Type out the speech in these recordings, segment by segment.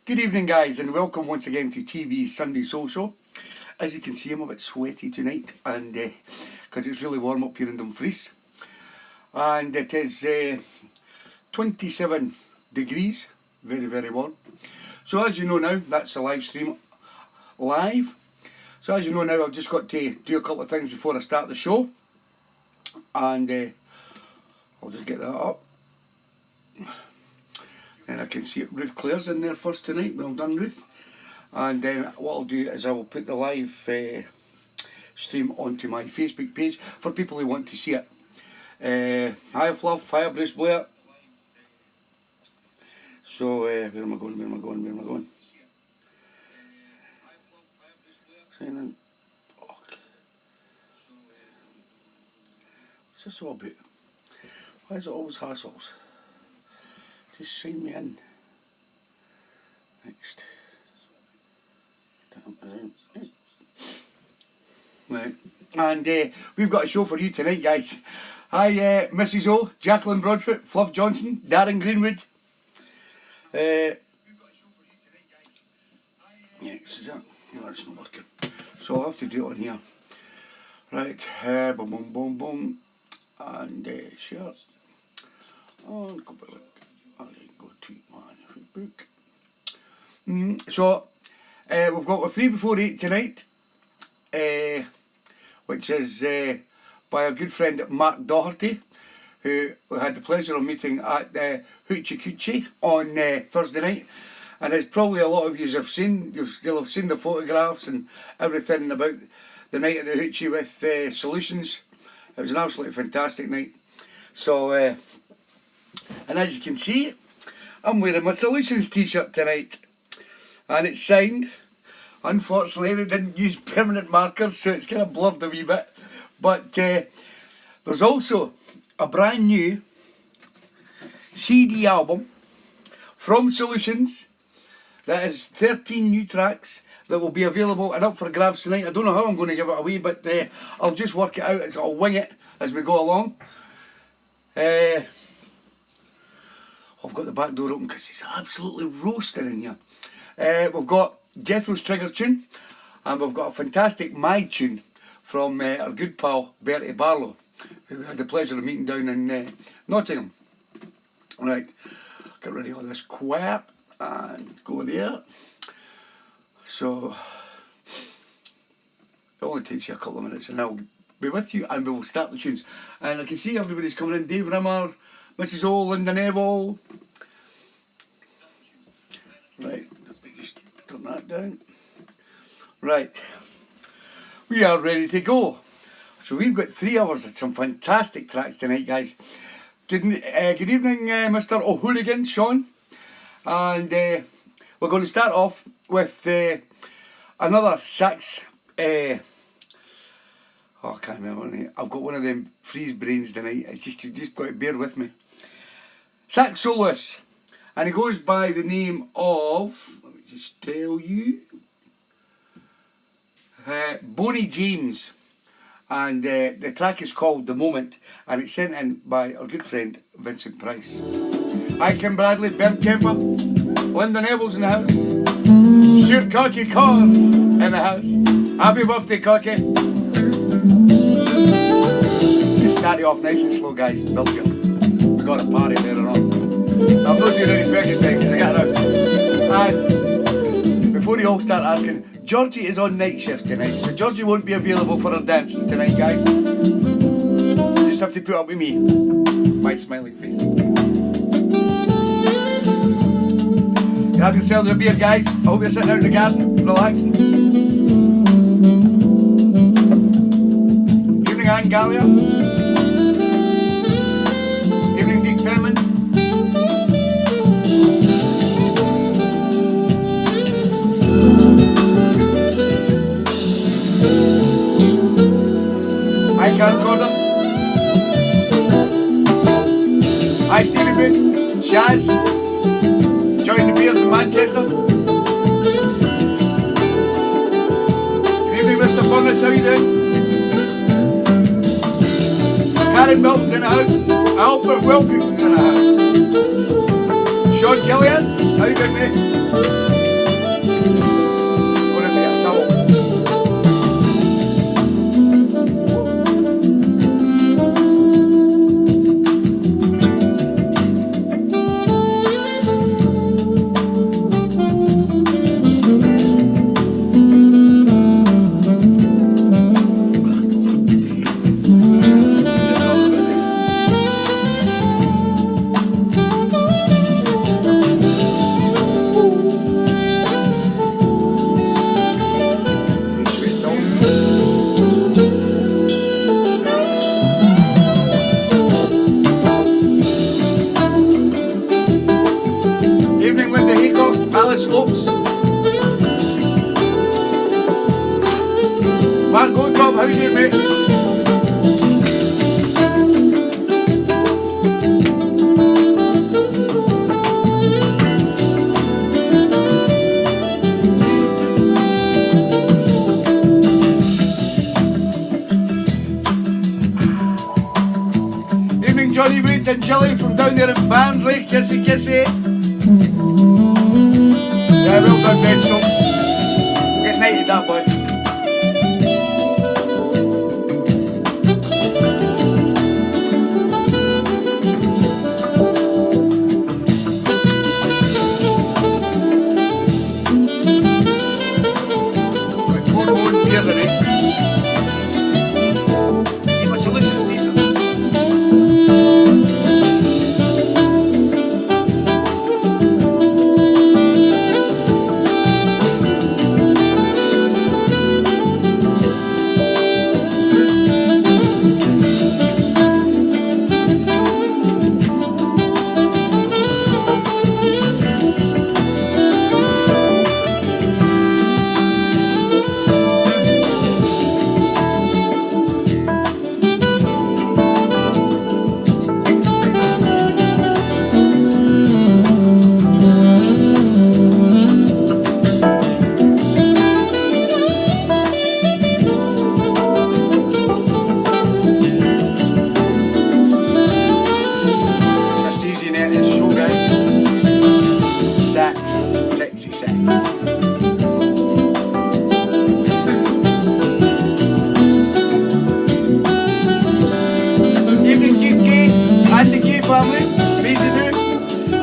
Good evening, guys, and welcome once again to TeeBee's Sunday Social. As you can see, I'm a bit sweaty tonight, and because it's really warm up here in Dumfries, and it is 27 degrees, very warm. So as you know now, that's a live stream live. So as you know now, I've just got to do a couple of things before I start the show, and I'll just get that up. And I can see it. Ruth Clare's in there first tonight. Well done, Ruth. And then what I'll do is I will put the live stream onto my Facebook page for people who want to see it. Hi Fluff, hi Bruce Blair. So where am I going? Sign in. Okay. What's this all about? Why is it always hassles? Just sign me in. Next. Right. And we've got a show for you tonight, guys. Hi Mrs. O, Jacqueline Broadfoot, Fluff Johnson, Darren Greenwood. Yeah, this is it. No, it's not working. So I'll have to do it on here. Right. Boom. And share. And go back. Go to my Facebook. So we've got a 3 before 8 tonight, which is by our good friend Mark Doherty, who we had the pleasure of meeting at Hoochie Coochie on Thursday night. And as probably a lot of you have seen, you'll have seen the photographs and everything about the night at the Hoochie with Solutions. It was an absolutely fantastic night. So, and as you can see, I'm wearing my Solutions t-shirt tonight, and it's signed. Unfortunately, they didn't use permanent markers, so it's kind of blurred a wee bit. But there's also a brand new CD album from Solutions that is 13 new tracks that will be available and up for grabs tonight. I don't know how I'm going to give it away, but I'll just work it out. I'll wing it as we go along. I've got the back door open because it's absolutely roasting in here. We've got Jethro's Trigger tune, and we've got a fantastic My tune from our good pal Bertie Barlow, who we had the pleasure of meeting down in Nottingham. Right, get rid of all this crap and go there. So it only takes you a couple of minutes and I'll be with you and we will start the tunes. And I can see everybody's coming in. Dave Rimmer, Mrs. O, Linda Neville. Right, let me just turn that down. Right, we are ready to go. So we've got 3 hours of some fantastic tracks tonight, guys. Good evening, Mr. O'Hooligan, Sean. And we're going to start off with another sax. I can't remember. I've got one of them freeze brains tonight. You just got to bear with me. Sax soloist, and he goes by the name of, let me just tell you, Boney James, and the track is called The Moment, and it's sent in by our good friend Vincent Price. Hi Kim Bradley, Ben Kemper, Linda Neville's in the house, Stuart Cocky Carr in the house. Happy birthday, Cocky. Just start it off nice and slow, guys. Build you up. We got a party there or not. I'm not doing any frecking things, I get it out. And before you all start asking, Georgie is on night shift tonight, so Georgie won't be available for her dancing tonight, guys. You just have to put up with me. My smiling face. Grab yourselves a beer, guys. I hope you're sitting out in the garden, relaxing. Evening, Anne Gallia. Evening, Dick Penman. Hi, Karen Corder. Hi, Stevie Boot. Shaz. Join the beers in Manchester. Good evening, Mr. Furnace. How you doing? Karen Milton's in the house. Albert Wilkinson's in the house. Sean Gillian. How you doing, mate? What a bit of trouble. Evening, Linda Haycock, Alice Lopes. Mark Goldrop, how you doing, mate? Evening, Johnny Wade and Jilly from down there in Barnsley. Kissy, kissy. Yeah, well done, Ben. So, get knighted that boy. Got 4 more beers in it. It was delicious, decent.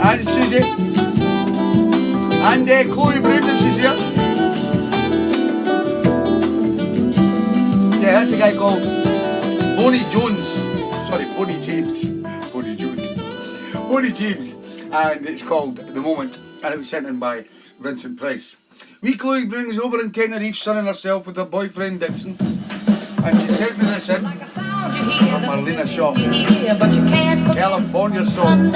And Susie. And Chloe Brundis is here. Yeah, that's a guy called Bonnie Jones. Sorry, Bonnie James. Bonnie Jones. Bonnie James. And it's called The Moment. And it was sent in by Vincent Price. Wee Chloe brings over in Tenerife, sunning herself with her boyfriend Dixon. And she sent me this in from Marlena Shaw. California song.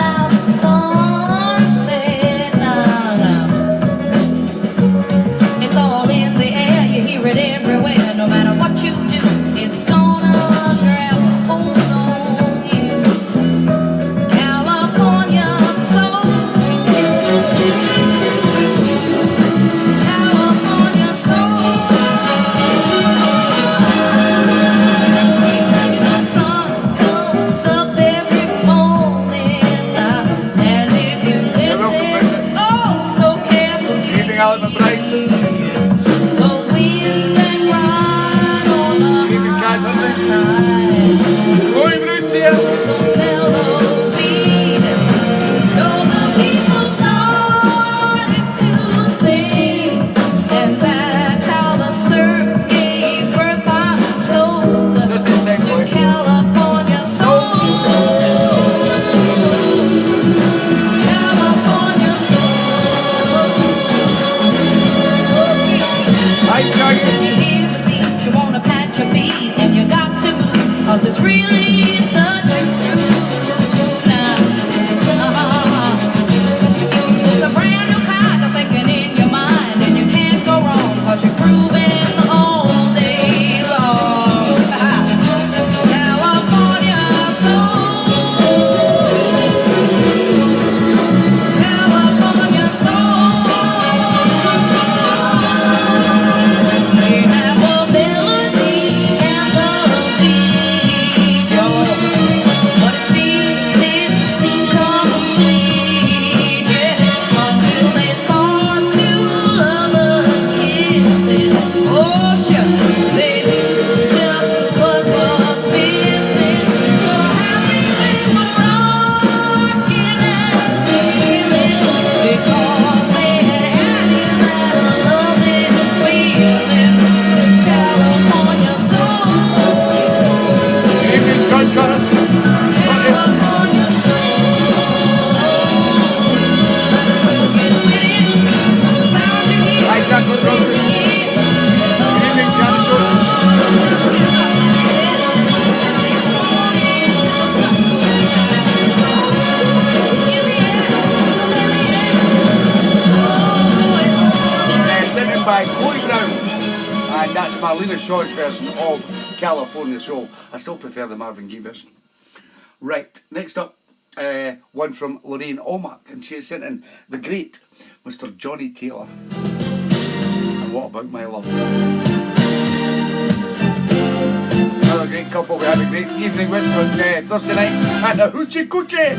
It's all in the air, you hear it everywhere. No matter what you do, it's gonna grab a hold on you. California soul. California soul. The sun comes up every morning, and it Marlena Shaw's version of California Soul. I still prefer the Marvin Gaye version. Right, next up, one from Lorraine Almack, and she has sent in the great Mr. Johnny Taylor. And What About My Love? Another great couple we had a great evening with on Thursday night at the Hoochie Coochie.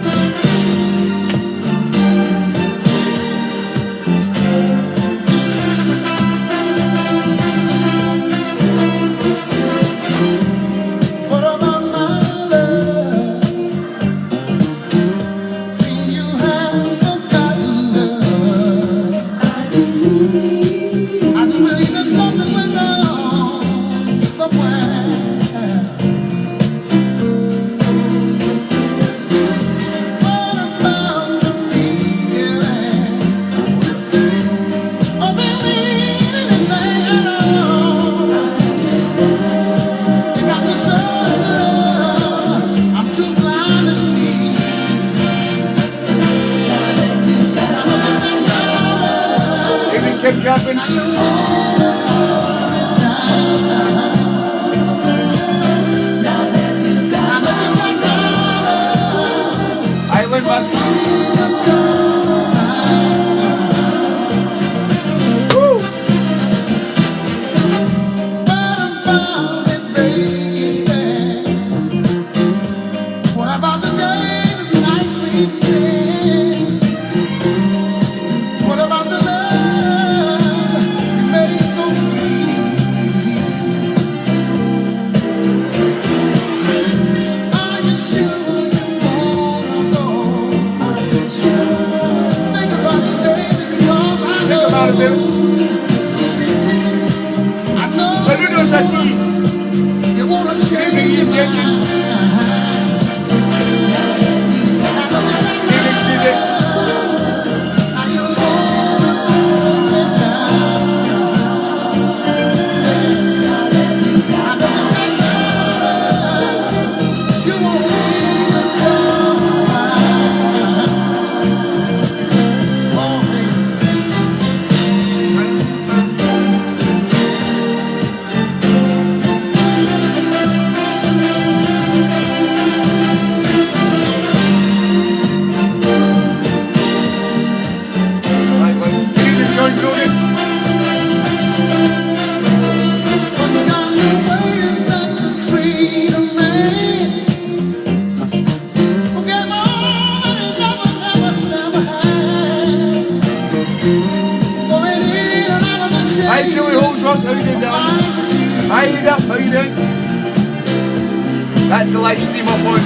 That's the live stream up on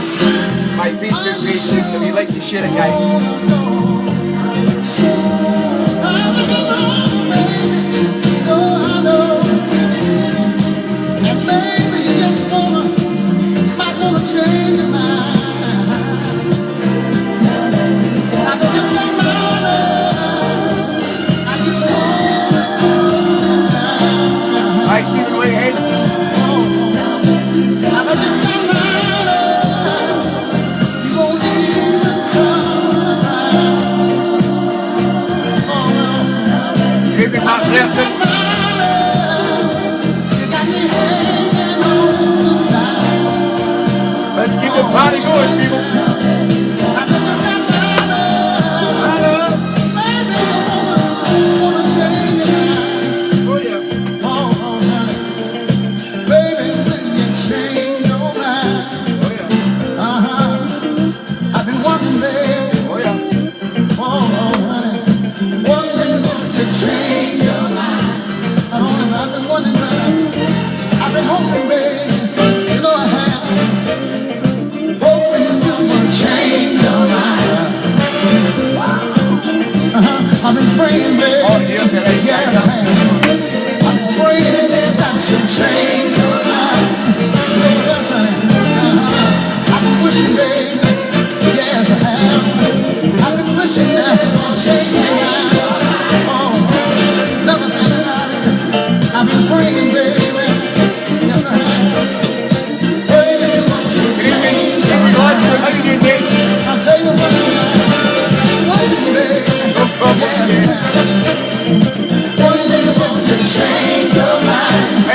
my Facebook page if you'd like to share it, guys. Change your mind. Hi, Stephen Whitehead. Maybe Matt Lefton. Let's keep the party going, people. I've been praying, baby. Oh, yeah, yeah, I have. I'm praying that you change your life. I've been wishing, baby. Yes, I have. I've been wishing that you change your life. Oh, never think about it. I've been praying, baby. Yes, I have. Praying that you change your life. How you doing, Dave? I'll tell you what, baby. One day you want to change your mind.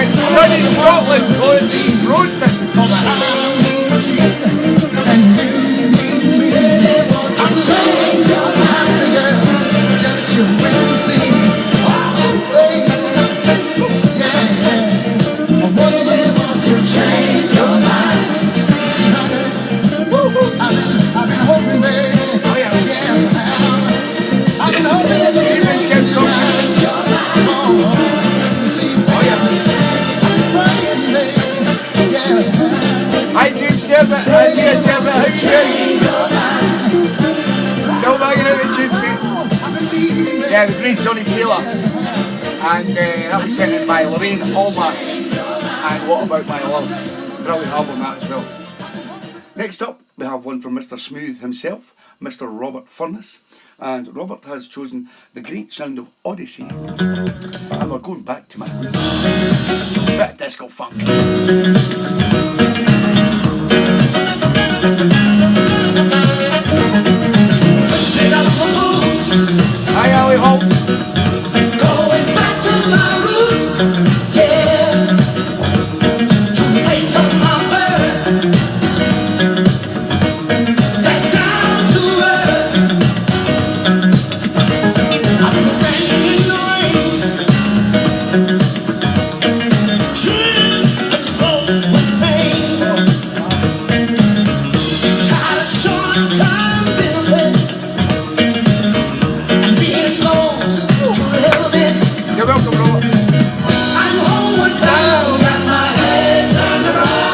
Yeah, the great Johnny Taylor. And that was sent in by Lorraine Alma. And What About My Love. Brilliant album that as well. Next up, we have one from Mr. Smooth himself, Mr. Robert Furness. And Robert has chosen the great sound of Odyssey. And we're going back to my roots. Bit of disco funk. Hi, Ali Holt. Going back to my roots, yeah. To the place of my birth, back down to earth. I've been standing in the rain, tears and soul with pain. Tired of short time benefits and being exposed to the elements. You're welcome, Robert. I'm homeward bound, got my head turned around.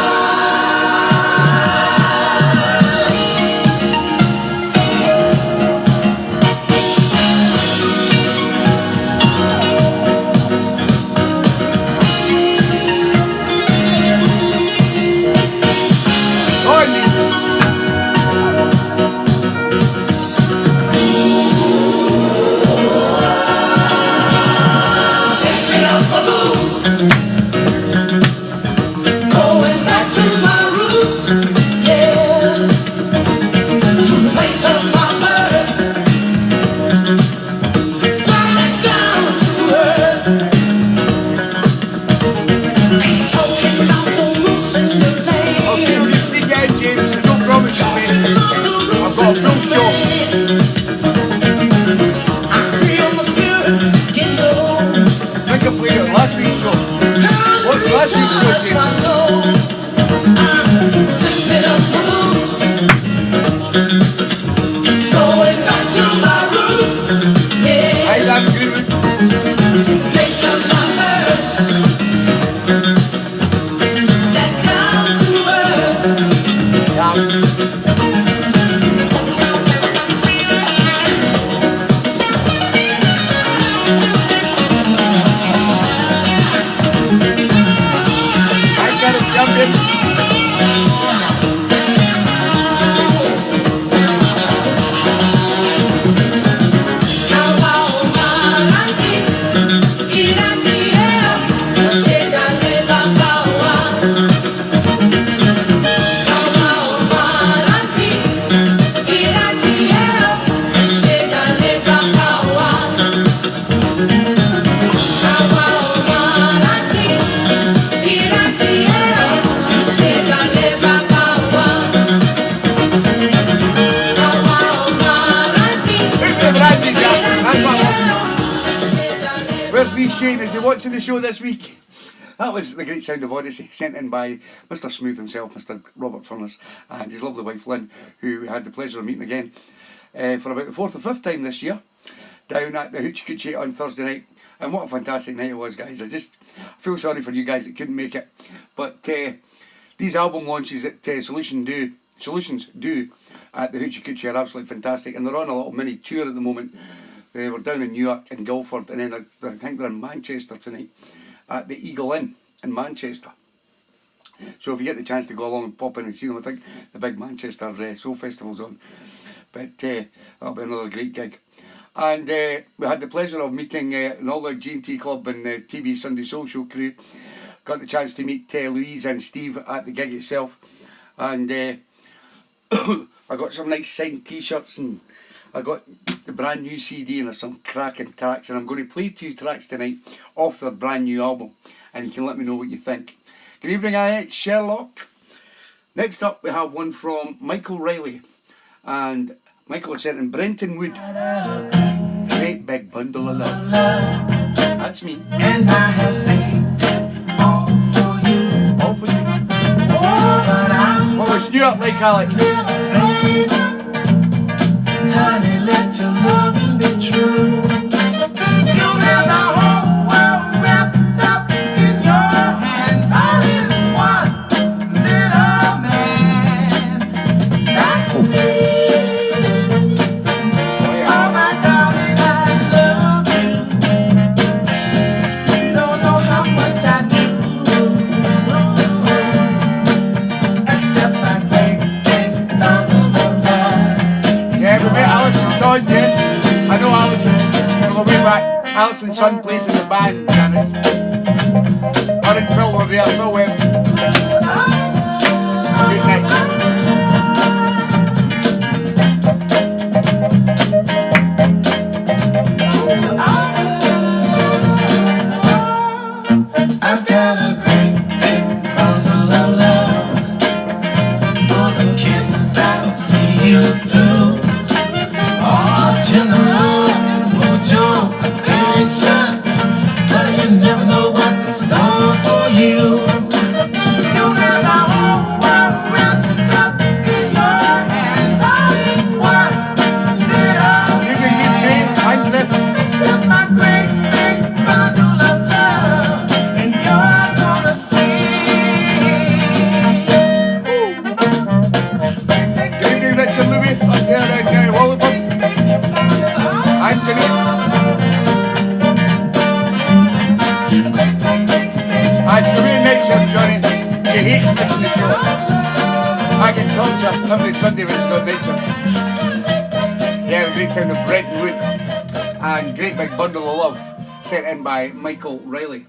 Take it up the blues, going back to my roots, yeah. To the place of my birth, back down to earth. Ain't talking about the roots in the I'll see land. you this weekend, James. There's no promise to me. I've got a full show. I feel my spirits get low. I think I played it last week's show. It's time to What's last week's show, recharge my James? soul. I'm sipping up the blues, going back to my roots, yeah. Hi, that's good. To the place of my birth, back down to earth. Yeah. I got it jumping. Where's me Shane? Is he watching the show this week? That was the great sound of Odyssey, sent in by Mr. Smooth himself, Mr. Robert Furness, and his lovely wife Lynn, who we had the pleasure of meeting again for about the fourth or fifth time this year, down at the Hoochie Coochie on Thursday night. And what a fantastic night it was, guys. I feel sorry for you guys that couldn't make it. But these album launches that Solutions do at the Hoochie Coochie are absolutely fantastic, and they're on a little mini tour at the moment. They were down in New York and Guildford, and then I think they're in Manchester tonight at the Eagle Inn in Manchester. So if you get the chance to go along and pop in and see them, I think the big Manchester Soul Festival's on. But that'll be another great gig. And we had the pleasure of meeting an all-out G&T Club and the TeeBee Sunday Soul Show crew. Got the chance to meet Louise and Steve at the gig itself. And I got some nice signed t-shirts, and I got the brand new CD, and there's some cracking tracks, and I'm going to play 2 tracks tonight off their brand new album, and you can let me know what you think. Good evening, it's Sherlock. Next up we have one from Michael Riley, and Michael has sent in Brenton Wood. Great big bundle of love. That's me. And I have saved it all for you. All for you. Oh, but I'm What was New York like, Alec? baby. Honey, let your loving be true. You have the whole world wrapped up in your hands. All in one little man. That's me. Oh, yeah. Oh, my darling, I love back. Alison's son plays in the band, Janice. Her and Phil were there. Phil went. Good night. I've got a great big bundle of love for the kisses that'll see you through. Oh, tender love and mucho affection, but you never know what's in store for you. You got the whole world wrapped up in your hands, all in one little You can get great. I'm Chris. except my great big bundle of love, and you're gonna see. Good evening, Richard Louis. Up there, right now, Wallingford. Anthony. It's the real night shift, Johnny. She hates missing the show. I get torture every Sunday when it's got night shift. Yeah, the great sound of Brenton Wood. And Great Big Bundle of Love, sent in by Michael Riley.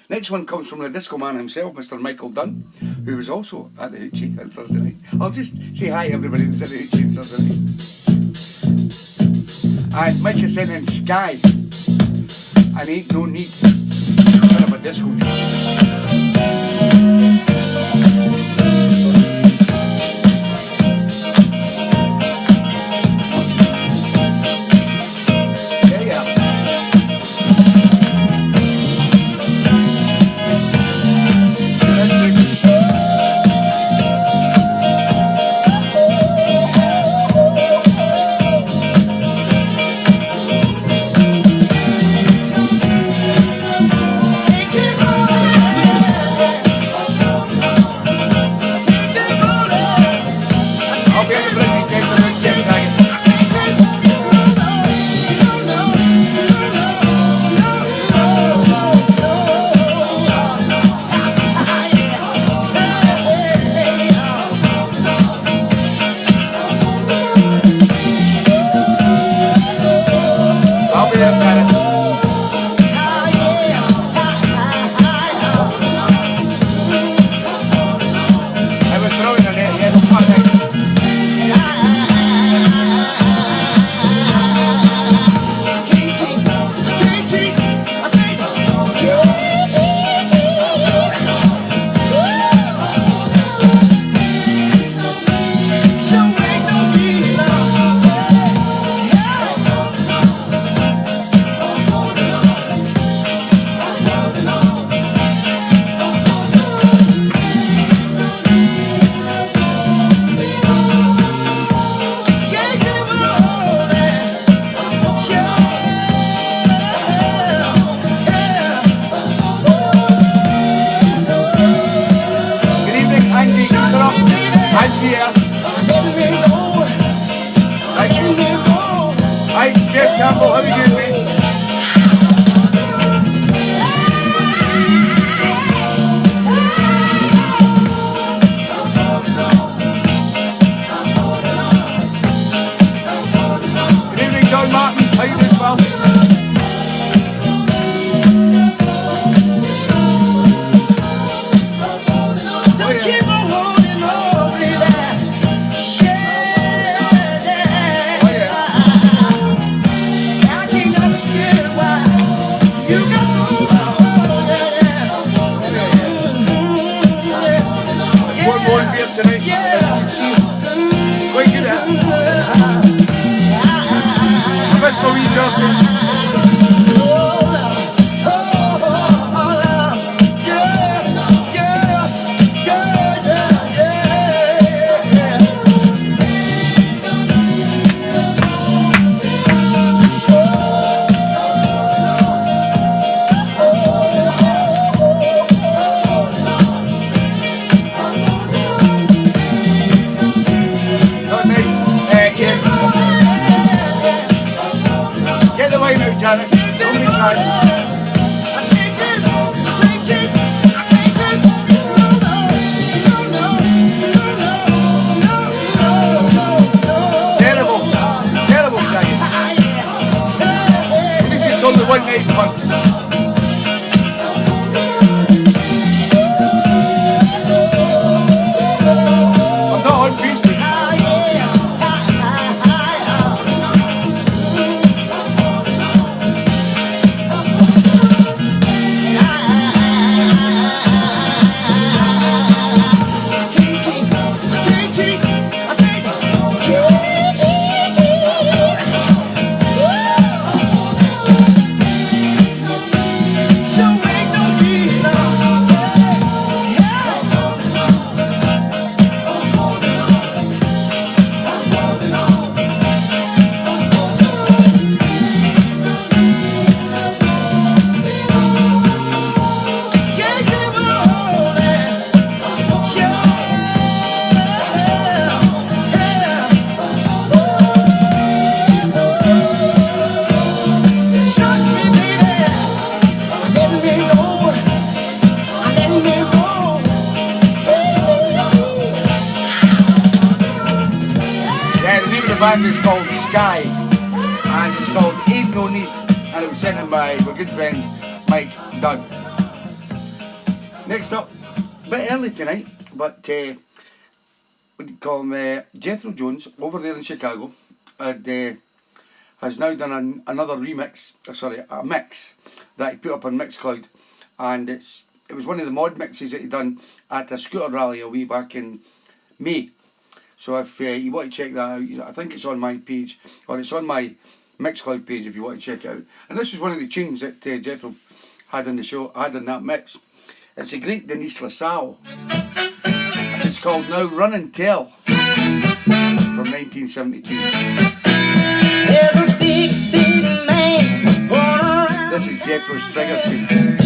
Next one comes from the disco man himself, Mr. Michael Dunn, who was also at the Hoochie on Thursday night. I'll just say hi to everybody who's at the Hoochie on Thursday night. And Mike has sent in Sky, and Ain't No Need. Kind of a disco tune. only one night fun. I'm not on Facebook. The band is called Sky, and it's called Ain't No Need, and it was sent in by my good friend Mike Dunn. Next up, a bit early tonight, but we call him Jethro Jones over there in Chicago, and has now done another remix, a mix that he put up on Mixcloud, and it was one of the mod mixes that he done at a scooter rally a wee back in May. So if you want to check that out, I think it's on my page, or it's on my Mixcloud page if you want to check it out. And this is one of the tunes that Jethro had in the show, had in that mix. It's a great Denise LaSalle. It's called Now Run and Tell from 1972. This is Jethro's trigger tune.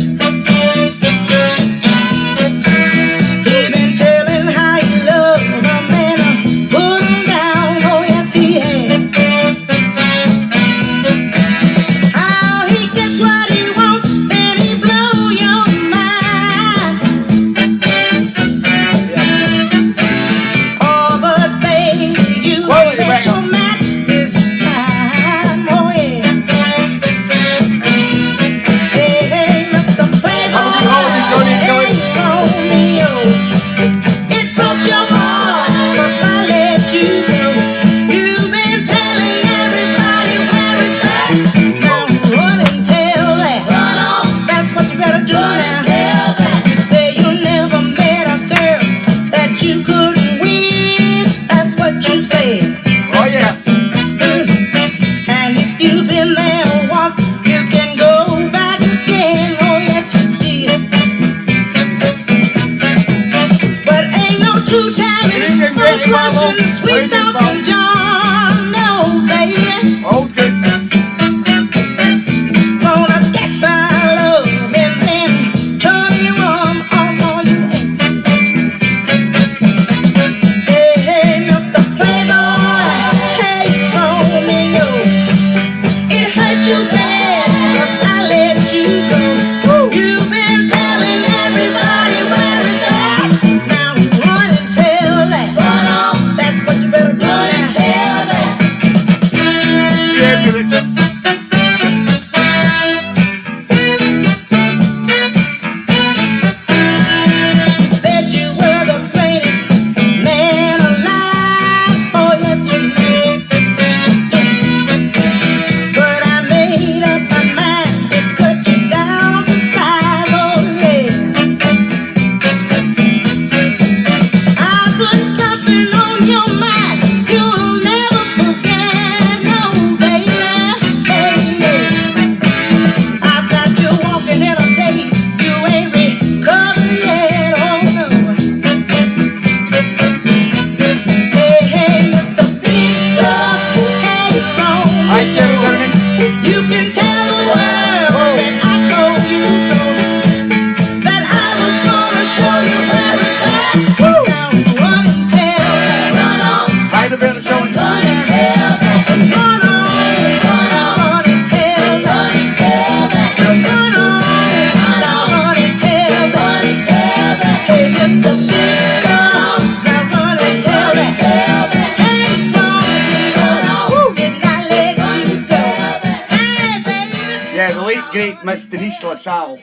Yeah, the late great Miss Denise LaSalle,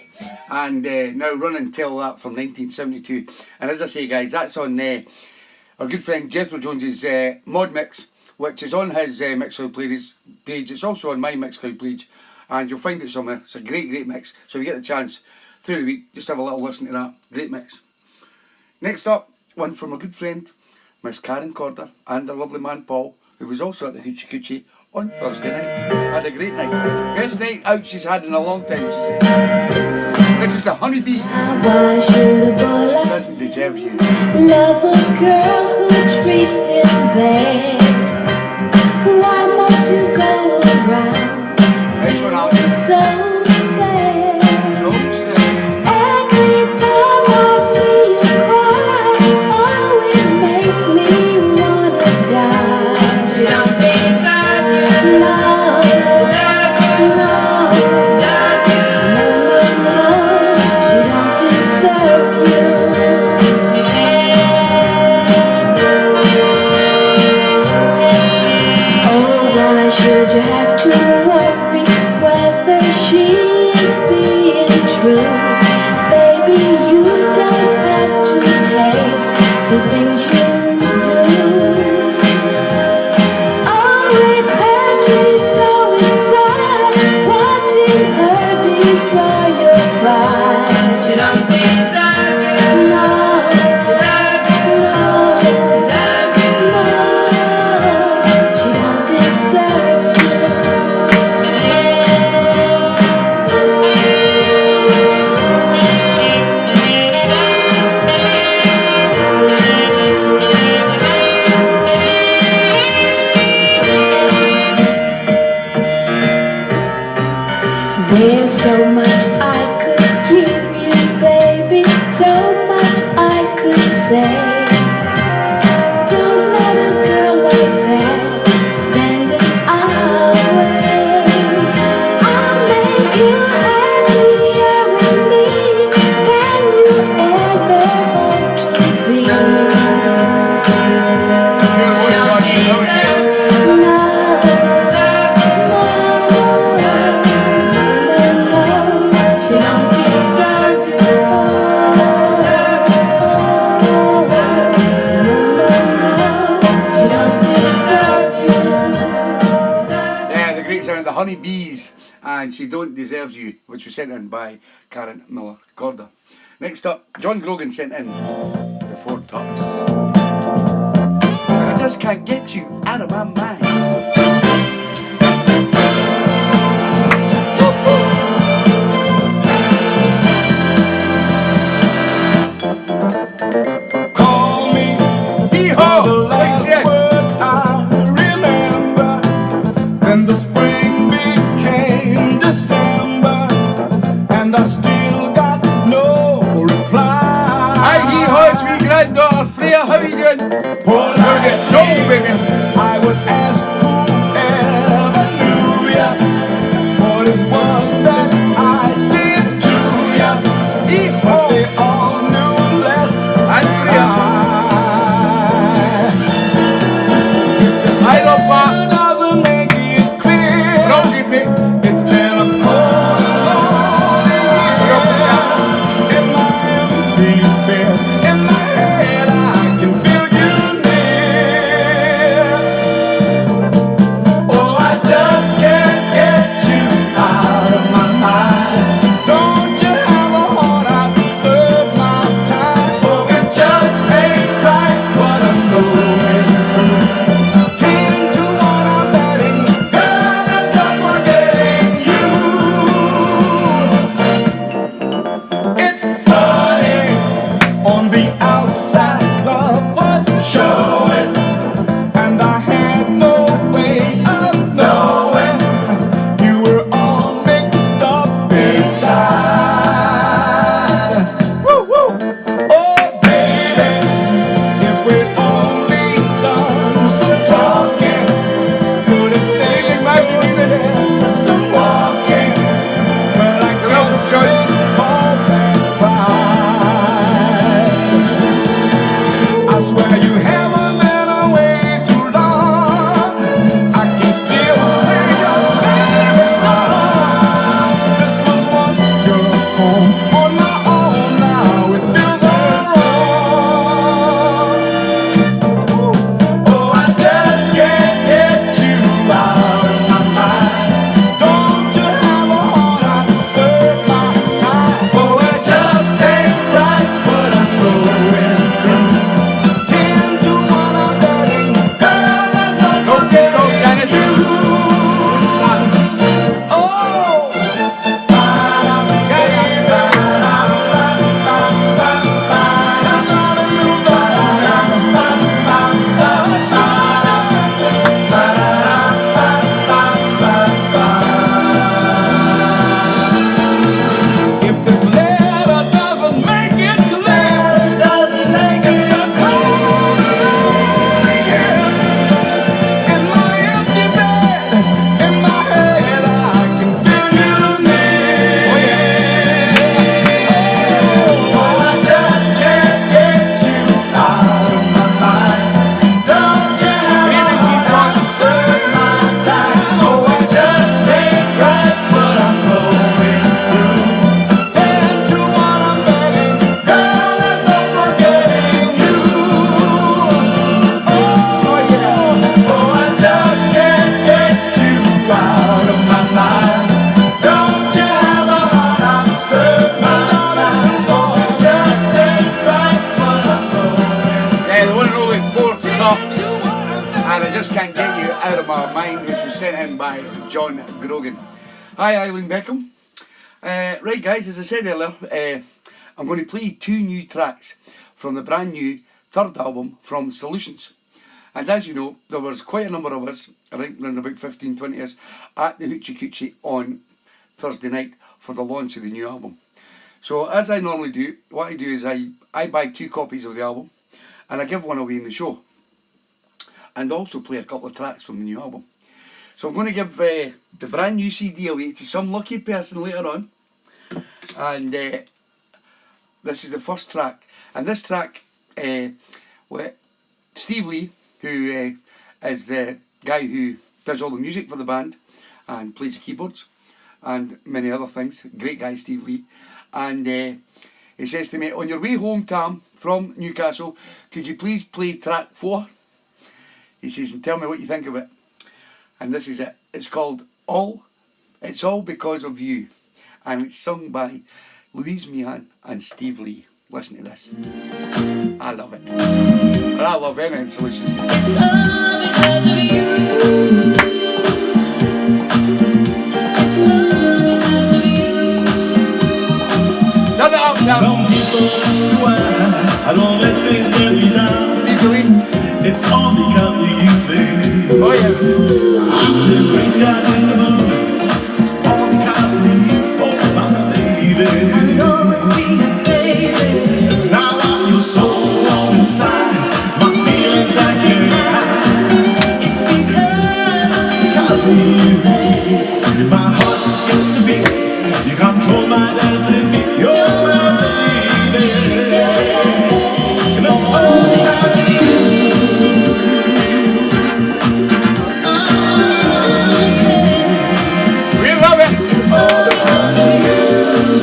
and now running till that from 1972. And as I say, guys, that's on our good friend Jethro Jones's mod mix, which is on his Mixcloud page. It's also on my Mixcloud page, and you'll find it somewhere. It's a great mix. So if you get the chance through the week, just have a little listen to that. Great mix. Next up, one from a good friend, Miss Karen Corder, and her lovely man Paul, who was also at the Hoochie Coochie on Thursday night. Had a great night. Best night out she's had in a long time, she said. This is the Honeybee. Why should a boy She like doesn't deserve you. love a girl who treats him bad? Why must you go around Nice one, Alex. so sad? So sad. Every time I see you cry, oh, it makes me wanna die. She don't deserve you. No, deserve you. No, deserve you. No, she don't deserve you. Oh, why should you have to worry whether she is being true? Baby, you don't have to take the things you do. Oh, it hurts me so inside watching her destroy your pride. She don't deserve you. No, deserve you. No, deserve you. No, she don't deserve you. There's so much I could give you, baby, so much I could say. Don't let a girl like that stand in our way. I'll make you happier with me than you ever hope to be. She don't deserve you. She don't deserve you. Yeah, the great sound of the Honeybees, and She Don't Deserve You, which was sent in by Karen Miller Corder. Next up, John Grogan sent in the Four Tops. I just can't get you out of my mind. Call me Hee-haw! the Like you last said. words I remember. Then the spring became December, and I still got no reply. Hi, hee-haw, it's me granddaughter Freya, how are you doing? What We're gonna get soul, baby. I would ask whoever knew ya what it was that I did to ya. Hee-haw! They all knew less. And Freya. This I love that. doesn't make it clear. No, give me. It's been a cold and lonely year. In my empty bed, in my head, I can feel you near. John Grogan. Hi, Eileen Beckham. Right, guys, as I said earlier, I'm going to play 2 new tracks from the brand new 3rd album from Solutions. And as you know, there was quite a number of us, I think around about 15, 20 of us, at the Hoochie Coochie on Thursday night for the launch of the new album. So as I normally do, what I do is I buy 2 copies of the album and I give one away in the show. And also play a couple of tracks from the new album. So I'm going to give the brand new CD away to some lucky person later on. And this is the first track. And this track, with Steve Lee, who is the guy who does all the music for the band and plays the keyboards and many other things. Great guy, Steve Lee. And he says to me, on your way home, TAM, from Newcastle, could you please play track 4? He says, and tell me what you think of it. And this is it. It's called It's All Because of You. And it's sung by Louise Meehan and Steve Lee. Listen to this. I love it. But I love any Solutions. It's all because of you. It's all because of you. Turn it up now. Some people ask why I don't let things get me down. Steve Lee. It's all because of you, baby. Oh yeah. The gray skies in the moon. It's all because of you, oh my baby. I'll always be a baby. Now I feel so warm inside. My feelings I can't hide. It's because of you. My heart skips a beat. You control my dancing feet. You're my baby. And it's all because of you.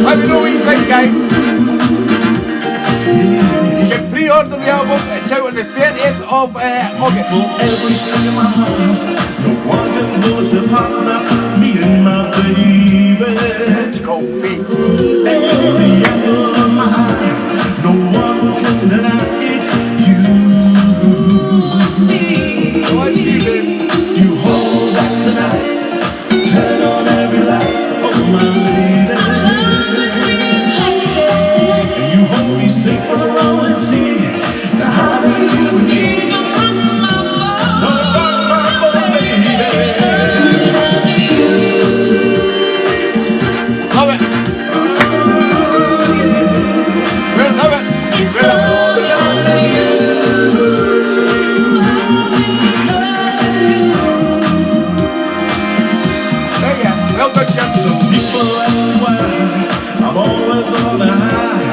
Let me know what you think, guys. You can pre-order the album. It's out on the 30th of August. For every string in my heart, no one can pull us apart. Not me and my baby. It's called Fate. And you're the apple of my eye. No one can deny it's you. it's me. Oh, it's you, baby. You hold back the night, turn on every light. Oh my lady. And you hold me safe from the rolling sea. Now how do you need? Love it. We'll love it. It's all because of you. There you are. Well done, Jim. Some people ask why I'm always on the high.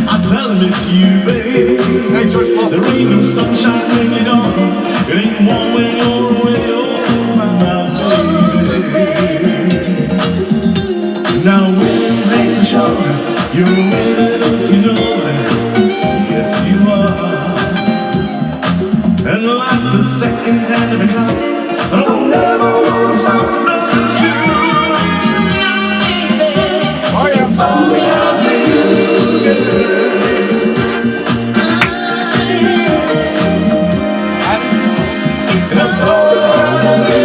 I tell them it's you, baby. Nice one, Paul. There ain't no sunshine when you're gone. It ain't warm when you're away. Oh, my baby. Now when place the show, you're a winner, don't you know? Yes, you are. And like the second hand of a clock, I'll never wanna stop. Oh, yeah. It's all because of you, girl. And it's all because of you.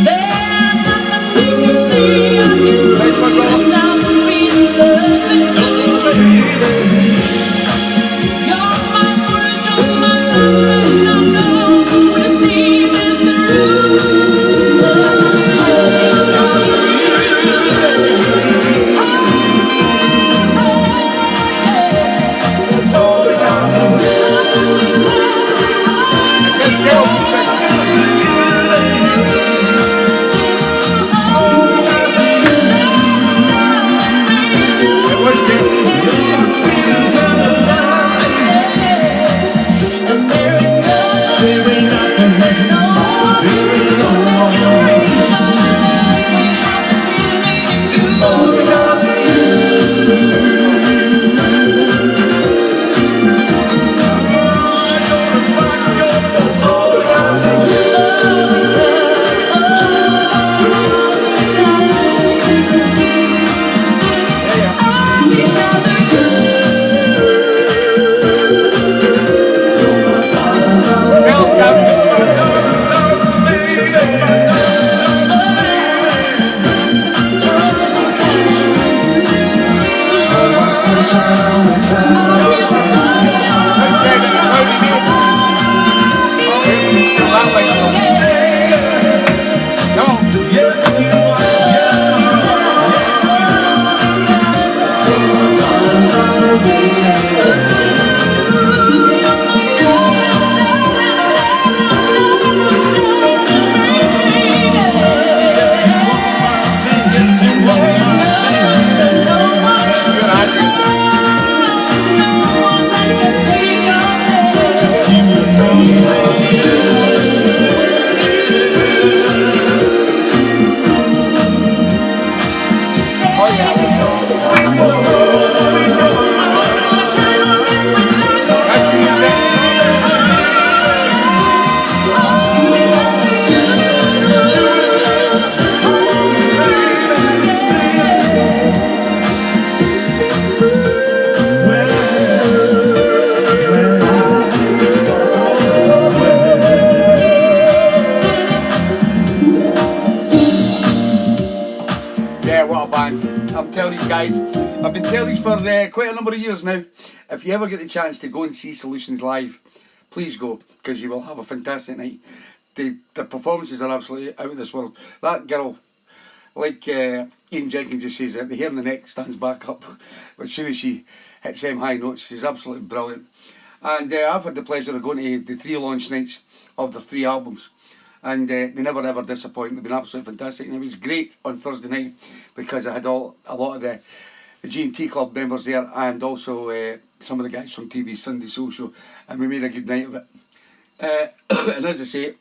There's nothing we can see on you. Nice one, brother. Stop being loving. Oh, baby. You're my world, you're my love, and I know we'll see this through. It's all because of you. It's all because of you. Let's go. All because of you. It was good. You're my sweet and tender love. America, There ain't nothing, there ain't no more. It's all because of you. been telling you for quite a number of years now, if you ever get the chance to go and see Solutions live, please go, because you will have a fantastic night. The performances are absolutely out of this world. That girl, like Ian Jenkins just says, the hair in the neck stands back up as soon as she hits them high notes. She's absolutely brilliant. And I've had the pleasure of going to the 3 launch nights of the 3 albums, and they never ever disappoint. They've been absolutely fantastic, and it was great on Thursday night because I had a lot of the G&T Club members there, and also some of the guys from TeeBee Sunday Social, and we made a good night of it. And as I say,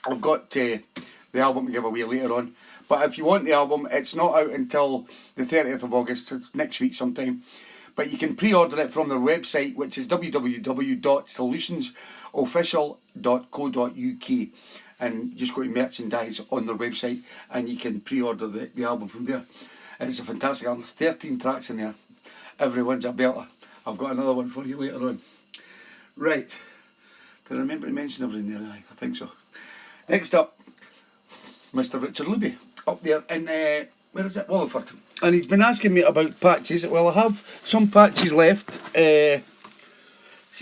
I've got the album to give away later on, but if you want the album, it's not out until the 30th of August, next week sometime, but you can pre-order it from their website, which is www.solutionsofficial.co.uk, and just go to merchandise on their website and you can pre-order the album from there. It's a fantastic album, 13 tracks in there, every one's a belter. I've got another one for you later on. Right, did I remember to mention everything there? I think so. Next up, Mr. Richard Luby, up there in, where is it, Wallingford. And he's been asking me about patches. Well, I have some patches left. See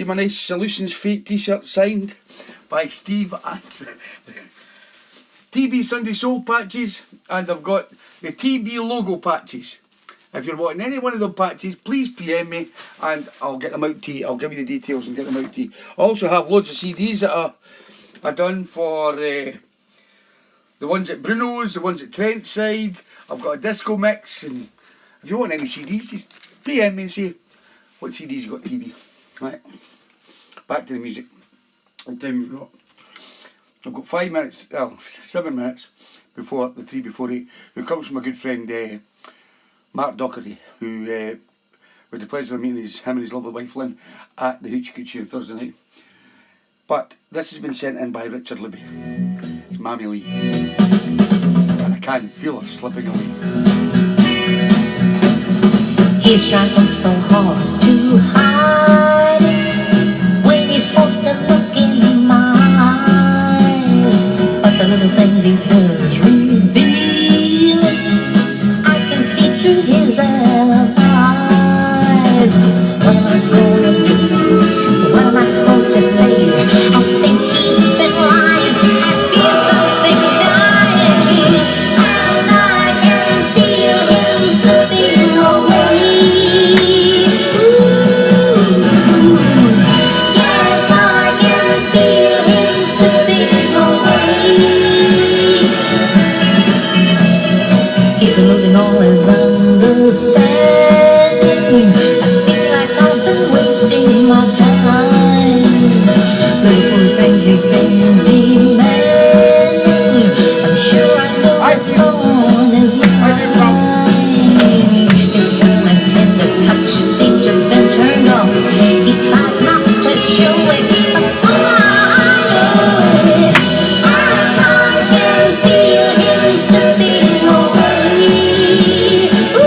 my nice Solutions Fate t-shirt signed by Steve and TeeBee Sunday Soul patches, and I've got the TeeBee logo patches. If you're wanting any one of them patches, please PM me and I'll get them out to you. I'll give you the details and get them out to you. I also have loads of CDs that I done for the ones at Bruno's, the ones at Trentside. I've got a disco mix, and if you want any CDs, just PM me and say what CDs you got, TeeBee. Right, back to the music. What time we've got? I've got 5 minutes, 7 minutes before the 3 before 8, who comes from a good friend, Mark Doherty, who with the pleasure of meeting him and his lovely wife Lynn at the Hoochie Coochie on Thursday night. But this has been sent in by Richard Libby. It's Mammy Lee, and I can feel her slipping away. He's trying so hard to hide when he's supposed to look in my eyes, but the little things he does reveal, I can see through his eyes. What am I gonna do? What am I supposed to say? I think he's been lying. I feel something dying, and I can feel him slipping away. Yes, I can feel him slipping away. He's been losing all his understanding. I feel like I've been wasting my time. Little things he's been demanding, I'm sure I know what's on his mind. His warm and tender touch seems to have been turned off. He tries not to show it, but somehow I know it. I can feel him slipping away. Ooh,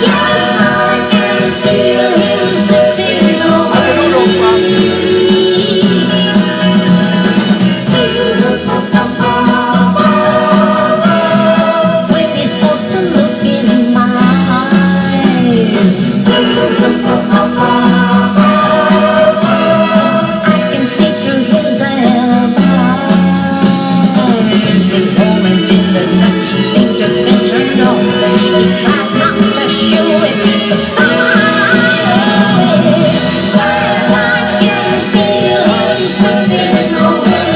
yes, I can feel him slipping away. When he's supposed to look in my eyes, I can see through his eyes. His warm and tender touch seems to have been turned off. He tries not to show it, but somehow I know it. Well, I can feel him slipping away.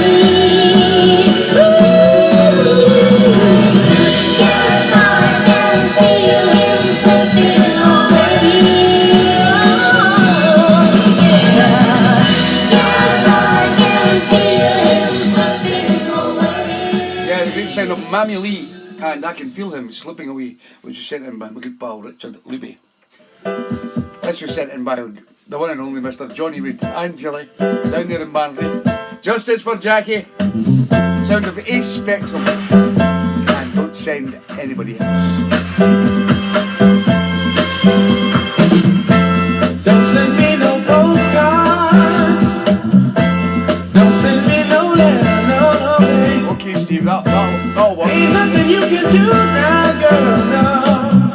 Yes, I can feel him slipping away. Yes, I can feel him slipping away. Yeah, the great sound of Mammy Lee, and I can feel him slipping away, which was sent in by my good pal Richard Luby. This was sent in by the one and only Mr. Johnny Wood and Julie down there in Barnsley. Justice for Jackie, sound of Ace Spectrum, and don't send anybody else. Don't send me no postcards. Don't send me no letter, no, babe. Okay, Steve, that'll work. Ain't nothing you can do now, girl, no.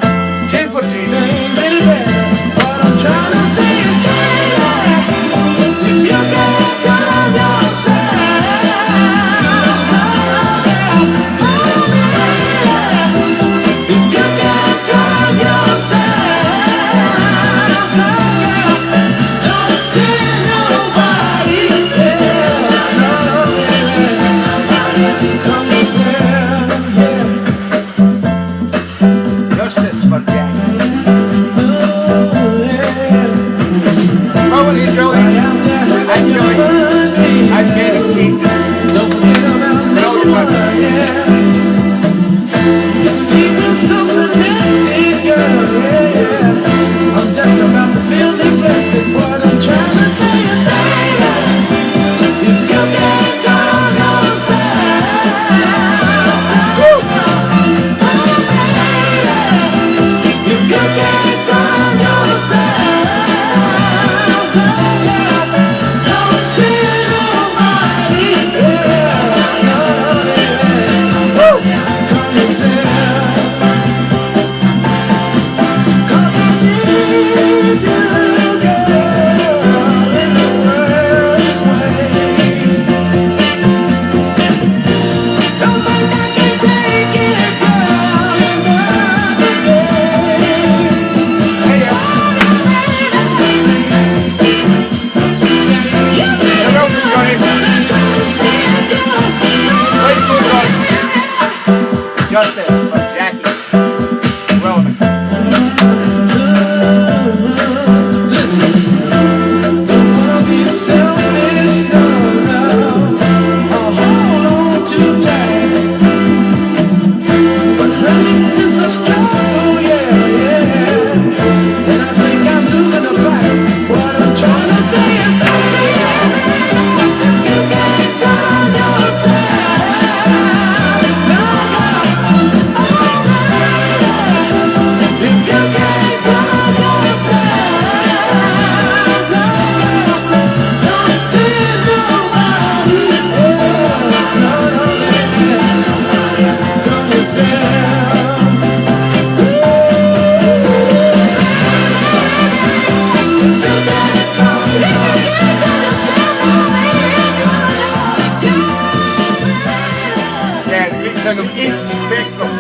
them a spectrum.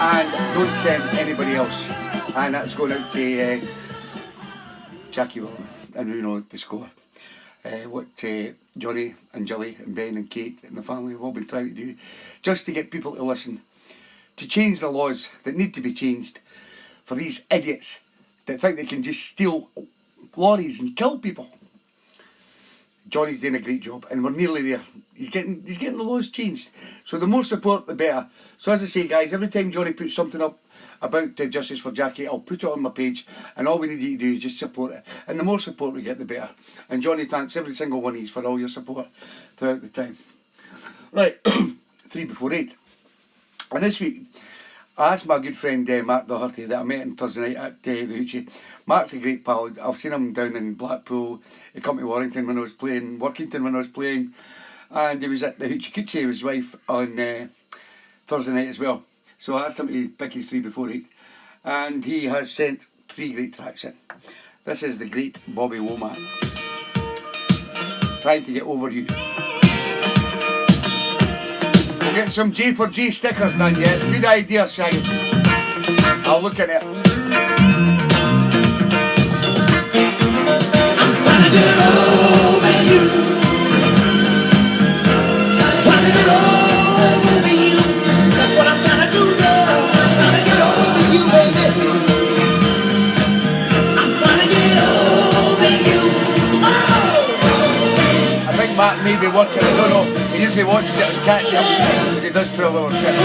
And don't send anybody else. And that's going out to Jackie Wilson and who knows the score. What Johnny and Jilly and Ben and Kate and the family have all been trying to do just to get people to listen, to change the laws that need to be changed for these idiots that think they can just steal lorries and kill people. Johnny's doing a great job and we're nearly there. He's getting the laws changed. So the more support the better. So as I say guys, every time Johnny puts something up about Justice for Jackie, I'll put it on my page and all we need you to do is just support it. And the more support we get the better. And Johnny thanks every single one of you for all your support throughout the time. Right, 3 before 8. And this week I asked my good friend Mark Doherty that I met on Thursday night at the Hoochie. Mark's a great pal. I've seen him down in Blackpool. He come to Warrington when I was playing, Workington when I was playing. And he was at the Hoochie Coochie with his wife on Thursday night as well. So I asked him to pick his 3 before 8. And he has sent 3 great tracks in. This is the great Bobby Womack. Trying to Get Over You. We'll get some J for J stickers done, yes. Good idea, Shaggy. I'll look at it. I'm trying to get over you. Trying to get over you. That's what I'm trying to do, girl. I'm trying to get over you, baby. I'm trying to get over you. Oh! I think Mark may be working, I don't know. He usually watches it and catch up because he does 12-hour shifts.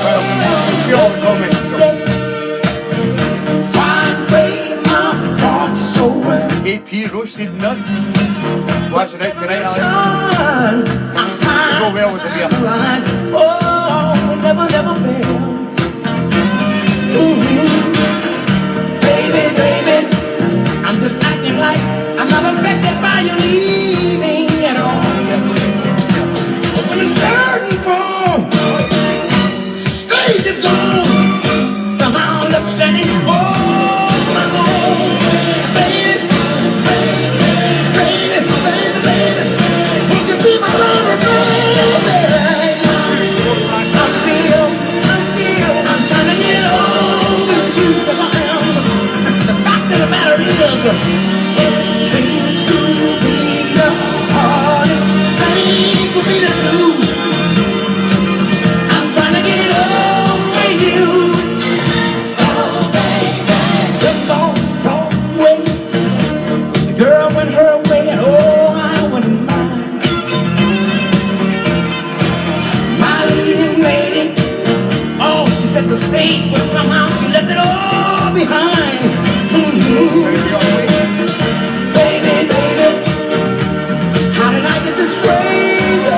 Well, you can see all the comments. So. AP roasted nuts. Flashing out tonight, Alex. Go well with the beer. Oh, it never fails. Baby, baby, I'm just acting like I'm not affected by you leaving at all. But when it's starting from stage is gone, somehow I'm upsetting all my own. Baby, baby, baby, baby, won't you be my lover, baby? I'm trying to get over you, 'cause I am. The fact of the matter is, it seems to be the hardest thing for me to do. I'm trying to get over you. Oh, baby. Just don't wait. The girl went her way, and oh, I wouldn't mind. My leading lady, oh, she set the stage, but somehow she left it all behind. Baby, baby, how did I get this crazy?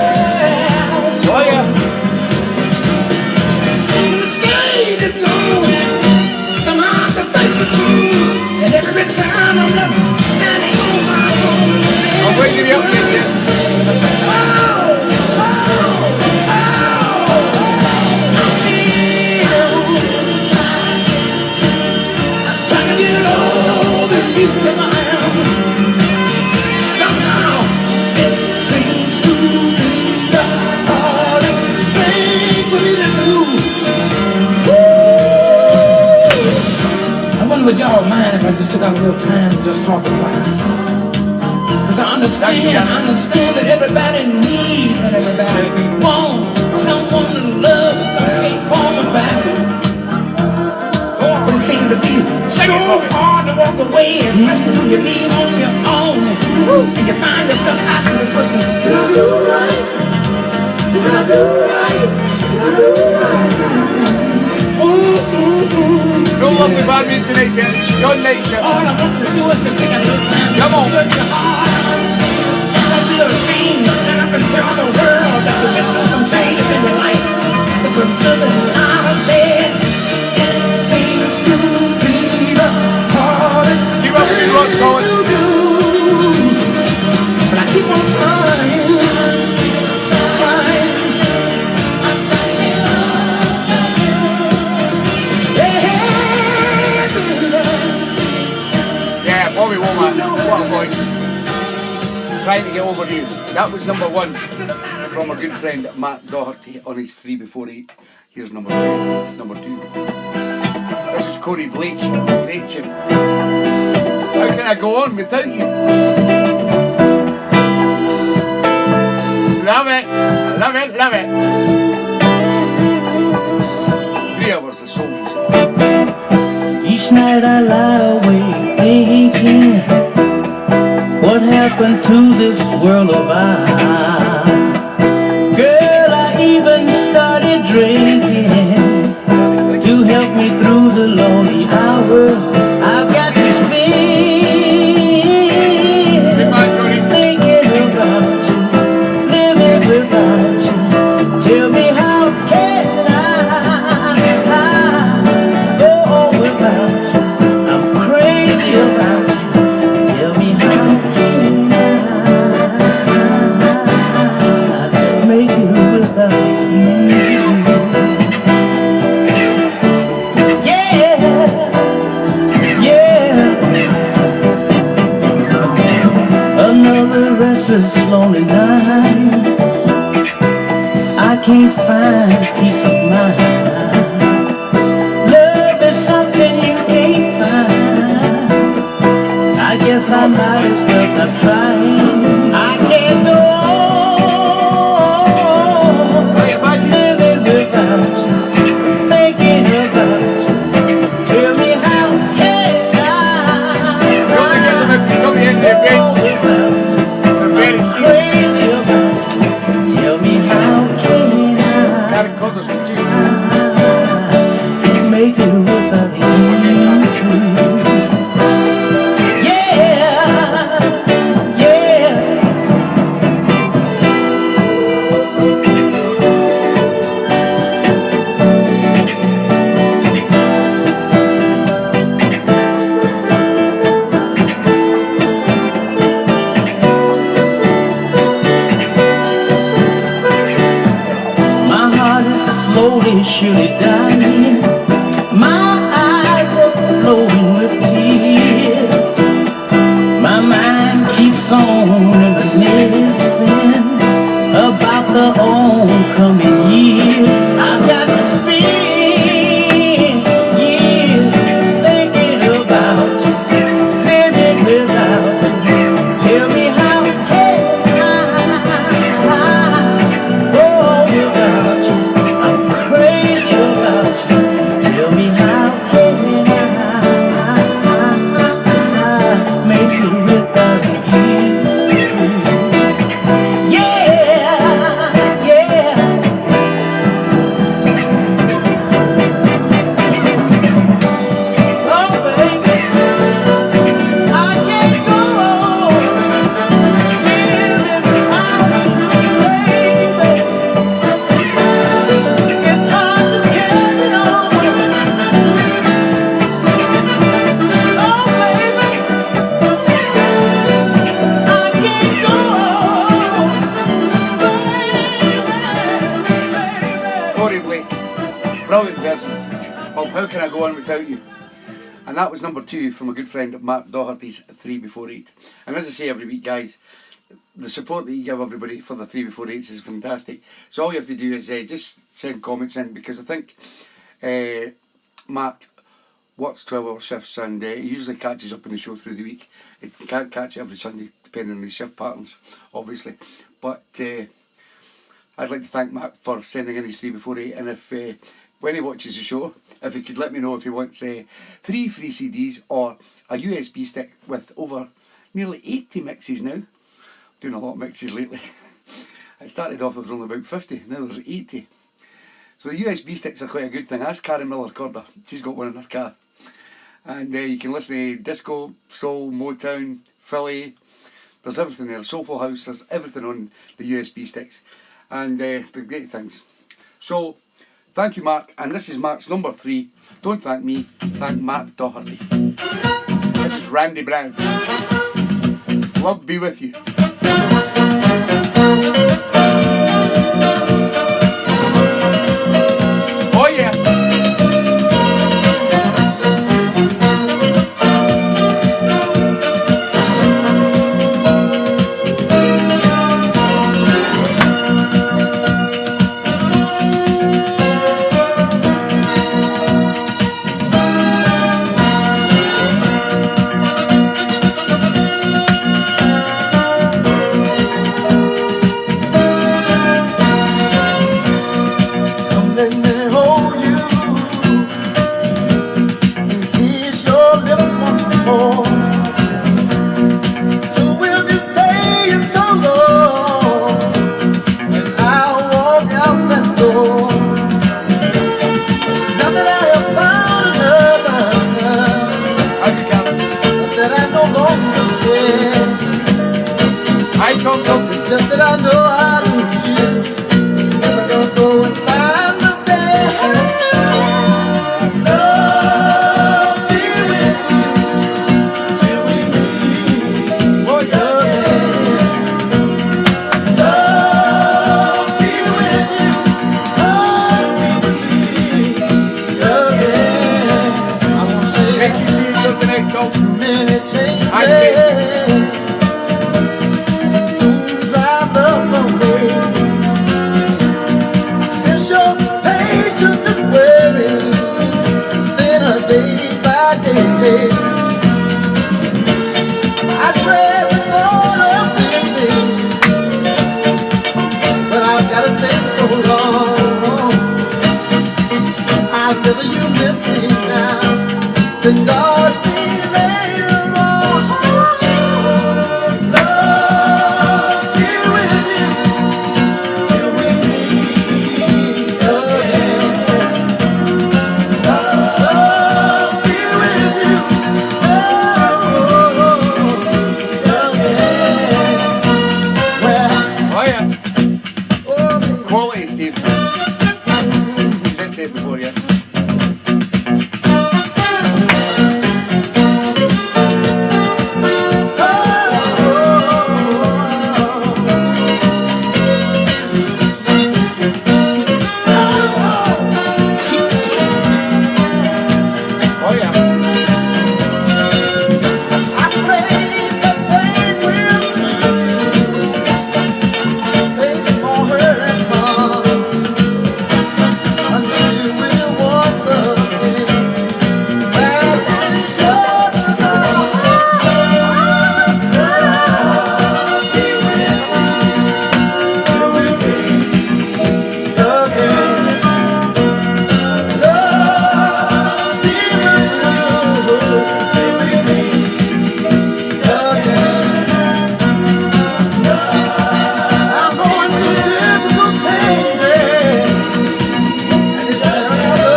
Oh yeah. When the stage is gone, somehow I have to face the truth. And every time I'm left standing on my own. I'm waiting to help you this. Would y'all mind if I just took out a little time to just talk about it? Because I understand that everybody needs and everybody wants someone to love in some shape, form, and fashion. But it seems to be so hard to walk away, especially when you leave on your own. And you find yourself asking the question, did I do right? Did I do right? Did I do right? No lovely barman tonight, Ben. It's John Night Shift. All I want you to do is just take a little time. Come on. Search your heart. That little thing you stand up and tell the world that you've been through some changes in your life. It's a living I said. It seems to be the hardest Keep up with me, Ron Colin. to do. But I keep on trying. Bobby Womack, what a voice. Trying to Get Over You. That was number 1 from a good friend Matt Doherty on his 3 before 8. Here's number 2. Number 2. This is Corey Blake. Great tune. How can I go on without you? Love it, love it, love it. 3 hours of soul music. Each night I lie awake thinking, what happened to this world of ours? Girl, I even started drinking to help me through the lonely hours I've got to spend thinking about you, living without you. Tell me how can I go on without you? I'm crazy about you. Tell me how can I make it without you? Restless, lonely night, I can't find peace of mind. Love is something you can't find. I guess I might as well stop trying. I can't go on living without you, thinking about you. Tell me how can I You only get them if you come here to the events. Very serious. Tell me how can Karen Codder's good too. I make it without you? Yeah, yeah. Slowly, surely dying. My eyes are flowing with tears. My mind keeps on reminiscing about the oncoming year. I've got to spend years thinking about you, living without you. Tell me how can I go without you? Crazy about you. Tell me how can I make it without you? Yeah, yeah. Oh baby, I can't go on living without you, baby. It's hard to carry on. Oh baby, I can't go on, baby. Corey Blake. Brilliant version of How Can I Go On Without You? And that was number 2 from a good friend of Matt Doherty's 3 before 8. And as I say every week, guys, the support that you give everybody for the 3 before 8s is fantastic. So all you have to do is just send comments in, because I think Matt works 12-hour shifts and he usually catches up in the show through the week. He can't catch every Sunday depending on his shift patterns, obviously. But I'd like to thank Matt for sending in his 3 before 8, and if when he watches the show, if he could let me know if he wants 3 free CDs or a USB stick with over nearly 80 mixes now. Doing a lot of mixes lately. I started off, there was only about 50, now there's 80. So the USB sticks are quite a good thing. Ask Karen Miller Corder, she's got one in her car. And you can listen to disco, soul, Motown, Philly. There's everything there, Soulful House, there's everything on the USB sticks. And they're great things. So, thank you Mark, and this is Mark's number 3. Don't thank me, thank Matt Doherty. This is Randy Brown. Love be with you. Oh yeah. just that I know I lose you. If I don't go and find myself, love be with you till we meet. Oh yeah. Love be with you, love be with me again. I won't say Thank you, see you doesn't echo. too many I changes. Soon drive up away. Since your patience is wearing thin a day by day, I dread the thought of leaving, but I've gotta say so long. I'd rather you miss me now than dodge me later on. Love be with you till we meet again. Love be with you, again. Well, Oh yeah. oh, baby. Quality, Steve. You did say it before, yeah. Oh yeah. I pray that they will take more hurt and harm until we're once again back in each other's arms. Love be with you till we meet again. Love be with you till we meet again. I'm going through difficult changes, and it's forever.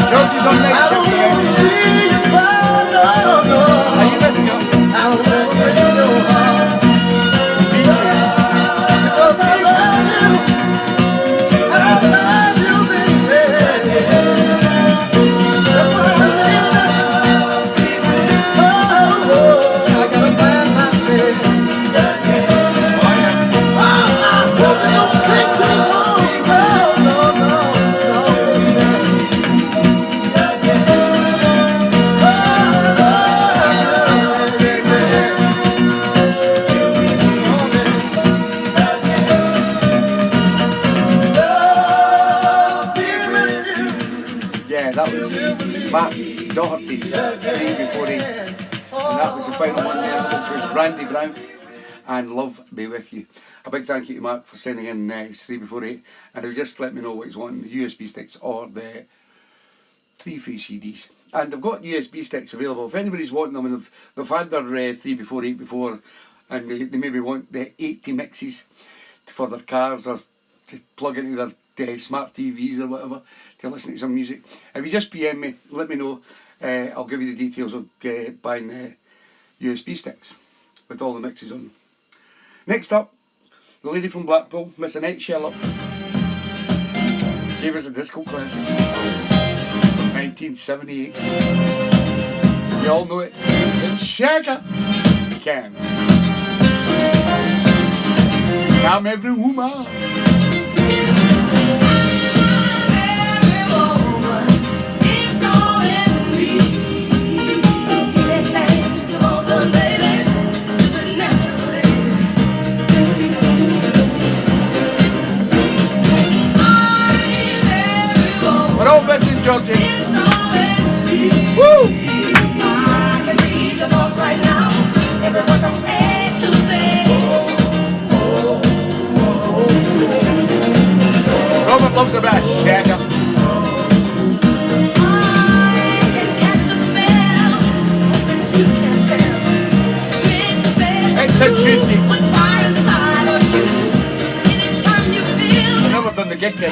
Georgie's on I next don't shift want to again. see you cry, no, no. Are you missing him? I don't want to break your heart, because I love you, baby. That's why I live. Oh, I gotta find myself. Oh yeah. I hope it don't take too long. No, no, no, no. Yeah, that was Matt Doherty's 3 before 8. And that was the final one there, which was Randy Brown and Love Be With You. A big thank you to Mark for sending in his 3 before 8. And he'll just let me know what he's wanting, the USB sticks or the 3 free CDs. And they've got USB sticks available. If anybody's wanting them and they've had their 3 before 8 before, and they maybe want the 80 mixes for their cars or to plug into their smart TVs or whatever to listen to some music. If you just PM me, let me know. I'll give you the details of buying the USB sticks with all the mixes on them. Next up, the lady from Blackpool, Miss Annette Sherlock, gave us a disco classic from 1978. You all know it. It's Shaka Khan. Come every woman. We're all missing Georgie. Woo! Robert loves a bit of Shagger. It's a tune. I've never done the gig thing.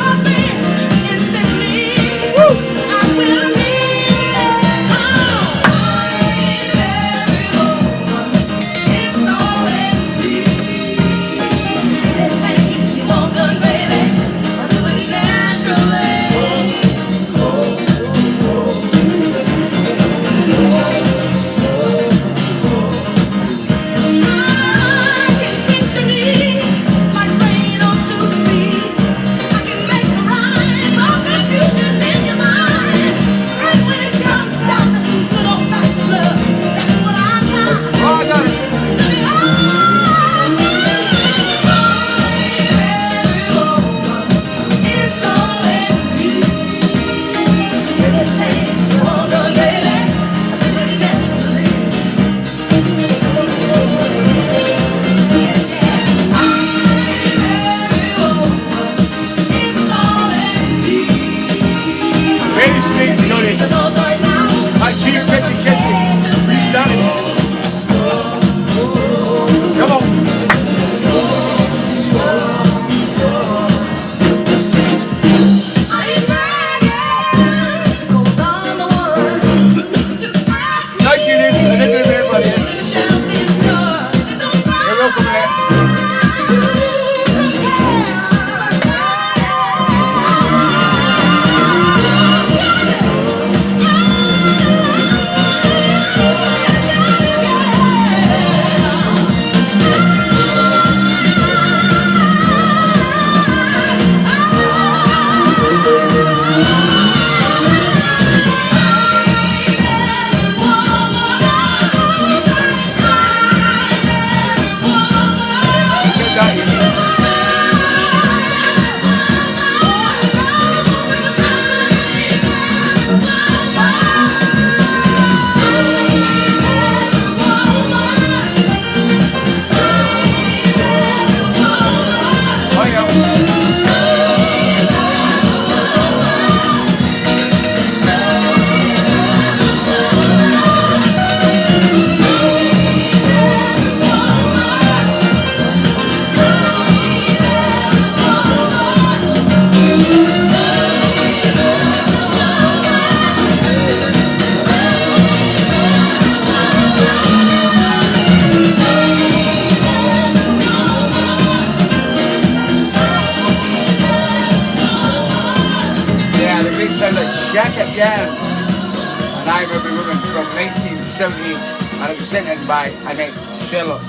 1970, and it was sent in by Annette Sherlock.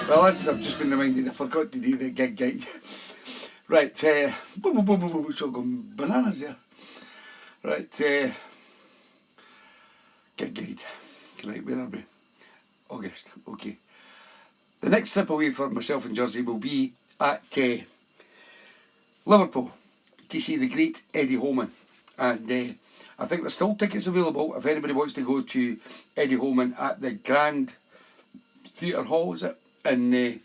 Well, as I've just been reminded, I forgot to do the gig guide. Right, so going bananas there. Right, gig guide. Right, where are we? August, okay. The next trip away for myself and Jersey will be at Liverpool to see the great Eddie Holman. And I think there's still tickets available if anybody wants to go to Eddie Holman at the Grand Theatre Hall, is it? In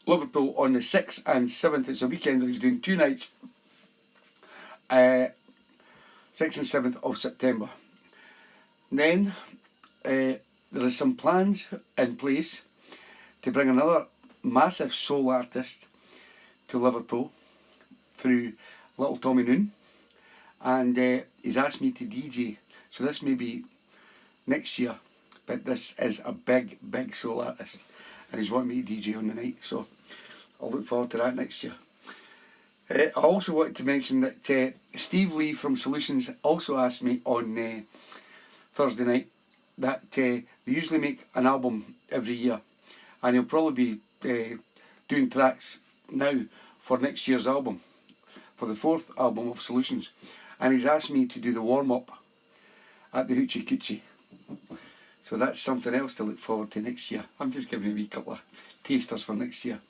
Liverpool on the 6th and 7th. It's a weekend that he's doing 2 nights. 6th and 7th of September. Then there is some plans in place to bring another massive soul artist to Liverpool through Little Tommy Noon, and he's asked me to DJ, so this may be next year, but this is a big soul artist and he's wanting me to DJ on the night, so I'll look forward to that next year. I also wanted to mention that Steve Lee from Solutions also asked me on Thursday night that they usually make an album every year, and he'll probably be doing tracks now for next year's album, for the 4th album of Solutions, and he's asked me to do the warm-up at the Hoochie Coochie. So that's something else to look forward to next year. I'm just giving you a wee couple of tasters for next year.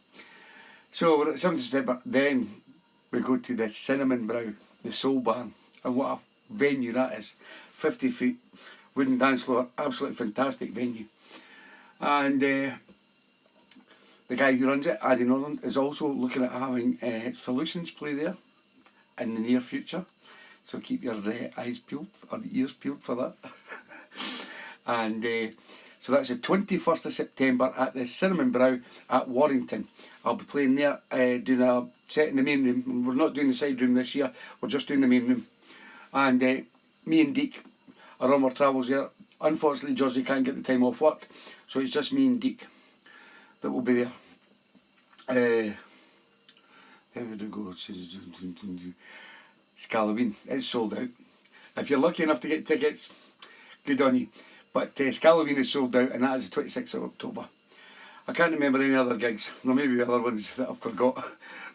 So we're at 7th September, then we go to the Cinnamon Brow, the Soul Barn, and what a venue that is. 50 feet, wooden dance floor, absolutely fantastic venue. And the guy who runs it, Addy Norland, is also looking at having Solutions play there in the near future. So keep your eyes peeled, or ears peeled for that. And so that's the 21st of September at the Cinnamon Brow at Warrington. I'll be playing there, doing a set in the main room. We're not doing the side room this year, we're just doing the main room. And me and Deke are on our travels there. Unfortunately, Jersey can't get the time off work, so it's just me and Deke that will be there. There we go. Scalloween, it's sold out. If you're lucky enough to get tickets, good on you. But Scalloween is sold out, and that is the 26th of October. I can't remember any other gigs. There may be other ones that I've forgot.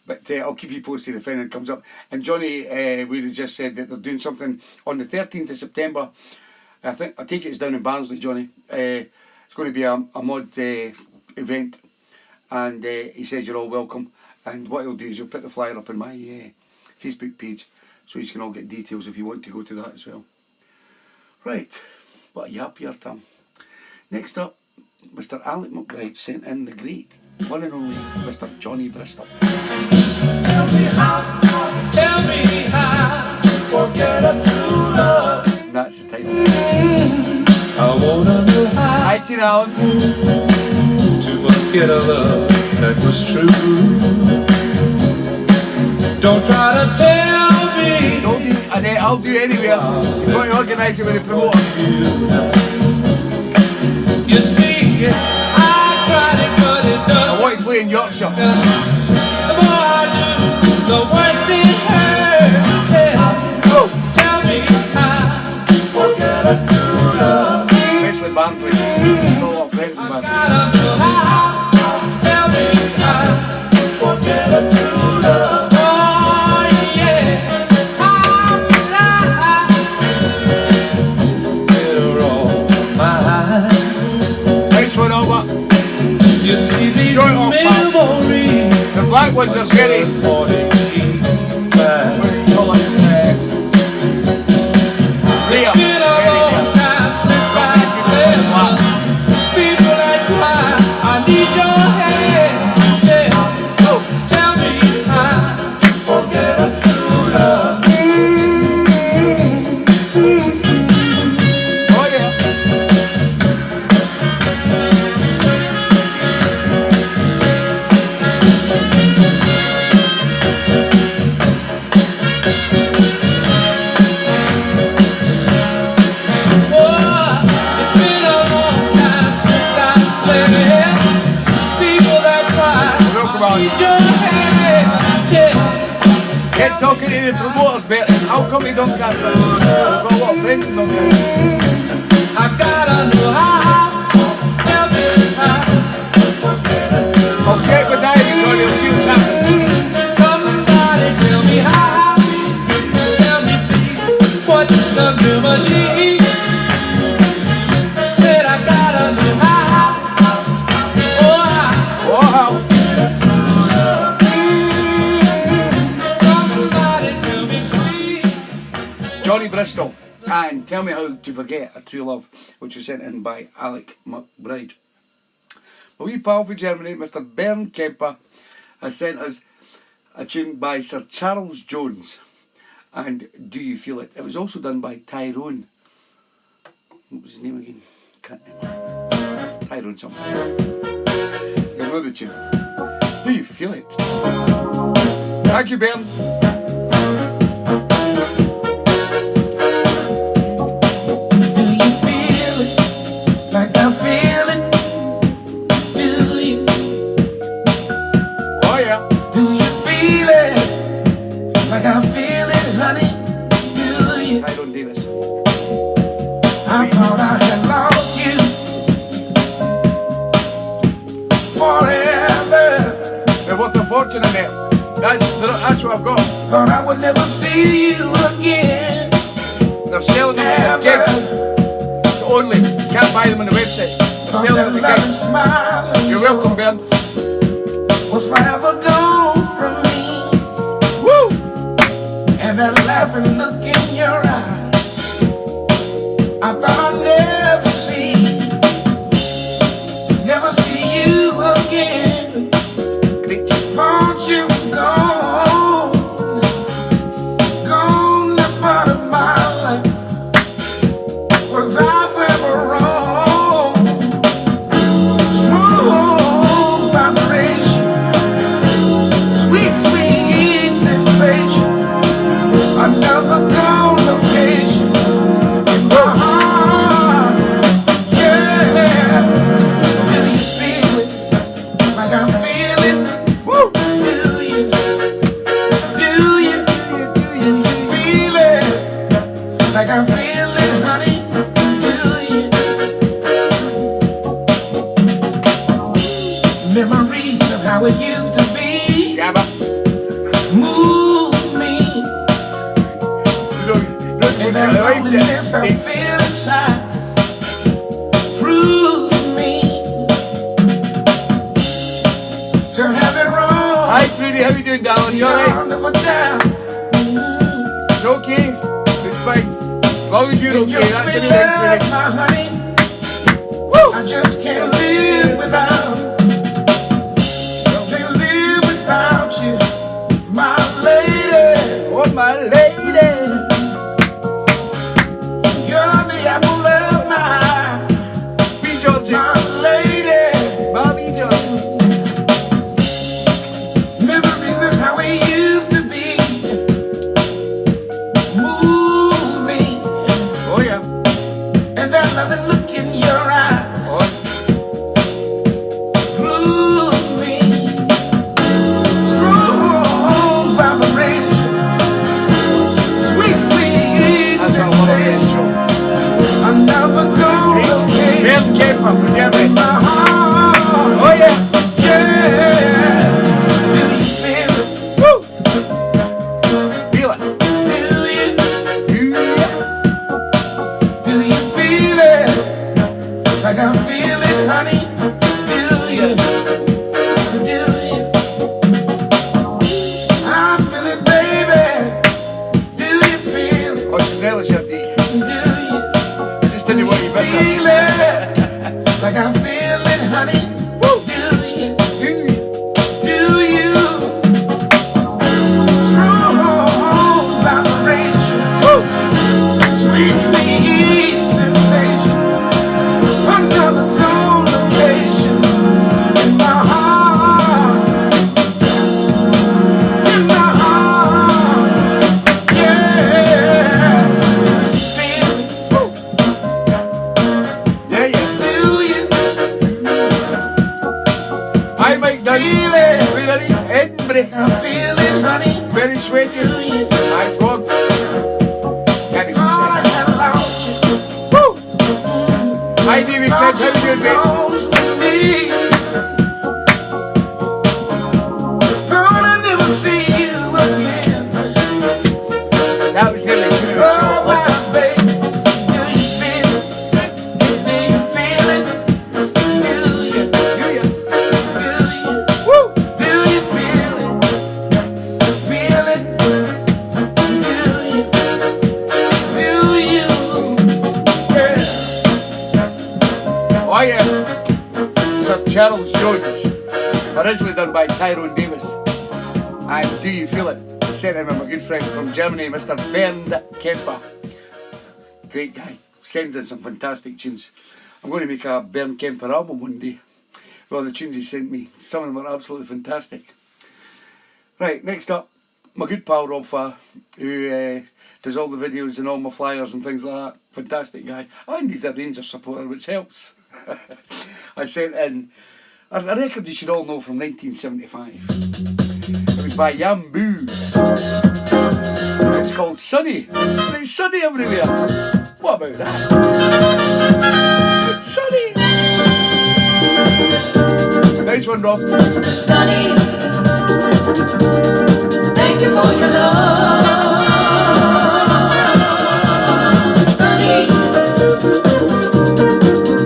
But I'll keep you posted if anything comes up. And Johnny would have just said that they're doing something on the 13th of September. I take it it's down in Barnsley, Johnny. It's going to be a mod event. And he says you're all welcome. And what he'll do is he'll put the flyer up on my Facebook page, so you can all get details if you want to go to that as well. Right. What a yap here, Tom. Next up, Mr. Alec McBride sent in the great, one and only Mr. Johnny Bristol. Tell me how, forget a true love. And that's the title. I wanna know how Hi, Tina Allen. to forget a love that was true. Don't try to tell me. Don't do, Annette, I'll do anywhere. You've got to organise it with the promoter. You see, I tried it, but it I doesn't. want to play in Yorkshire. The more I do, the worse it hurts. Tell me how to forget a true love. Especially Barnsley. I've got a lot of friends in Barnsley. Gotta know how. Tell me how to forget a true love. Oh yeah, how can I get her on my mind? Next one over. You see these Joy off, pal. memories. The black ones are scary. Leah. Been a long time since I slept. People, that's why I need your hand. Tell me how to forget a true love. Oh yeah. Oh, it's been a long time since I slept. People, that's why Welcome I on. need your hand. Get talking to the promoters better. I'll come to Doncaster. I've got a lot of friends in Doncaster. I gotta know how. Tell me how. I'll check with Ivy, Johnny, I'll see what's happening. Somebody tell me how. Tell me please, what's the remedy? Said I gotta know how. Oh, how. Wow. Somebody tell me please. Johnny Bristol, and Tell Me How to Forget a True Love, which was sent in by Alec McBride. A wee pal from Germany, Mr. Bern Kemper, has sent us a tune by Sir Charles Jones, and Do You Feel It? It was also done by Tyrone. What was his name again? Can't remember. Tyrone something. You know the tune. Do You Feel It? Thank you, Bern. Do you feel it like I feel it? Do you? Oh yeah. Do you feel it like I feel it, honey? Do you? Tyrone Davis. I thought I had lost you forever. They're worth a fortune in there. That's what I've got. Thought I would never see you again. They're selling them in gigs only. You can't buy them on the website. They're Thought selling them that in loving gigs. smile of You're welcome, Ben. was forever gone from me. Woo! And that laughing look in your eyes, I thought I'd never see you again. Great. Thought you were gone, that part of my life. Was I forever wrong? Strong vibrations, sweet, sweet sensation. Another gone location in my heart. Yeah. Do you feel it like I feel it? Woo! Do you? Do you? Do you feel it like I feel it, honey? Do you? Memories of how it used to be Shabba. move me. And that I like loneliness I that. feel inside proves me to have it wrong. Hi, Trudy. How you doing, darling? You alright? Down, never down. It's okay. It's fine. As long as you're And okay, your that's sweet anything, love, Trudy. my honey, Woo! I just can't live without. Can't live without you, my lady. Oh, my lady. You're the apple of my eye, Be Georgie. my lady. Bobby Georgie. Memories of how we used to be move me, Oh, yeah. and that loving look in your eyes Oh, prove me. Strong vibrations, sweet, sweet that's what I love about this sensation. show. Another gold location Ben Kemper from in Germany. my heart. Oh, yeah. Yeah. Do you feel it? Woo! Feel it. Do you? Yeah. Do you feel it like I feel it, honey? Do you? Do you? I feel it, baby. Do you feel it? Oh, it's relish after you. Do you? I just didn't want you to miss Feel it. it like I feel it, honey? Woo! Do you? Yeah. Do you? Strong vibrations, sweet, sweet sensations. Another gold location in my heart. In my heart. Yeah. Do you feel it? Yeah, yeah. Do you Hi, Mike Dunn. feel it? Where are you? Edinburgh. I feel it, honey. Very sweaty. Do you? Nice one. Can't even Thought I say. had lost you. Woo! Jed, how you doing, mate? Thought I'd never see you again. That was nearly 2 minutes short. Oh, my baby, do you feel it? Do you feel it? Do you? Do you? Do you? Woo! Do you feel it? Feel it? Do you? Do you? Yeah. Oh yeah. Sir Charles Jones. Originally done by Tyrone Davis. And Do You Feel It? Sent in by my good friend from Germany, Mr. Bernd Kemper. Great guy. Sends in some fantastic tunes. I'm going to make a Bernd Kemper album one day. Well, the tunes he sent me, some of them are absolutely fantastic. Right, next up, my good pal Rob Farr, who does all the videos and all my flyers and things like that. Fantastic guy. And he's a Rangers supporter, which helps. I sent in a record you should all know from 1975. It was by Yambu. It's called Sunny. And it's sunny everywhere. What about that? It's sunny. Nice one, Rob. Sunny, thank you for your love. Sunny,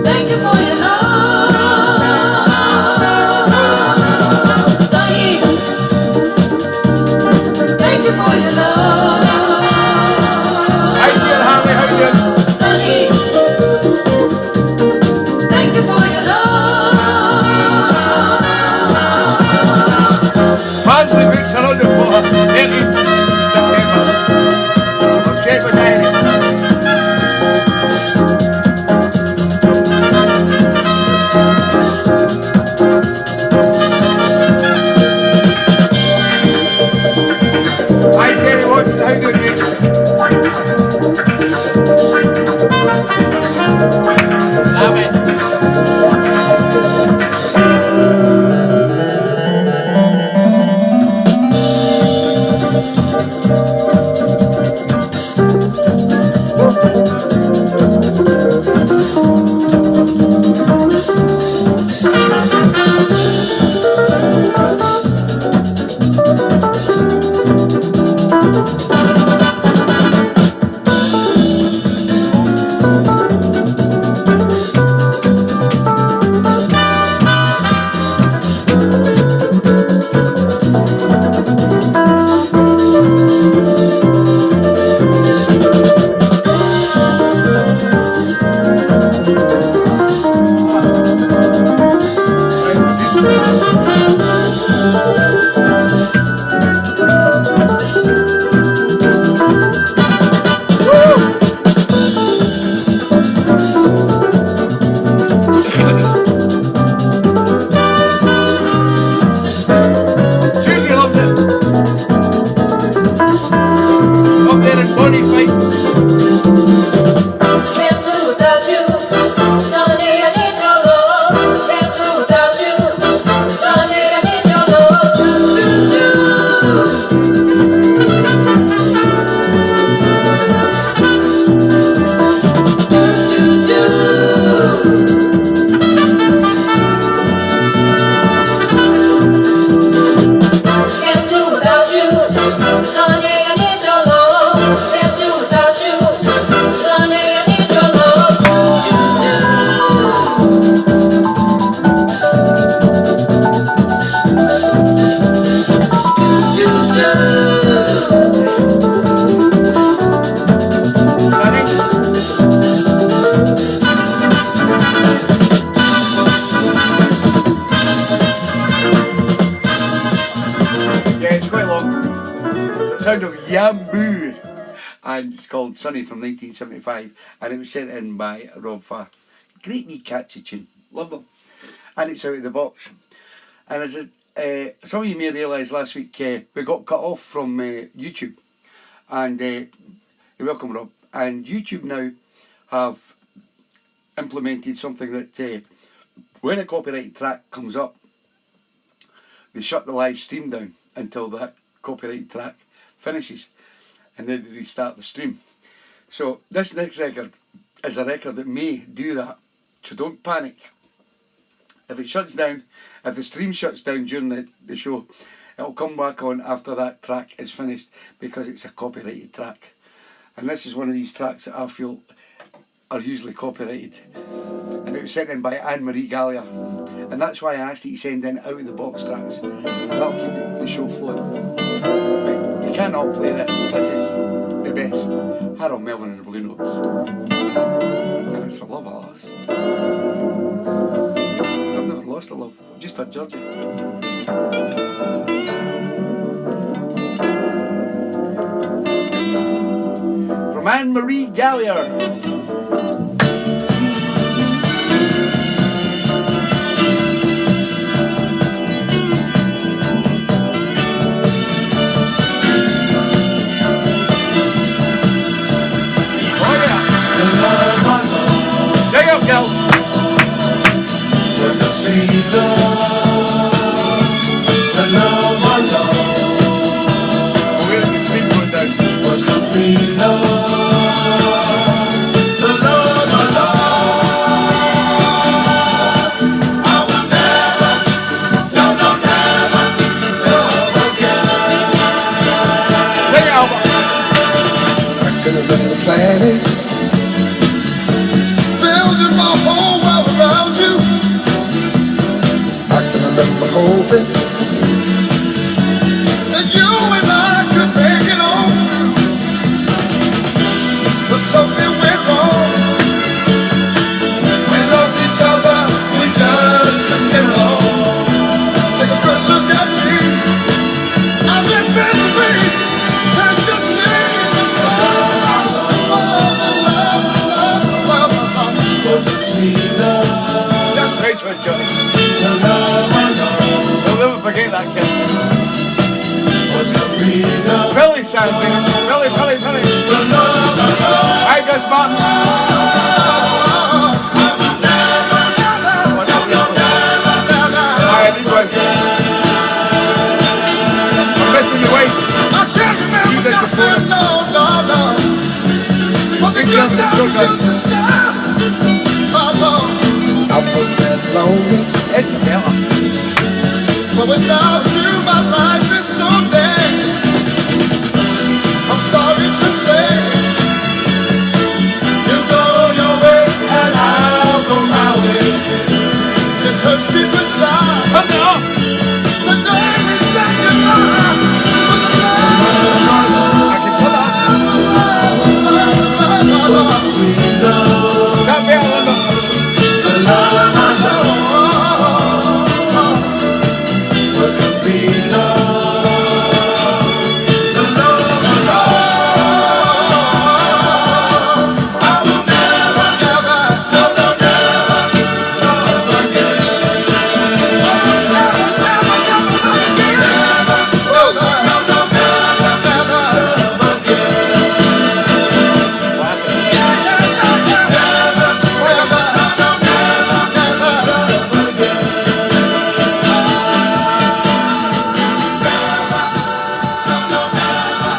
thank you for your love. Sunny, thank you for your love. How you doing, Harvey? How you doing? Sunny, thank you for your love. Fancy boots are on the floor. 30th September. I'll check my diary. Hi Terry Watson, how you doing, mate? Love it. Susie loved it. Up there in Bonnie Fight. Can't do without you. Sunny, I need your love. Can't do without you. Sunny, I need your love. Do, do. Do, do, can't do without you. Sunny, I need your love. Can't do without you. Sunny, I need your love. Do, do, Yeah, it's quite long. The sound of Yambu. And it's called Sunny from 1975. And it was sent in by Rob Farr. Great wee catchy tune. Love them. And it's out of the box. And as some of you may realise last week, we got cut off from YouTube. And you're welcome, Rob. And YouTube now have implemented something that when a copyright track comes up, they shut the live stream down until that copyright track finishes, and then they restart the stream. So this next record is a record that may do that So don't panic. If it shuts down, if the stream shuts down during the show, it'll come back on after that track is finished because it's a copyrighted track. And this is one of these tracks that I feel are usually copyrighted. And it was sent in by Anne-Marie Gallier. And that's why I asked you to send in out of the box tracks. And that'll keep the show flowing. But you cannot play this. This is the best. Harold Melvin and the Blue Notes. And it's a love I lost. I've never lost a love. I've just had Georgie. From Anne-Marie Gallier. Was a sweet love, the love I love was complete love, the love I love. I will never, no, no, never love again. Sing it, Albert. I could have been the planet, building my whole world around you. I can remember hoping that you and I could make it on through. But something went wrong. We loved each other, we just couldn't get along. Take a good look at me, I'm in misery. Can't you see? Was a sweet love. That's right, one, Johnny. The love I know I'll never forget that kid. was complete love. Billy sound, Billy. The love I know. Hi, Gus Martin. Hi, everyone. I'm missing the weight. I can't remember nothing, no. But the good times used to shine. I'm so sad and lonely. It's a fella. But without you, my life is so dead. I'm sorry to say, you go your way and I'll go my way. It hurts deep inside. Come on. The day we said goodbye. For the love, I can put that. was a sweet love. Can't be out of The love I know was complete love. The love I know I will never, never, no, no, never love again. Never, never, never love again. Never, no, no, no, never, never love again.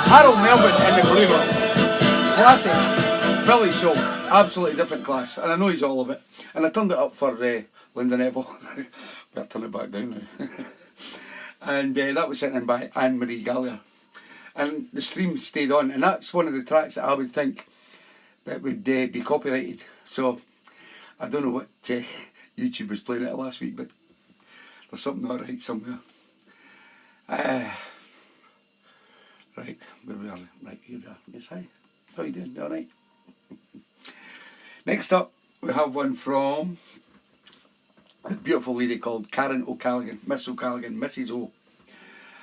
Harold Melvin and the Blue Notes. Classic. Billy Soul. Absolutely different class. And I know he's all of it. And I turned it up for Linda Neville. Better turn it back down now. And that was sent in by Anne-Marie Gallier. And the stream stayed on. And that's one of the tracks that I would think that would be copyrighted. So I don't know what YouTube was playing it last week, but there's something not right somewhere. Right, where we are? Right, here we are. Yes, hi. How are you doing? You alright? Next up, we have one from a beautiful lady called Karen O'Callaghan, Miss O'Callaghan, Mrs. O.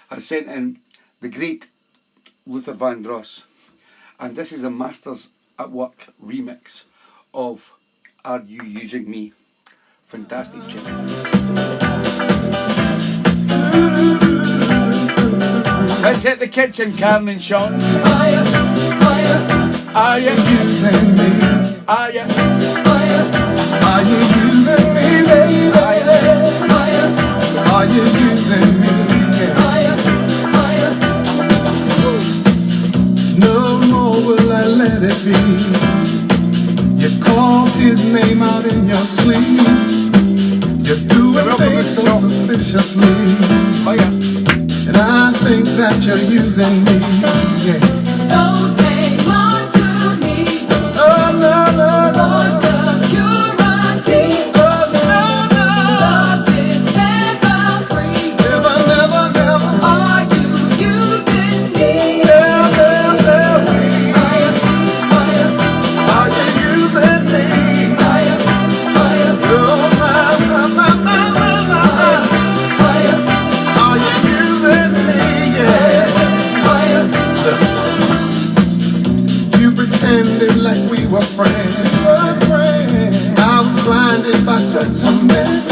Has sent in the great Luther Vandross. And this is a Masters at Work remix of Are You Using Me? Fantastic tune. Let's hit the kitchen, Karen and Sean. Are you using me? Are you? Are you using me, baby? Are you using me? No more will I let it be. You called his name out in your sleep. so show. suspiciously, Oh yeah. and I think that you're using me. Yeah. Don't pay more to me Oh no no for no. security. Oh no no. Love is never free. Never never never. Are you using me? Tell me. Are you using me? Oh my. Are you using me? Yeah. You pretended like we were friends. I was blinded by sentiment.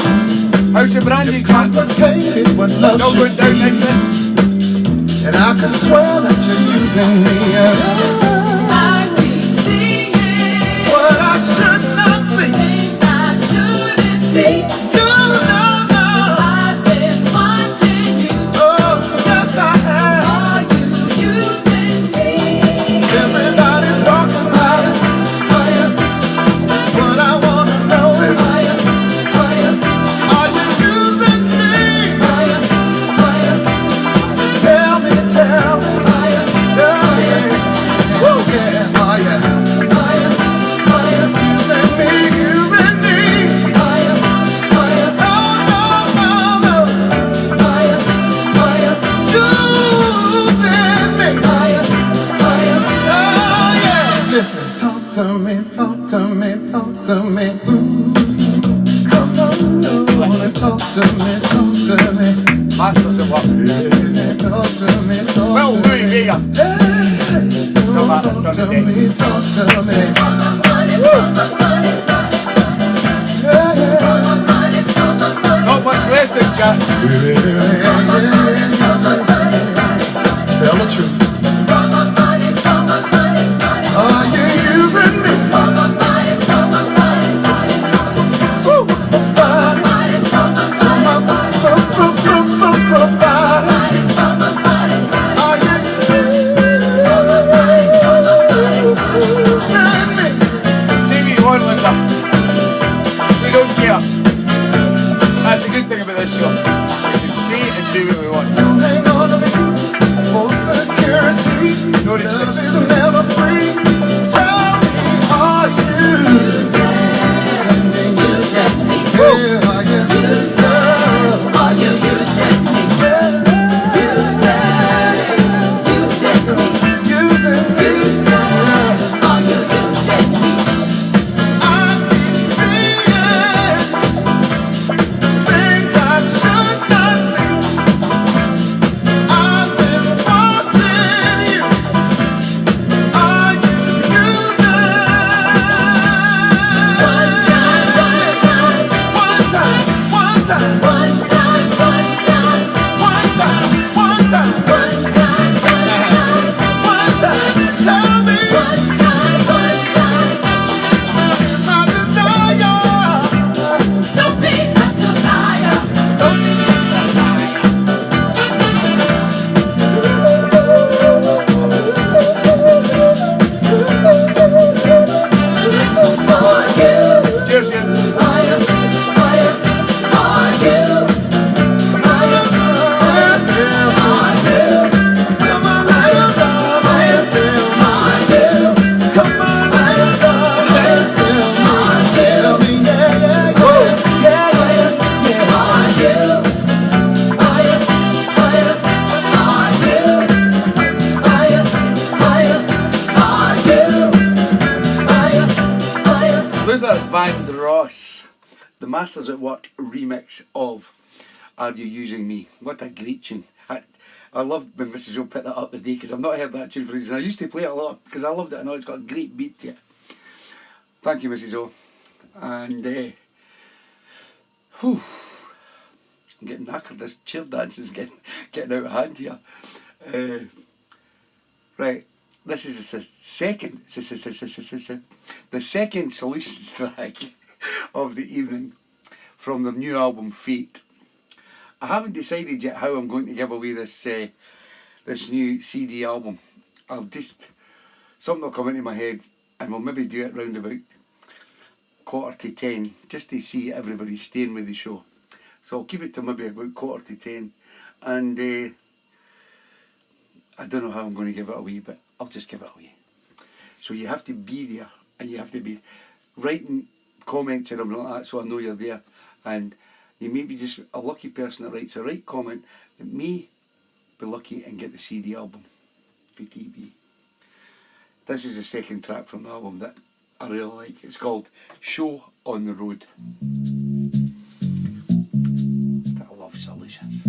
How's your brandy, Jack? Complicated what love No should going down be. next then. And I could swear that you're using me. I keep seeing What I should not see. things I shouldn't see. No. I've been watching you. Oh, yes I have. Are you using me? Everybody's talking about it. What I wanna know is, are you using me? Tell me. Yeah. Woo, yeah. Are you using me? Using me? No. Using me? Oh yeah. Listen, talk to me. Ooh, come on, I wanna talk to me. Masters at work. Yeah, talk to me. Well, Louis Vega. So Masters Talk to on the me. day. Talk to me. Not much left in Jack. Tell the truth. Are you using me? See me Horlander. We don't care. That's the good thing about this show. We can say it and do what we want. Hang on to me for security. No Love restrictions. is never free. Tell me, are you using me? Yeah, are you using me? I keep seeing things I should not see. I've been watching you. Are you using? One time. Tell me. My desire. Don't be such a liar. Cheers, Ian. Come on, tell me, Luther Vandross, the Masters at Work remix of Are You Using Me? What a great tune. I loved when Mrs. O picked that up today because I've not heard that tune for ages. I used to play it a lot because I loved it. I know it's got a great beat to it. Thank you, Mrs. O. And I'm getting knackered. This chair dance is getting out of hand here. Right, this is the second Solutions track of the evening from their new album Fate. I haven't decided yet how I'm going to give away this this new CD album. Something will come into my head and we'll maybe do it round about 9:45 just to see everybody staying with the show. So I'll keep it to maybe about 9:45, and I don't know how I'm going to give it away, but I'll just give it away. So you have to be there, and you have to be writing comments and everything like that, so I know you're there. And you may be just a lucky person that writes a right comment that may be lucky and get the CD album for TeeBee. This is the second track from the album that I really like. It's called Show on the Road. I love Solutions.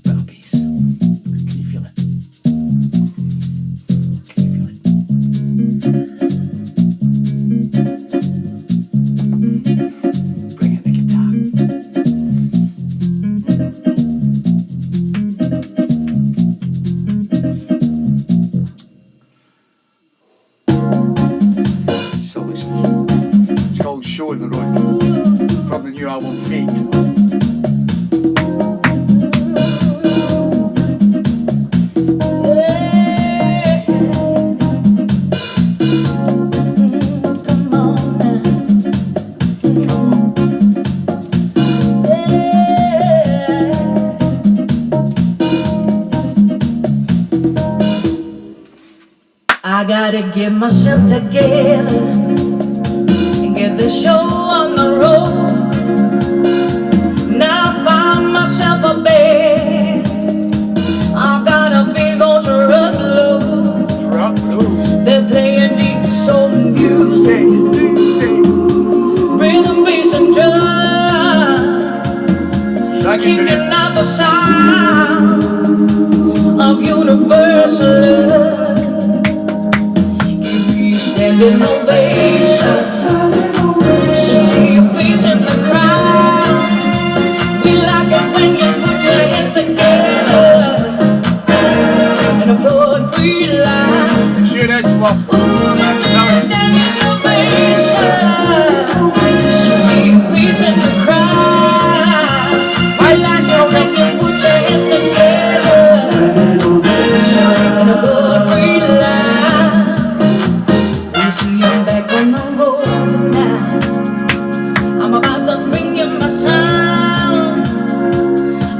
Bit of bass. Can you feel it? Can you feel it? Bring in the guitar. Solutions. It's called Show on the Road from the new album Fate. I gotta get myself together and get the show on the road. Now I found myself a bed. I've got a big old truckload. They're playing deep soul music, rhythm, bass, and drums, kicking out the sound of universal love. Standing ovations to see your face in the crowd. We like it when you put your hands together and applaud free life. Sure, that's what. Ooh, give me a standing ovation to see your face in the crowd. We like it when you put your hands together and applaud free life. See, I'm back on the road now. I'm about to bring you my sound.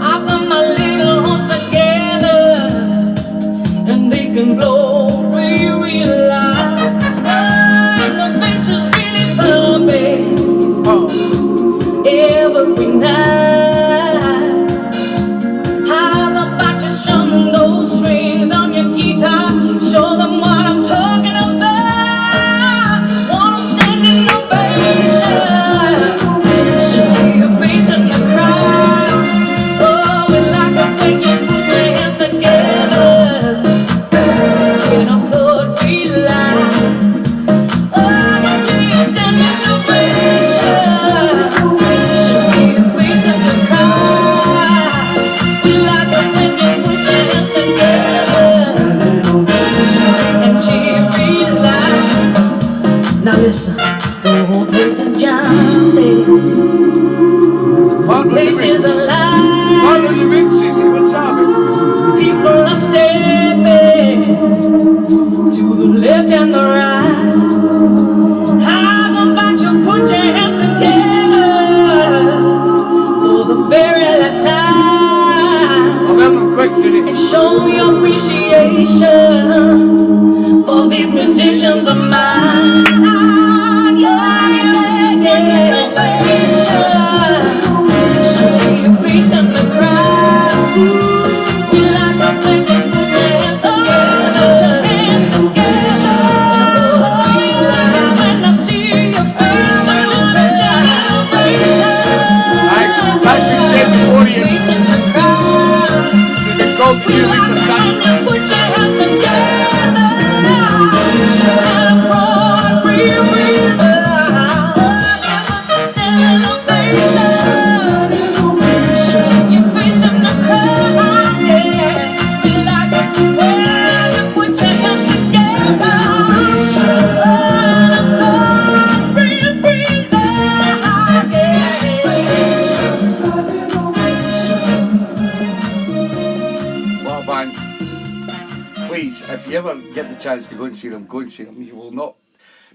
I've got my little horns together, and they can blow real, real loud. And the bass is really pumping every night. How's about you strum those strings on your guitar? Show them what I'm talking about. Now listen, the whole place is jumping, the place is alive, people are stepping to the left and the right. How's about you put your hands together for the very last time and show your appreciation for these musicians of mine. Please, if you ever get the chance to go and see them, go and see them. You will not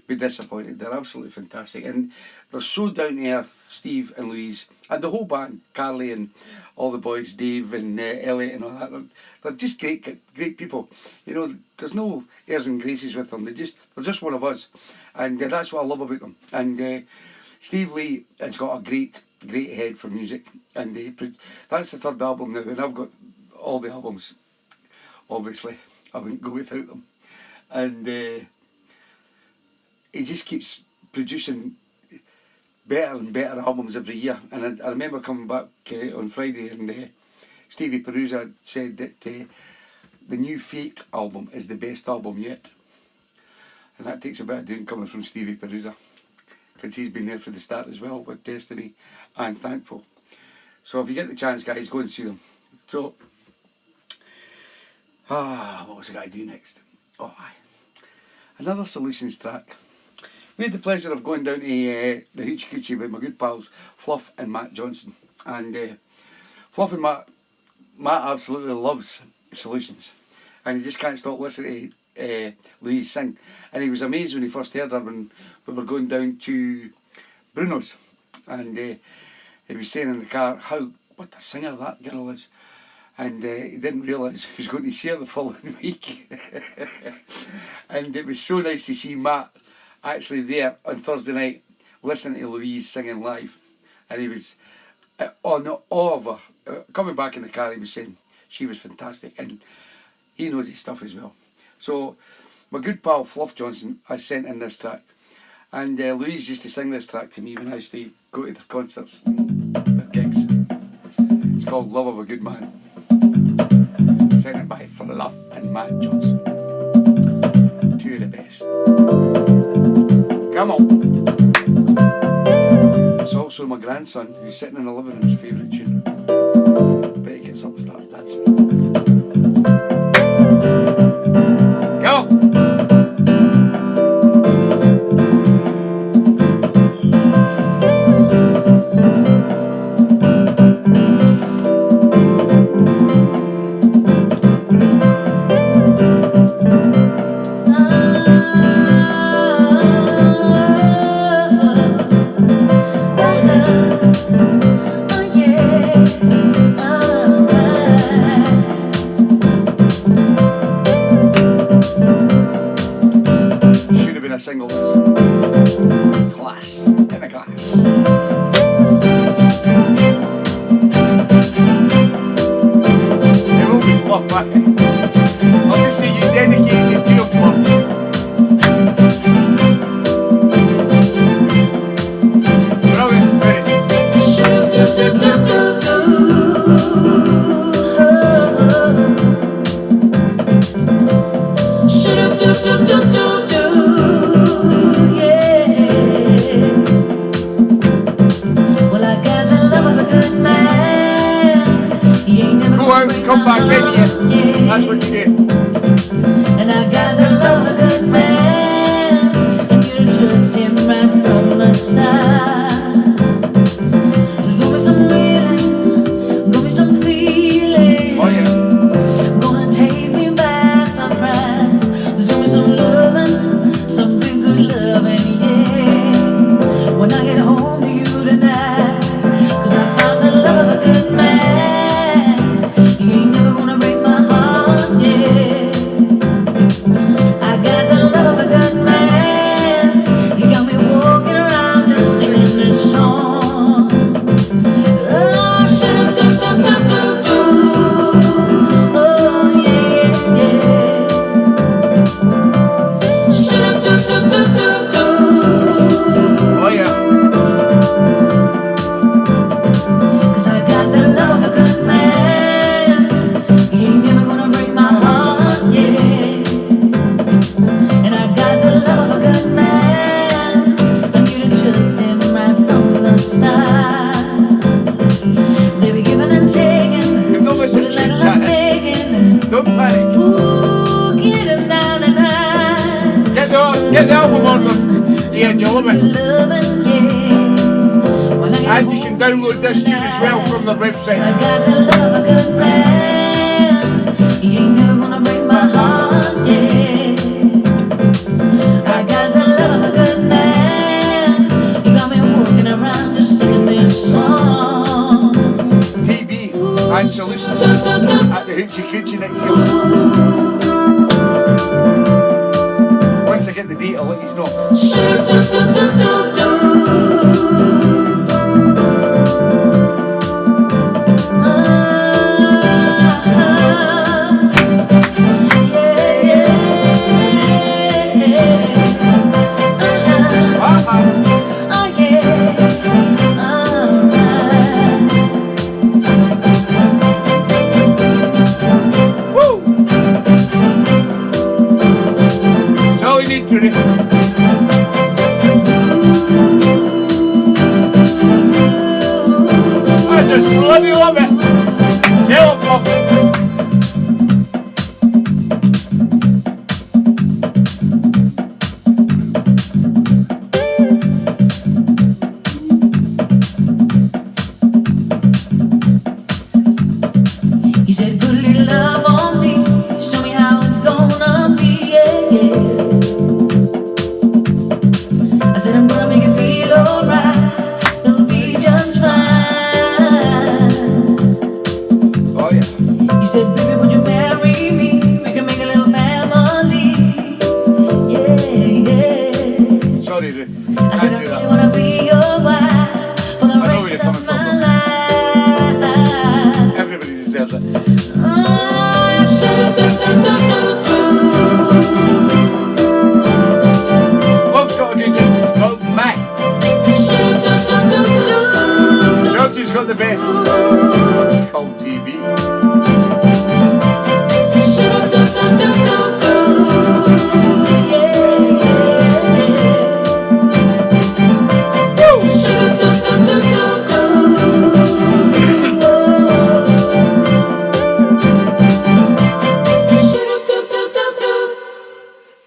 be disappointed. They're absolutely fantastic, and they're so down to earth. Steve and Louise and the whole band, Carly and all the boys, Dave and Elliot and all that. They're just great people. You know, there's no airs and graces with them. They're just one of us, and that's what I love about them. And Steve Lee has got a great head for music, and that's the third album now, and I've got all the albums. Obviously, I wouldn't go without them, and he just keeps producing better and better albums every year. And I remember coming back on Friday, and Stevie Perusa said that the new Fate album is the best album yet, and that takes a bit of doing coming from Stevie Perusa, because he's been there for the start as well with Destiny and Thankful. So if you get the chance, guys, go and see them. So, what was I going to do next? Oh, aye. Another Solutions track. We had the pleasure of going down to the Hoochie Coochie with my good pals Fluff and Matt Johnson. And Fluff and Matt absolutely loves Solutions. And he just can't stop listening to Louise sing. And he was amazed when he first heard her when we were going down to Bruno's. And he was saying in the car what a singer that girl is. And he didn't realise he was going to see her the following week. And it was so nice to see Matt actually there on Thursday night listening to Louise singing live. And he was on awe of her. Coming back in the car, he was saying she was fantastic, and he knows his stuff as well. So my good pal Fluff Johnson has sent in this track, and Louise used to sing this track to me when I used to go to their concerts and their gigs. It's called Love of a Good Man, sent in by Fluff and Matt Johnson. Two of the best. Come on. It's also my grandson who's sitting in the living room's favourite tune. Bet he gets up and starts dancing. Go! Singles. Class. In a class. It will be Fluff, I'll just say you dedicated it to your Fluff. Brilliant, come back in here. That's what you do. And I got the love of a good man, and you trust him right from the start. There's gonna be some feeling, gonna be some feeling. Oh yeah. Gonna take me by surprise. There's gonna be some loving, some big good loving, yeah. When I get home to you tonight, 'cause I found the love of a good man. You ain't never gonna break my heart, yeah. I got the love of a good man. You got me walking around just singing this song. Oh, shoo-doo-doo-doo-doo-doo. Oh, yeah, yeah. Shoo-doo-doo-doo-doo-doo. Oh yeah. 'Cause I got the love of a good man. You ain't never gonna break my heart, yeah. And I got the love of a good man. I knew to trust him right from the start. They be giving and taking, You've not listened with to a Chick little Chat. begging. Don't panic. Ooh, get him down and high. Get the album on them. Yeah, you'll love it. Loving, yeah. When I get And you can download this tune as well from their I website. got the love of a good man. He ain't never gonna break my heart, yeah. I got the love of a good Solutions at the Hoochie Coochie next year. Once I get the date, I'll let you know. I just love it. Yeah, He said, put a little love on me. Show me how it's gonna be. Yeah, yeah. I said, I'm gonna make it feel alright. It'll be just fine. oh yeah. He said, baby, would you marry me? We can make a little family. Yeah, yeah. Sorry, Ruth. I said, I Can't do really that. wanna be your wife for the I know where rest you're of coming my from. life. Everybody deserves it. Love's got a good name. It's called Matt. Georgie's got the best. It's called TeeBee.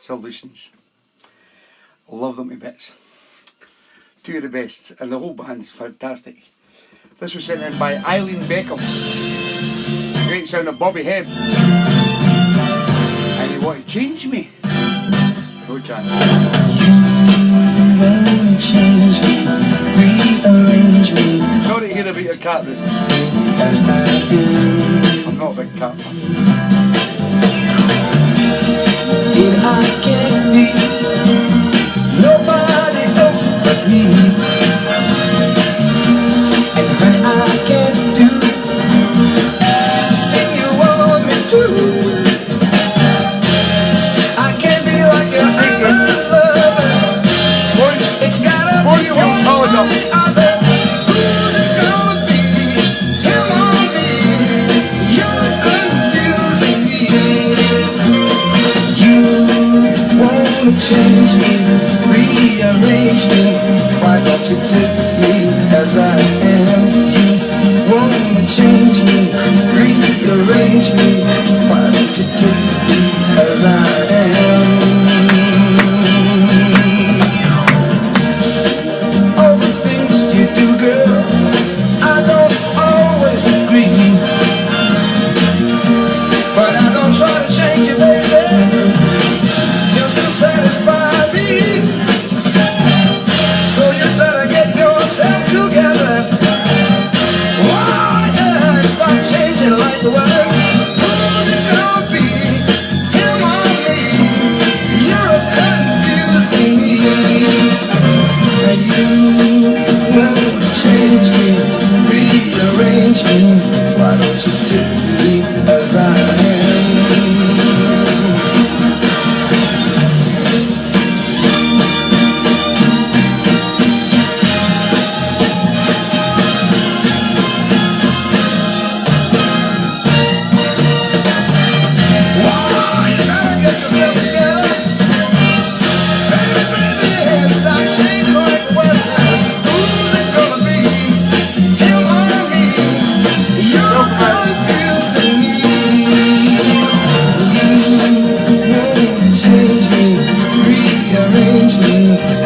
Solutions. I love them to bits. Two of the best, and the whole band's fantastic. This was sent in by Eileen Beckham. Great sound of Bobby Hebb. And you want to change me? No chance. Change me, rearrange me Sorry to hear about your cat, Ruth. as I am. I'm not a big cat fan. Did I can't be nobody else but me? And when I can't do everything you want me to, I can't be like your other lover. It's gotta be one or the other. Who's it gonna be? Him or me? You're confusing me. You wanna change me, rearrange me. Why don't you take me as I am? You wanna change me, rearrange me. Why don't you take me as I am? All the things you do, girl, I don't always agree, but I don't try to change you, baby, just to satisfy me. So you better get yourself together. Why and start changing like the weather? Who's it gonna be? Him or me? You're confusing me. And you won't change me, rearrange me. Why don't you take me as I am? Why you gotta get yourself together? Baby, baby, and stop changing like the weather. Who's it gonna be? Him or me? You're confusing me. You wanna change me, rearrange me.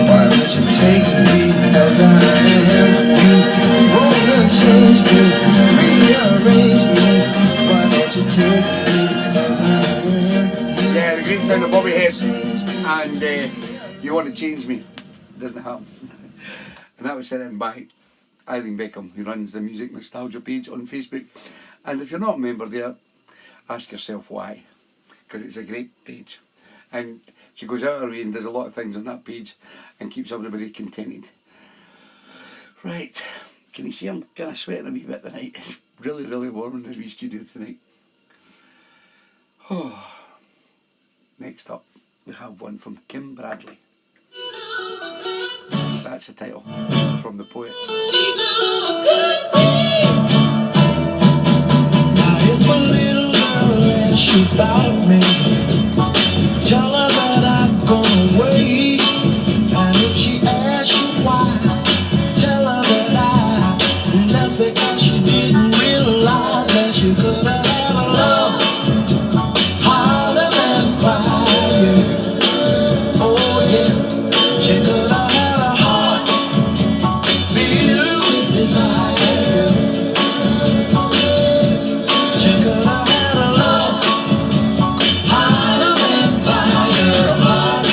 Why don't you take me as I am? You wanna change me, rearrange me. Why don't you take me as I am? Yeah, the great sound of Bobby Hebb. And you want to change me? Doesn't happen. And that was sent in by Eileen Beckham, who runs the Music Nostalgia page on Facebook. And if you're not a member there, ask yourself why, because it's a great page. And she goes out of her way and does a lot of things on that page and keeps everybody contented. Right, can you see I'm kind of sweating a wee bit tonight? It's really, really warm in this wee studio tonight. Oh. Next up, we have one from Kim Bradley. That's the title, from the Poets. Now if a little girl asks you about me, tell her that I've gone away. And if she asks you why, tell her that I left because she didn't realize that she could have had a love harder than fire. Oh yeah, she could have had a heart filled with desire. She could have had a love harder than fire, a heart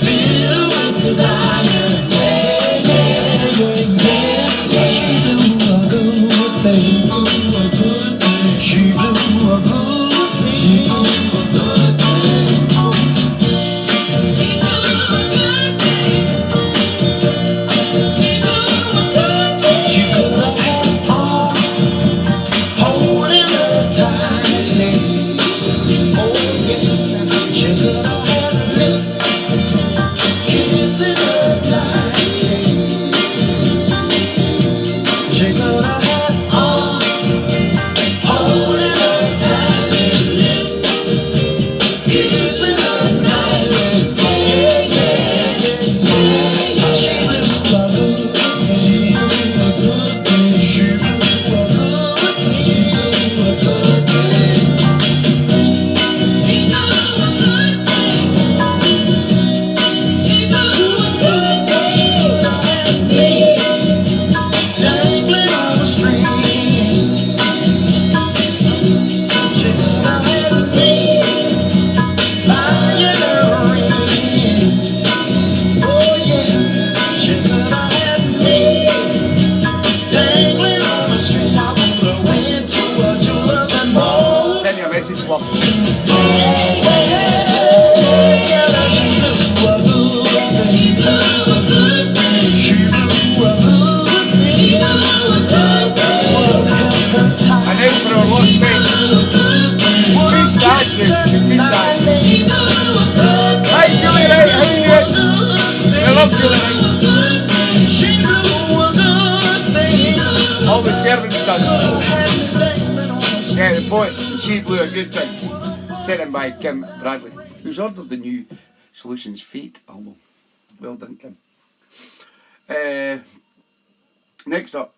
filled with desire. Yeah, yeah, yeah, yeah, yeah. She blew a good thing, blew a good thing. She blew a good thing, she blew a good thing. She could have had arms holding her tightly. Oh yeah, she could have had lips kissing her tightly. She could have had arms holding her tightly, lips kissing her nightly. Yeah, yeah, yeah, yeah. She blew a good thing, she blew a good thing, she blew a good thing, she blew a good thing. Dangling on a string, she could have had me buying her a ring. Oh yeah, she could have had me dangling on a string. I would have went to a jeweler's and bought. Send me a message, Fluff. And then for our lost friends, two sides, two sides. Hi Julie, right, how you doing? I love Julie, right? All the servants done. Yeah, the Poets, and She Blew a Good Thing. Sent in by Kim Bradley, who's ordered the new Solutions Fate album. Well done, Kim. Next up,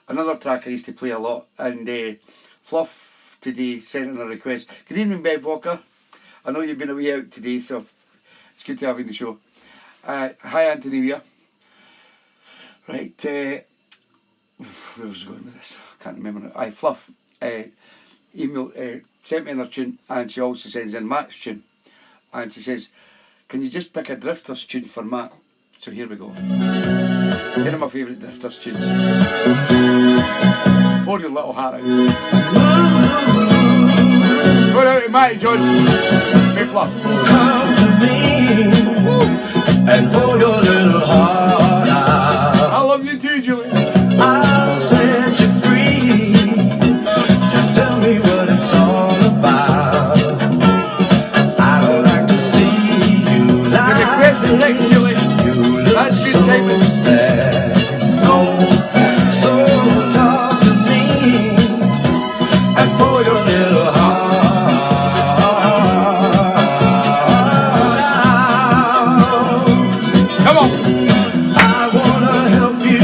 another track I used to play a lot, and Fluff today sent in a request. Good evening, Bev Walker. I know you've been away out today, so it's good to have you in the show. Hi, Anthony Weir. Right, where was I going with this? I can't remember now. Fluff sent me in her tune, and she also sends in Matt's tune, and she says, can you just pick a Drifters tune for Matt? So here we go. One of my favourite Drifters tunes. Pour your little heart out. Go out to Matty Johnson. Hey Fluff. Come to me and pour your little heart out. I love you too, Julie. I'll set you free. Just tell me what it's all about. I don't like to see you lie. The request is next, Julie. That's good timing. So sad. So talk to me and pour your little heart out. Come on. I wanna help you,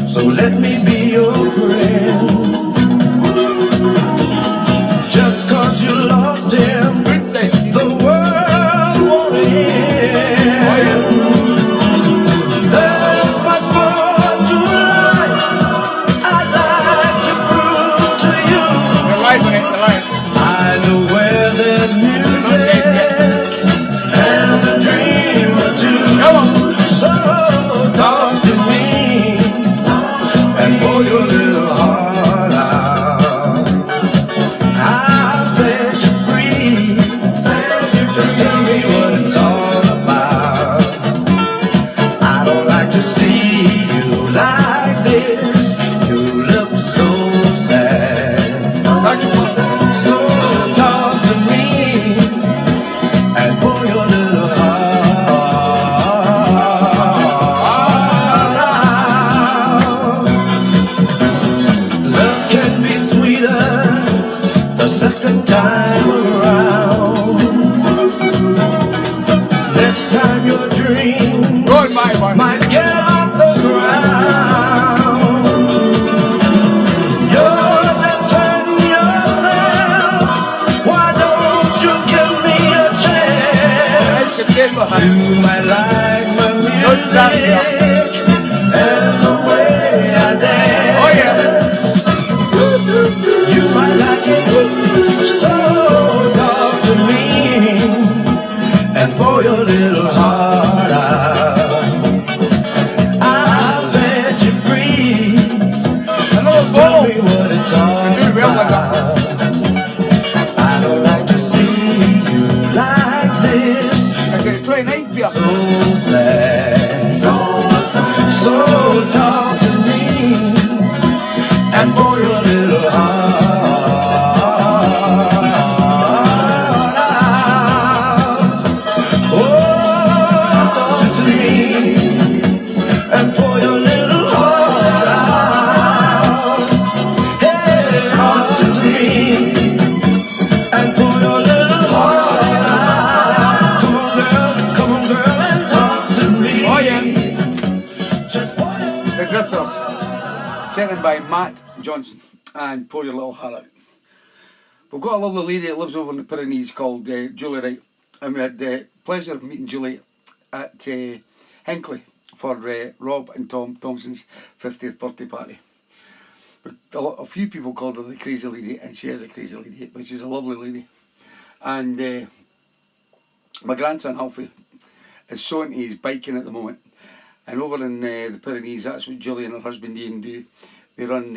so let me be your friend. Just 'cause you lost him, Food time. the world won't end. Oh, yeah. The like this, you look so sad. Thank you, Fluffy. So talk to me and pour your little heart out. Love can be sweeter the second time around. Next time your dream Go on, my boy. might get off the ground. You're just hurting yourself. Why don't you give me a chance? It's September, honey. You might like my Don't stop music here. and the way I dance. Oh, yeah. You might like it, so talk to me and pour your little heart out. I'll set you free. Hello, Tell Bo. me what it's all You do well with that. about. I don't like to see you like this, Is it the 29th, Peter? so sad. So talk to me and pour your little heart out. Oh, talk to me and pour your little heart out. Hey, talk to me and pour your little heart out. Come on girl, and talk to me. Oh, yeah. Just pour your The Drifters. Sent in by Matt Johnson and Pour Your Little Heart Out. We've got a lovely lady that lives over in the Pyrenees called Julie Wright, and we had the pleasure of meeting Julie at Hinckley for Rob and Tom Thompson's 50th birthday party. But a few people called her the crazy lady, and she is a crazy lady, but she's a lovely lady. And my grandson Alfie is so into his biking at the moment. And over in the Pyrenees, that's what Julie and her husband Ian do. They run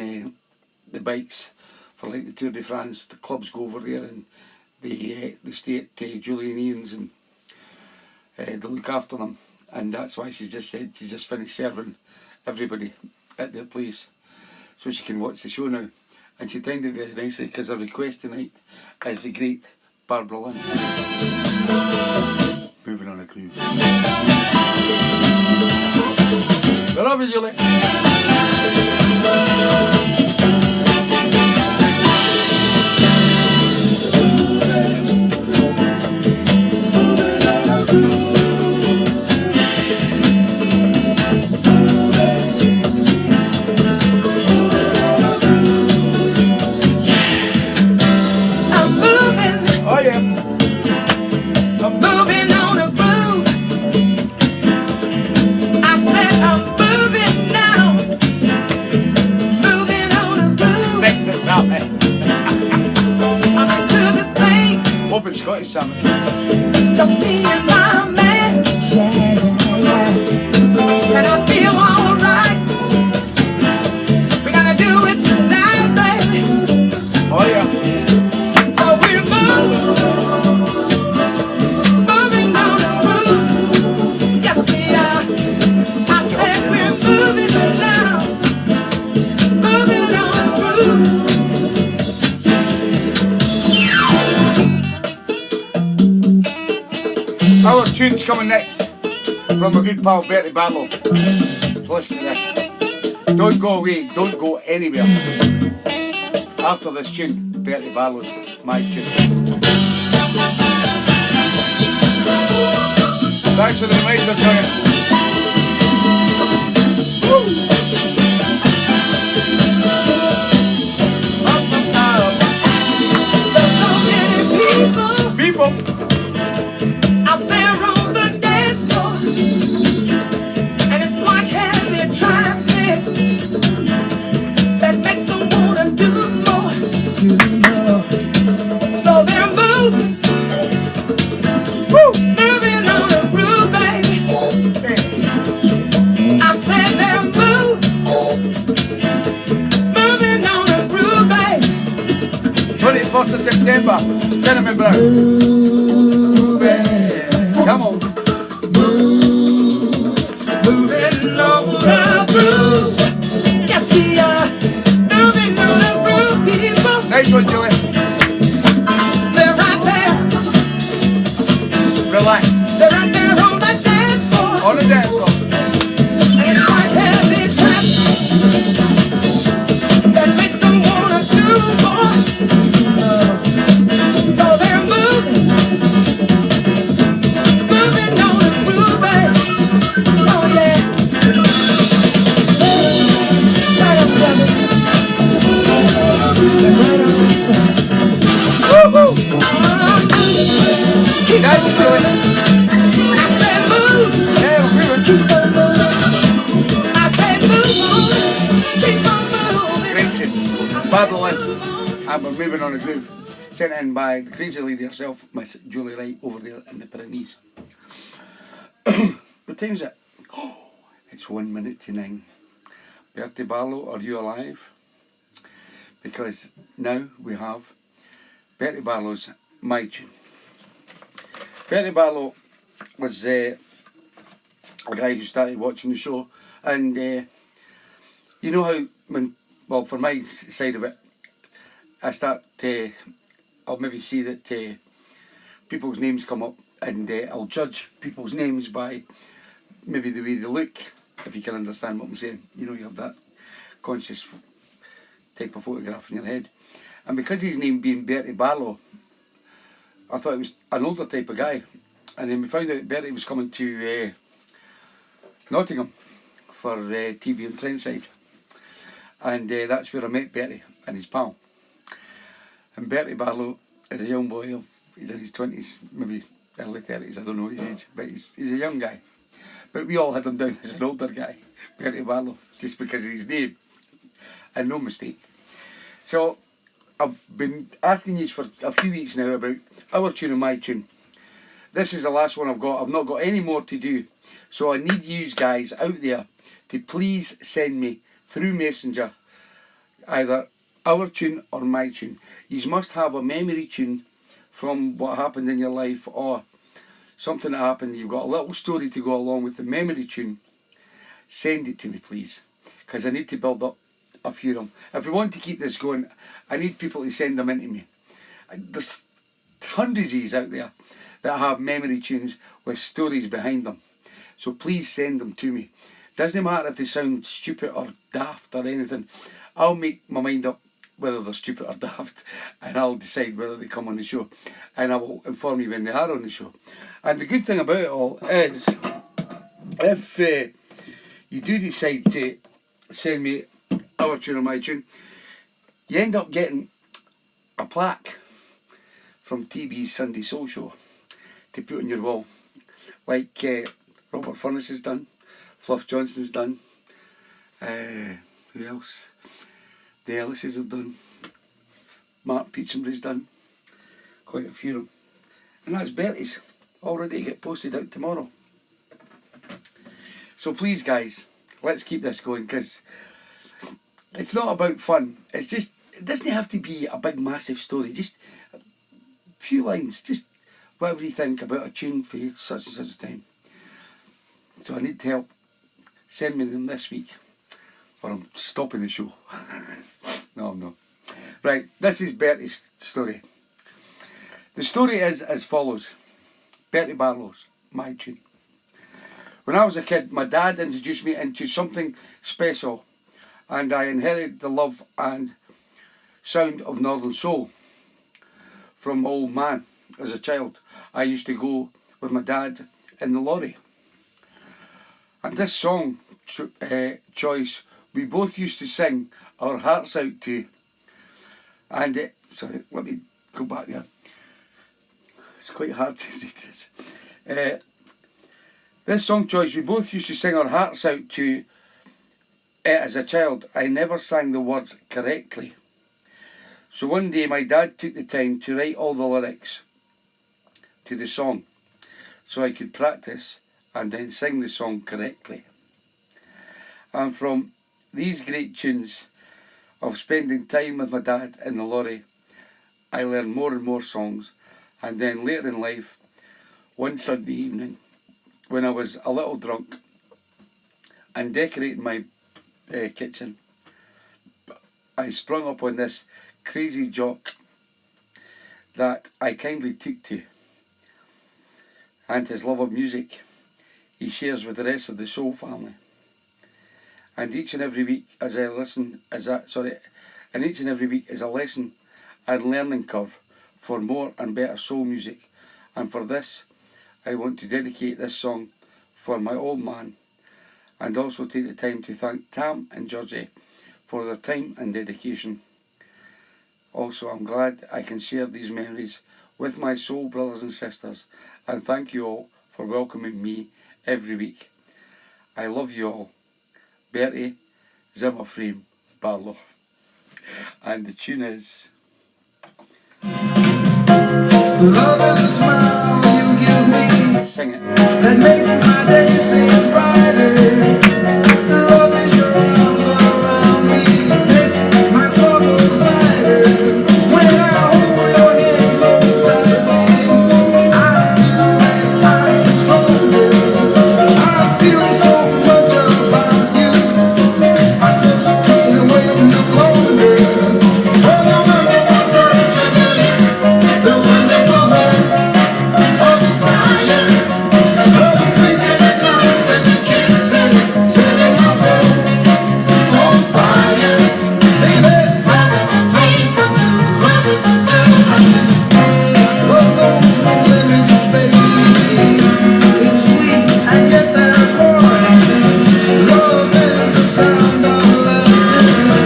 the bikes for like the Tour de France. The clubs go over there and they stay at Julie and Ian's and they look after them. And that's why she's just said she's just finished serving everybody at their place so she can watch the show now. And she timed it very nicely because her request tonight is the great Barbara Lynn. Moving on a cruise. We love you, Julie. I'm moving, Oh yeah. I'm moving on a groove. I said I'm moving now, moving on a groove. Mix this up, eh? I'm into this thing, Open Scottish Salmon. just me and my man. And I feel alright. We're gonna do it tonight, baby. Oh yeah. So we're moving on a groove. Yes, we are. I said we're moving now, moving on a groove. Our tune's coming next from a good pal Bertie Barlow. Listen to this. Don't go away, don't go anywhere. After this tune, Bertie Barlow's my tune. Thanks for the reminder, Johnny. There's so many people People, out there on the dance floor, and it's like heavy traffic that makes them wanna do more. So they're moving, moving on a groove, baby. I said they're moving on a groove, baby. 21st of September, Cinnamon Brown. Come on. Moving on a groove. Babylon, and we're moving on a groove. Sent in by the crazy lady herself, Miss Julie Wright, over there in the Pyrenees. What time is it? Oh, it's 1 minute to 9. Bertie Barlow, are you alive? Because now we have Bertie Barlow's My Tune. Bertie Barlow was a guy who started watching the show, and you know how when, well, for my side of it, I start to, I'll maybe see that people's names come up, and I'll judge people's names by maybe the way they look, if you can understand what I'm saying. You know, you have that conscious type of photograph in your head. And because his name being Bertie Barlow, I thought it was an older type of guy. And then we found out Bertie was coming to Nottingham for TeeBee and Trentside. And that's where I met Bertie and his pal. And Bertie Barlow is a young boy he's in his 20s, maybe early 30s, I don't know his age, but he's a young guy. But we all had him down as an older guy, Bertie Barlow, just because of his name. And no mistake. So I've been asking you for a few weeks now about our tune and my tune. This is the last one I've got. I've not got any more to do. So I need you guys out there to please send me through Messenger either our tune or my tune. You must have a memory tune from what happened in your life, or something that happened. You've got a little story to go along with the memory tune. Send it to me, please, because I need to build up a few of them. If we want to keep this going, I need people to send them in to me. There's hundreds of these out there that have memory tunes with stories behind them. So please send them to me. Doesn't matter if they sound stupid or daft or anything. I'll make my mind up whether they're stupid or daft, and I'll decide whether they come on the show, and I will inform you when they are on the show. And the good thing about it all is, if you do decide to send me our tune or my tune, you end up getting a plaque from TeeBee's Sunday Soul Show to put on your wall, like Robert Furness has done, Fluff Johnson's done, who else? The Ellises have done, Mark Peachamberry's done, quite a few of them. And that's Bertie's, all ready to get posted out tomorrow. So please guys, let's keep this going, because it's not about fun. It's just, it doesn't have to be a big massive story, just a few lines, just whatever you think about a tune for such and such a time. So I need help. Send me them this week, or I'm stopping the show. No, I'm not. Right, this is Bertie's story. The story is as follows. Bertie Barlow's My Tune. When I was a kid, my dad introduced me into something special, and I inherited the love and sound of Northern Soul from my old man. As a child, I used to go with my dad in the lorry. And this song choice, we both used to sing our hearts out to. And, sorry, let me go back there. It's quite hard to read this. This song choice, we both used to sing our hearts out to. As a child, I never sang the words correctly. So one day my dad took the time to write all the lyrics to the song so I could practice and then sing the song correctly. And from these great tunes of spending time with my dad in the lorry, I learned more and more songs. And then later in life, one Sunday evening, when I was a little drunk and decorating my kitchen, I sprung up on this crazy jock that I kindly took to, and his love of music he shares with the rest of the Soul family. And each and every week as I listen, and each and every week is a lesson and learning curve for more and better soul music. And for this, I want to dedicate this song for my old man, and also take the time to thank TAM and Georgie for their time and dedication. Also, I'm glad I can share these memories with my soul brothers and sisters, and thank you all for welcoming me every week. I love you all. Bertie Zimmerframe Barlow. And the tune is. Love is a smile you give me Sing it. that makes my day seem brighter. Love is your arms around me, makes my troubles lighter. When I hold your hand so tightly, I feel like I am stronger. I feel so much about you, I just can't wait no longer. Oh, the wonderful touch of your lips, the wonderful hurt of desire, oh, the sweet tender nights and the kisses, setting my soul on fire. Baby, love is a dream come true, love is a thrill. Love knows no limits, baby. It's sweet and yet there's more. Love is the sound of laughter,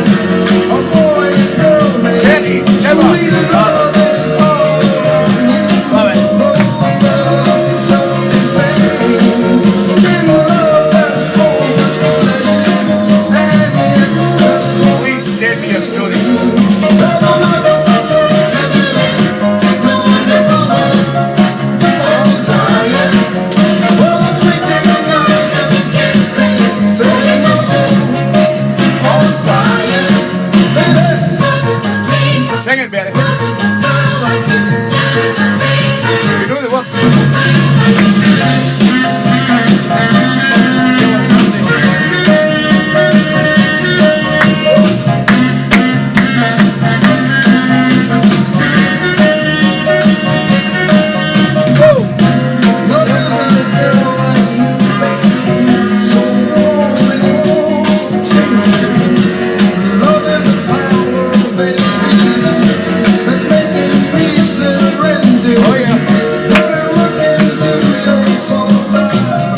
a boy and girl made. Teddy, Sweet love is all around you. Love it. Love itself is pain. In love there's so much pleasure, and yet there's so Please send me a story. the wonderful touch of your lips, the wonderful hurt of desire. Oh, the sweet tender nights and the kisses, setting my soul on fire. Baby, love is a dream. Sing it, Betty. Love is a girl like you. Love is a dream. You know the words. Love is a girl like you, baby, so warm and oh, so tender. Love is a power, baby, that's making me surrender. Oh, yeah. When I look into your soft eyes,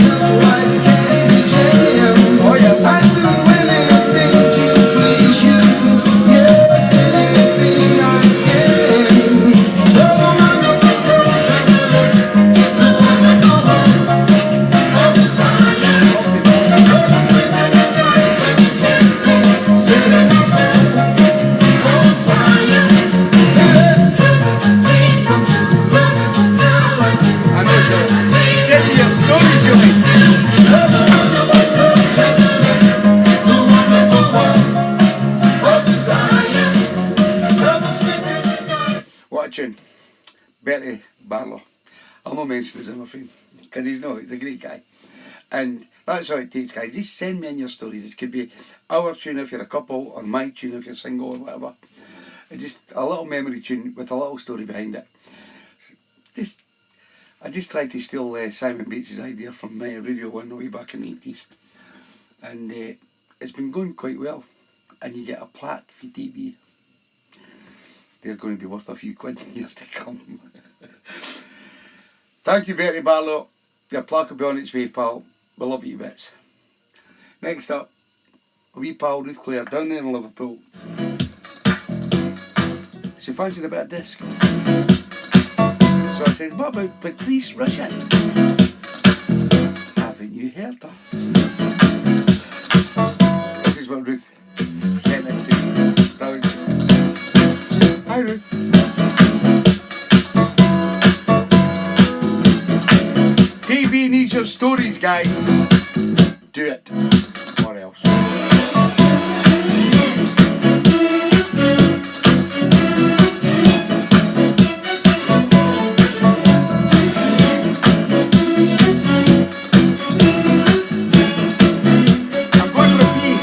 like candy jam. Oh, yeah. I'd do anything to please you. Yes, anything I can. Love, I'm not the touch of your lips, the wonderful hurt of desire. Love is sweet and the nights and the kisses, setting my soul on fire. Baby, love is a dream come true. Love is a girl like you. I know you. Send me a story, Julie. Love the wonderful touch of your lips, the wonderful hurt of desire. Love is sweet and the nights. What a tune. Betty Barlow. I'll not mention his other friend, because he's a great guy. And that's how it takes, guys. Just send me in your stories. It could be our tune if you're a couple, or my tune if you're single, or whatever. It's just a little memory tune with a little story behind it. I just tried to steal Simon Bates' idea from Radio 1 way back in the 80s. And it's been going quite well. And you get a plaque for TeeBee. They're going to be worth a few quid in years to come. Thank you, Betty Barlow. Your plaque will be on its way, pal. We love you bits. Next up, a wee pal Ruth Clare down there in Liverpool. She fancied a bit of disco. So I said, what about Patrice Rushen? Haven't you heard her? This is what Ruth sent in to me. Brilliant. Hi, Ruth. TeeBee needs your stories, guys. Do it. Or else. I'm going for a pee.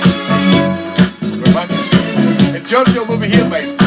And George will over here, mate.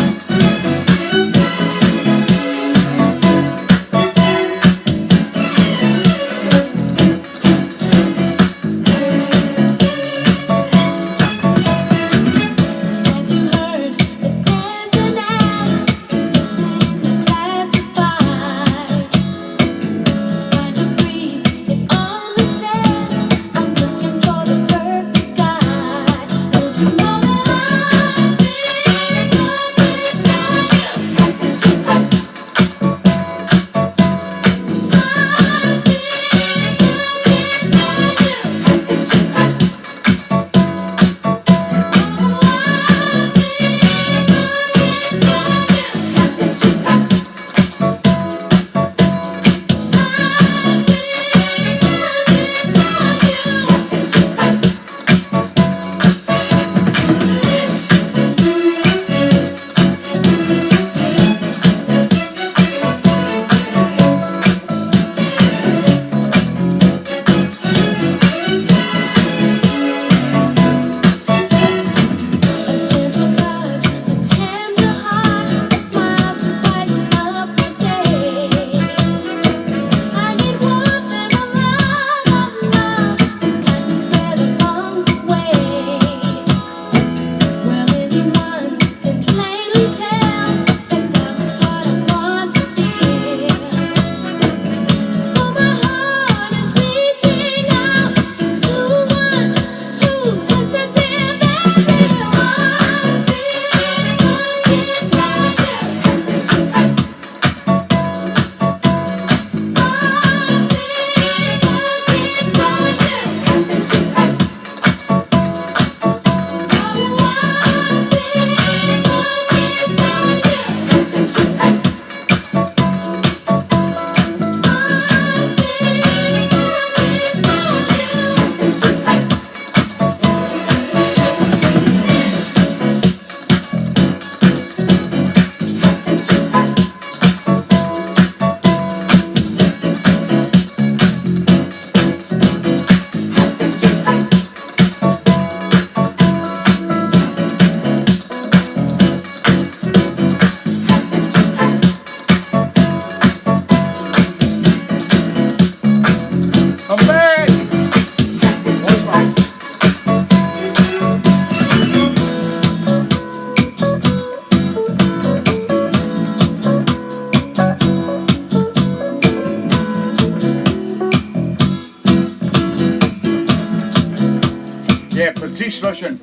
Yeah, Patrice Rushen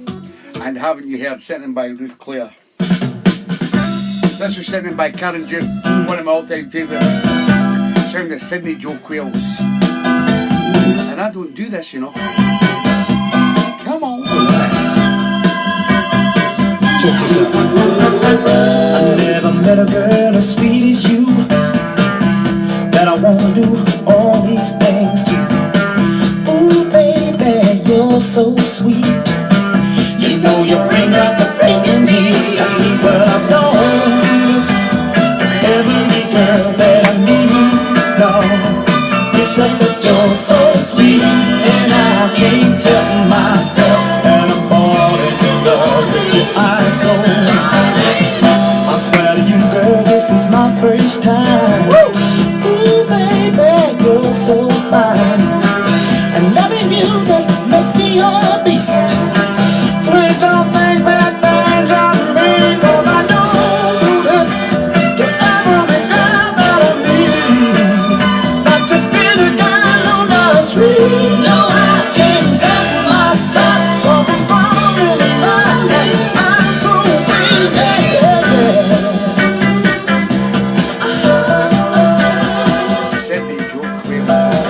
and Haven't You Heard, sent in by Ruth Clare. This was sent in by Karen Duke, one of my all-time favourites. Sound of Sydney Joe Quails. And I don't do this, you know. Come on. Check this out. I never met a girl as sweet as you, that I wanna do all these things to. Ooh, baby, you're so sweet. You know you bring out the freak in me. Well, I've known this every girl that I need. No, it's just that you're so sweet, and I can't help myself, and I'm falling in love with you. I'm so I swear to you, girl, this is my first time. Ooh, baby, you're so fine, and loving you just makes me a beast. Please don't think bad things of me, 'cause I don't do this to every girl that I meet. Not just any girl on the street. No, I can't help myself, 'cause I'm falling in love. I'm so weak, yeah, yeah. Sydney Joe Quails.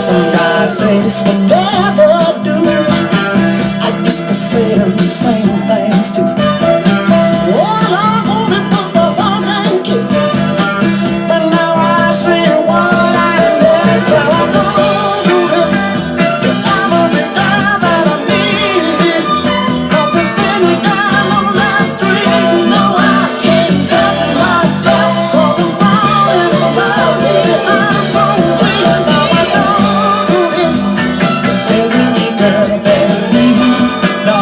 Some guys say this will never do. I used to say them same things too. All I wanted was a hug and kiss, but now I see what I miss. Now I don't do this to every girl that I meet. Not just any girl on the street. No, I can't help myself, 'cause I'm falling in love with you. I'm so weak. Now I don't do this to every girl that I meet. No,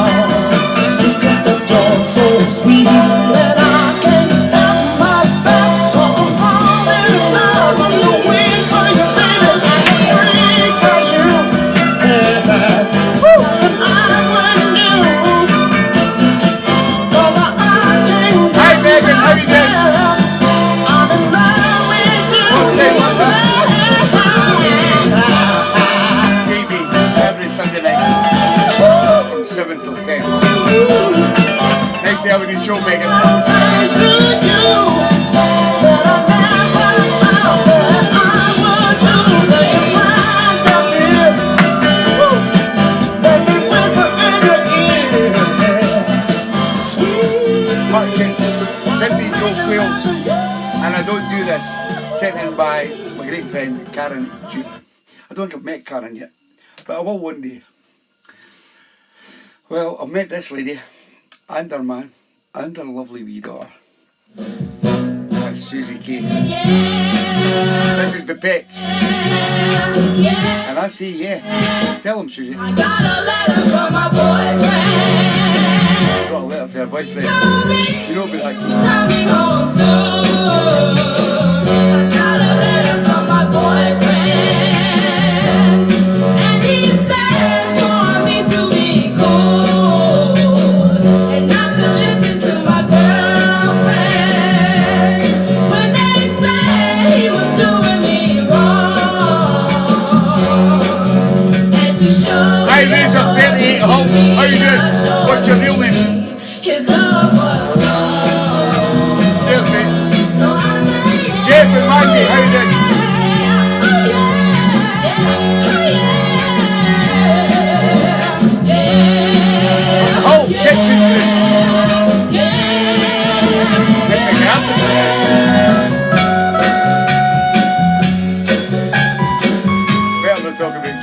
it's just that you're so sweet that I can't help myself, 'cause I'm falling in love. I'm so weak for you, baby. I'm weak for you. And I wouldn't do, 'cause I can't Hi, help Megan, how you doing? myself. I'm in love with you. Okay, TeeBee, every Sunday night from 7 till 10. Next day, have a new show, Megan. Thanks to you that I never found that I would do. There's lines up here that they whisper in your ear. Sweet. Okay, Sydney Joe Quails. And I don't do this, sent in by my great friend Karen Duke. I don't think I've met Karen yet, but I will one day. Well, I've met this lady and her man and her lovely wee daughter. That's Susie Kay. This is the Pets. And I say yeah. Tell them, Susie. I got a letter from my boyfriend. Got a letter for her boyfriend. You know about that key. Coming home soon. I got a letter from my boyfriend, and he said for me to be cool and not to listen to my girlfriend when they said he was doing me wrong, and to show Hi, Razor 38 Hull. How you doing? What's your real name? his love was strong. Cheers, mate. No, I say Jeff and Maggie, how you doing? Oh, kitchen food. Make it happen. Better not talk about you.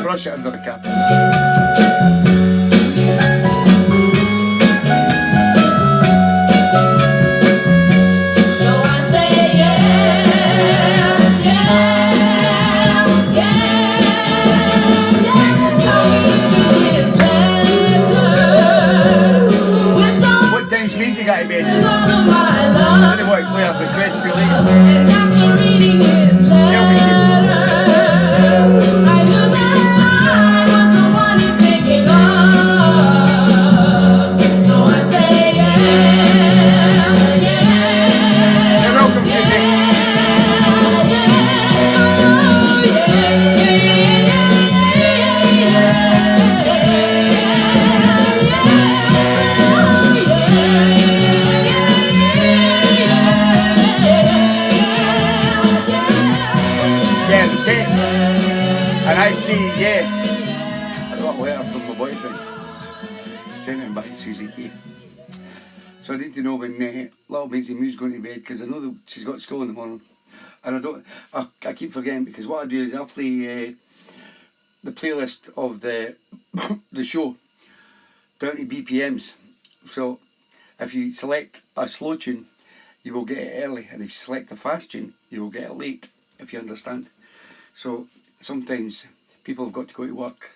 Brush it under the cap. What time's music got to be in? Anyway, play up the crest till later. So I say yeah. So I need to know when little Maisie Moo's going to bed, because I know that she's got school in the morning. And I keep forgetting, because what I do is I'll play the playlist of the the show down to BPMs. So if you select a slow tune, you will get it early, and if you select a fast tune, you will get it late, if you understand. So sometimes people have got to go to work,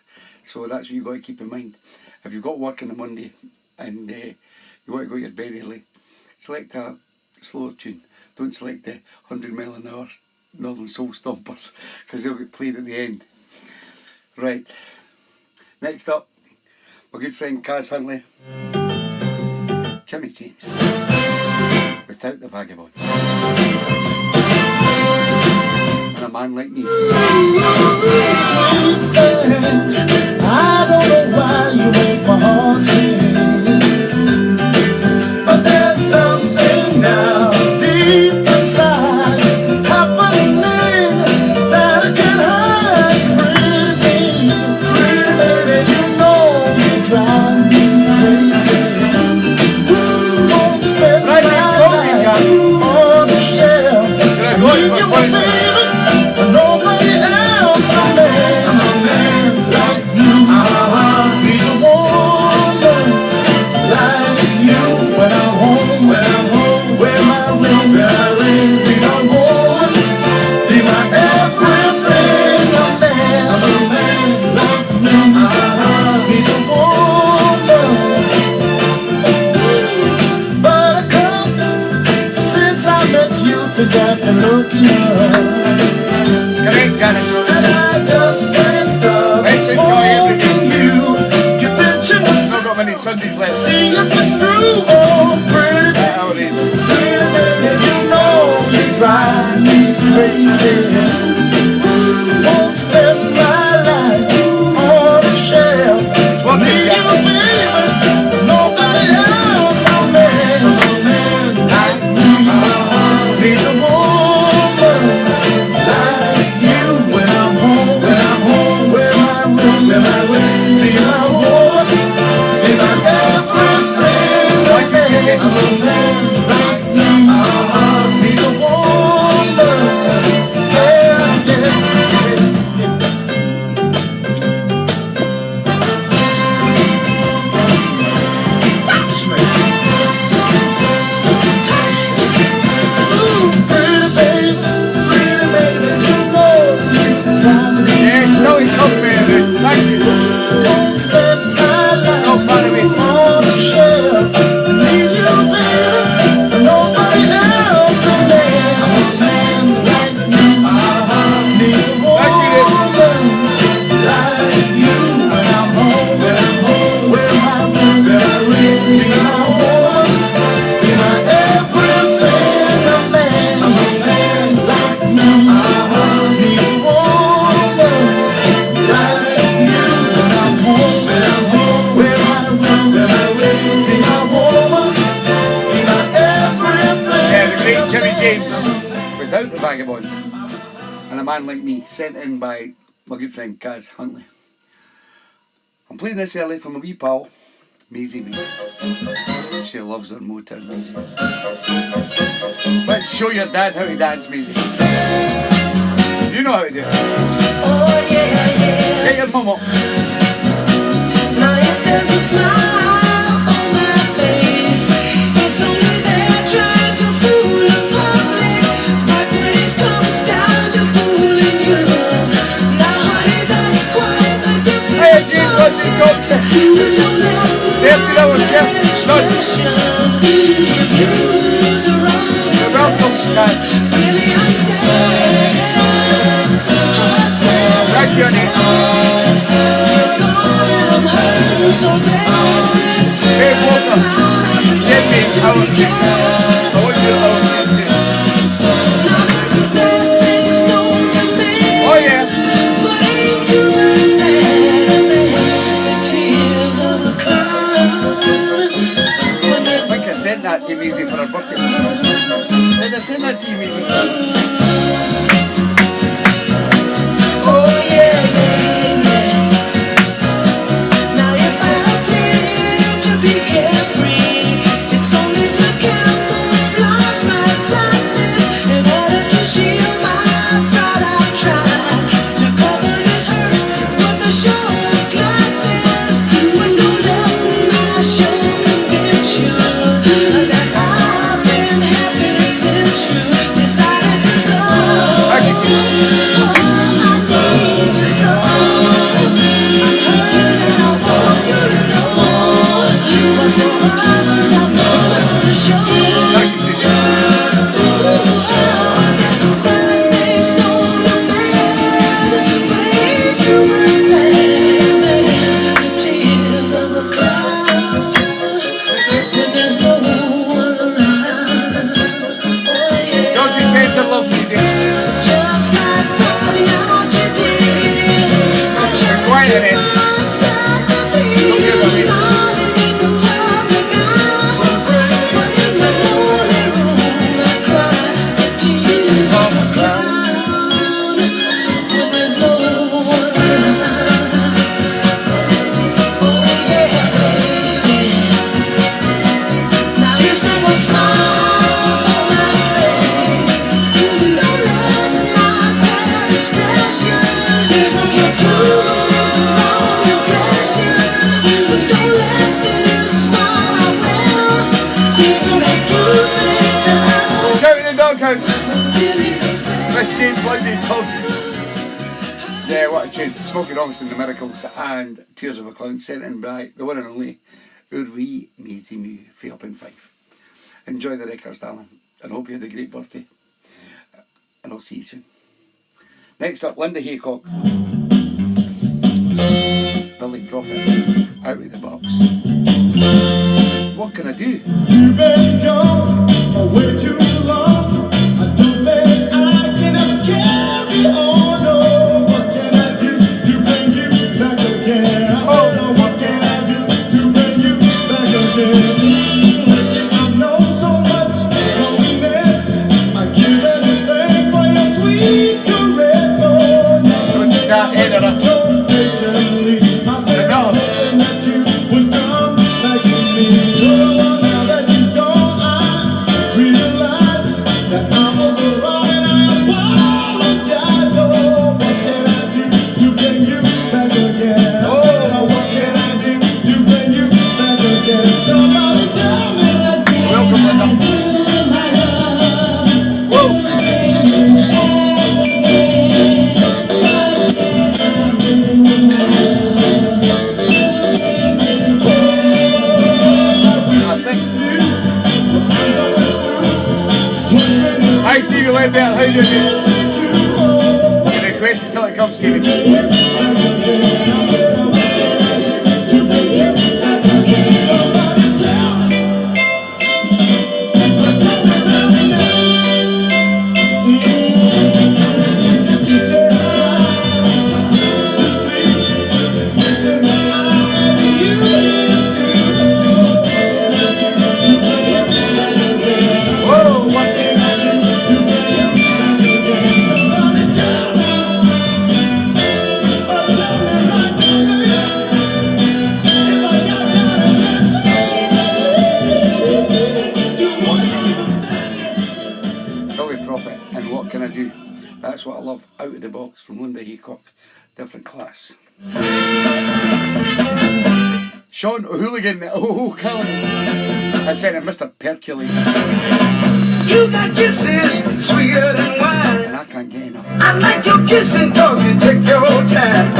so that's what you've got to keep in mind. If you've got work on a Monday and you want to go to your bed early, select a slow tune. Don't select the 100 mile an hour Northern Soul Stompers, because they'll get played at the end. Right, next up, my good friend Kaz Huntley, Jimmy James, Without the Vagabond, and A Man Like Me. I don't know why you make my heart sing, but there's something now deep inside happening that I can't hide. Pretty baby, you know you drive me crazy. Won't spend my life on the shelf. Leave you, baby, but nobody else. I'm a man like you. He's a woman like you. When I'm home, wear my ring. Be my woman, be my everything. I'm a man like you. He's a woman. But I come since I met you, things have been looking up. Correct, Janice. And I just can't stop Let's enjoy wanting you. Your picture was Not got many Sundays left. see if it's true. Oh, pretty, How it is. pretty baby, you know you drive me crazy. Won't spend my life on a shelf. One thing, Need you, Janice. baby, nobody else. I'm a man like me. He's a woman like you. When I'm home, wear my ring. Be my woman, be my everything. Like you said, I'm a man like me. He's a woman. Yeah, yeah. Touch me. Ooh, pretty baby, you know you drive me. yeah, Sally Cockburn, thank you. Won't spend my life No fun of me. on the shelf. I need you, baby, and nobody else. I'm a man like me. Needs a woman like you. When I'm home, wear my ring. Be my woman, be my everything. I'm a man like me. Needs a woman like you. When I'm home, wear my ring. Be my woman, be my everything. Yeah, the great Jimmy James, Without the Vagabonds, and A Man Like Me, sent in by my good friend Kaz Huntley. I'm playing this early for my wee pal, Maisie Mee. She loves her motor music. Let's show your dad how to dance, Maisie. You know how to do it. Oh yeah, yeah. Get your mum up. Now if there's a smile on my face, it's only there trying to fool the public. But when it comes down to fooling you, now honey, that's quite a different Hey, James, what's the culture? You don't have $30 chef, none. give you the right. You're welcome, Kaz. Really, I'm sad. Right, Johnny. So bad. Hey, Walter. Send me our kids. I want you our kids. Now there's some sad things known to me, Oh, yeah. but ain't too sad. The tears of the cloud when I think I sent that to Maisie for her birthday. Did I send that to you, Maisie? oh yeah, yeah, yeah. Now if I appear to be carefree, it's only Shout in the doghouse. Let's change Monday Toast. Yeah, what a tune. Smoking Robinson, The Miracles, and Tears of a Clown, sent in by the one and only Urwi Matey Moo, 4 up in 5. Enjoy the records, darling, and hope you had a great birthday. And I'll see you soon. Next up, Linda Haycock. Billy Prophet, Out of the Box. What can I do? You've been gone for way too long. I don't think I can ever carry on. Oh, what can I do to bring you back again? I said, oh, what can I do to bring you back again? Lately I've known so much loneliness. I give anything for your sweet caress. Oh, now I'm so patiently. I said, I'm hoping that you would come back to me. Oh, now that you're gone, I realize that I was wrong and I apologize. Oh, what can I do to bring you back again? I said, oh, what can I do to bring you back again? Somebody tell me again. Welcome, Linda. My love, Woo! Hi Stevie Ledbetter, how you doing? Your request is still to come, Stevie. Whoa, what can I do to bring you back again? Somebody tell me, oh, tell me right now, if I got down and said, you won't understand it. Billy Prophet, and What Can I Do? That's what I love. Out of the Box from Linda Haycock. Different class. Sean O'Hooligan, oh, Callum. I said it, Mr. Percolator. You got kisses sweeter than wine. And I can't get enough. I like your kissing cause you take your time.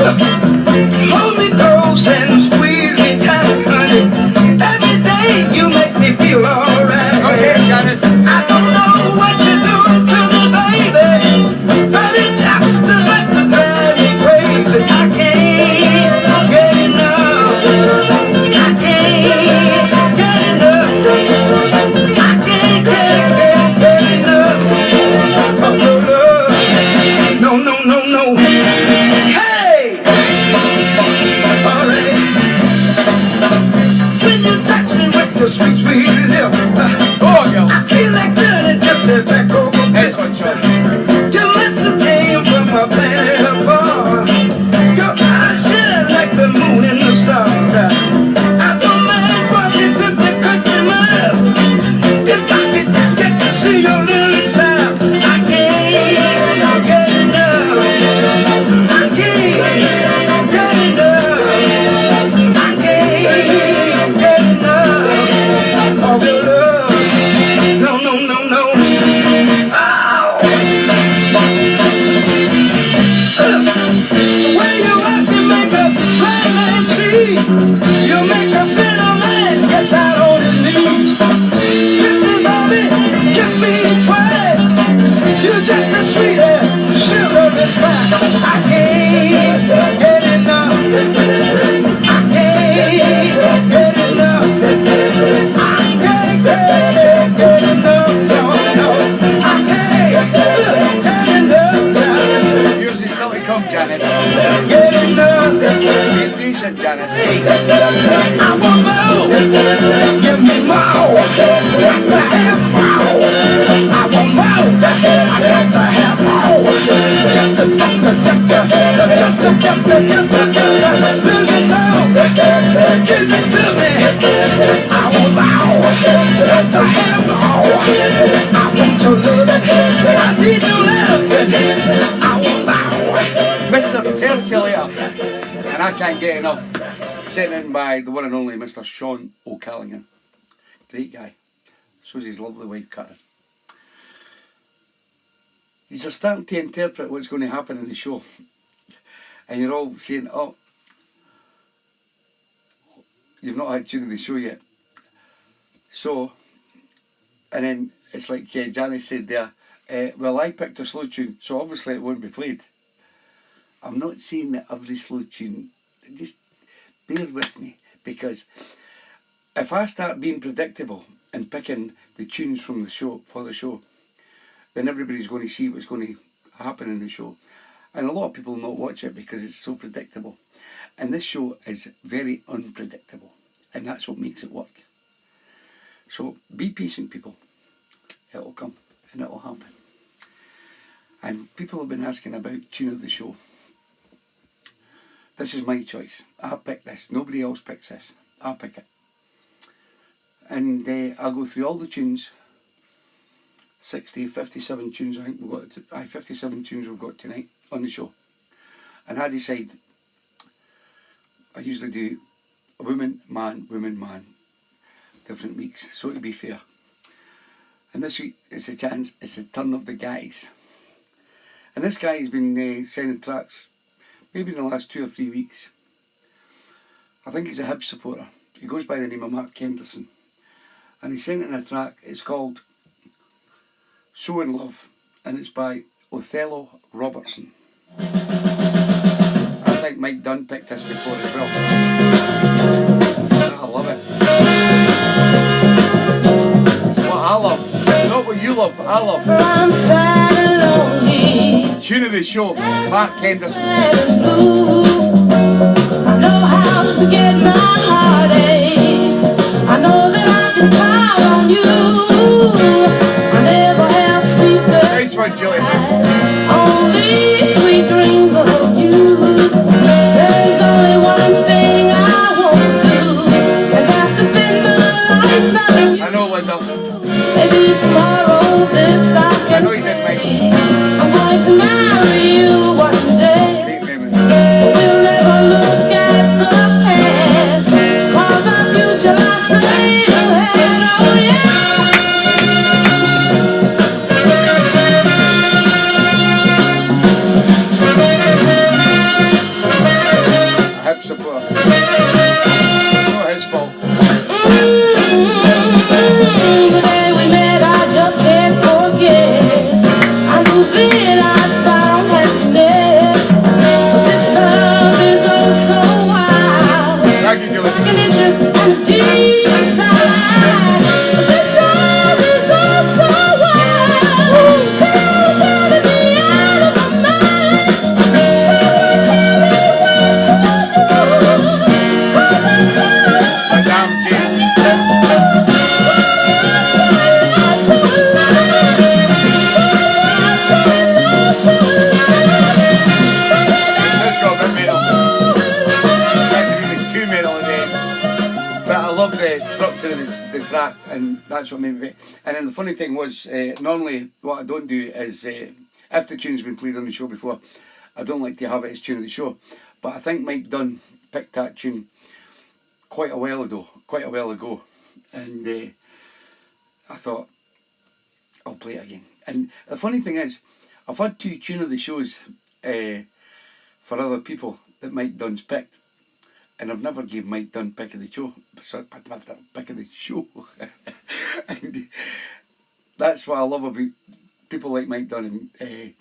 Hold me close and squeeze me tight, honey. Every day you make me feel alright. Go ahead, Janice. I don't know what you're doing to me, baby, but it just about to drive me crazy. I can't get enough. I can't get enough. I can't get enough of your love. No, no, no, no. Hey! Alright. When you touch me with your sweet, sweet lips, Go on, girl. I feel like turning just back over. Next one, Sean. Your lips came from a planet above. Your eyes shine like the moon and the stars. I don't mind walking 50 country miles. If I could just get to see your little smile, I can't get enough. I can't get enough. I can't get enough of your love. No, no, no, no. Oh. When you walk, you make a blind man see. You make a sinner man get down on his knees. Kiss me, baby, kiss me twice. You're just the sweetest sugar that's fine. I can't get enough. I can't get enough. I can't get enough. No, no. I can't get enough. Yours is still to come, Janice. Get enough. Be patient, Janice. I want more. Give me more. Got to have more. I want more. I got to have more. Just a little more. Give it to me. I want more. Got to have all. I want your love, I need your love. I want my Mr. Percolator, and I can't get enough. Sent in by the one and only Mr. Sean O'Callaghan. Great guy. So's his lovely wife, Karen. He's starting to interpret what's going to happen in the show. And you're all saying, oh, you've not had tune of the show yet. So, and then it's like Janice said there, well, I picked a slow tune, so obviously it won't be played. I'm not saying that every slow tune, just bear with me, because if I start being predictable and picking the tunes from the show, for the show, then everybody's going to see what's going to happen in the show. And a lot of people will not watch it because it's so predictable. And this show is very unpredictable, and that's what makes it work. So be patient, people. It will come and it will happen. And people have been asking about tune of the show. This is my choice. I picked this. Nobody else picks this. I pick it. And I'll go through all the tunes. 57 tunes I think we've got. 57 tunes we've got tonight on the show. And I decide, I usually do a woman, man, different weeks, so to be fair. And this week it's a chance, it's the turn of the guys. And this guy has been sending tracks maybe in the last 2 or 3 weeks. I think he's a Hibs supporter. He goes by the name of Mark Henderson. And he sent in a track, it's called So In Love, and it's by Othello Robertson. I think Mike Dunn picked this before as well. I love it. It's what I love, not what you love, I love. I'm sad and lonely, Tune of the show, Mark Henderson. sad and blue. I know how to forget my heartaches. I know that I can count on you. I never have sleepless Nice one, Julie. only sweet dreams of you. There's only one thing I want to do, and that's to spend my life loving you. I know, Linda. Maybe tomorrow this I can know you did, Mike. say. I'm going to marry you one day. Great memory. We'll never look at the past, 'cause our future lies straight ahead. Oh yeah. A Hibs supporter. It's not his fault. The day we met, I just can't forget. I knew then I'd found happiness, but this love is oh so wild. Thank you, Julie. Taking it and deep inside. But this love is oh so wild. Girls driving me out of my mind. Someone tell me what to do. 'Cause I'm so Madame Jane. Let's go a bit metal. That's even too metal in there. But I love the structure of the track, and that's what made me. And then the funny thing was, normally what I don't do is, if the tune's been played on the show before, I don't like to have it as tune of the show. But I think Mike Dunn picked that tune quite a while ago, and I thought I'll play it again. And the funny thing is, I've had 2 tune of the shows for other people that Mike Dunn's picked, and I've never gave Mike Dunn pick of the show. Pick of the show. And that's what I love about people like Mike Dunn and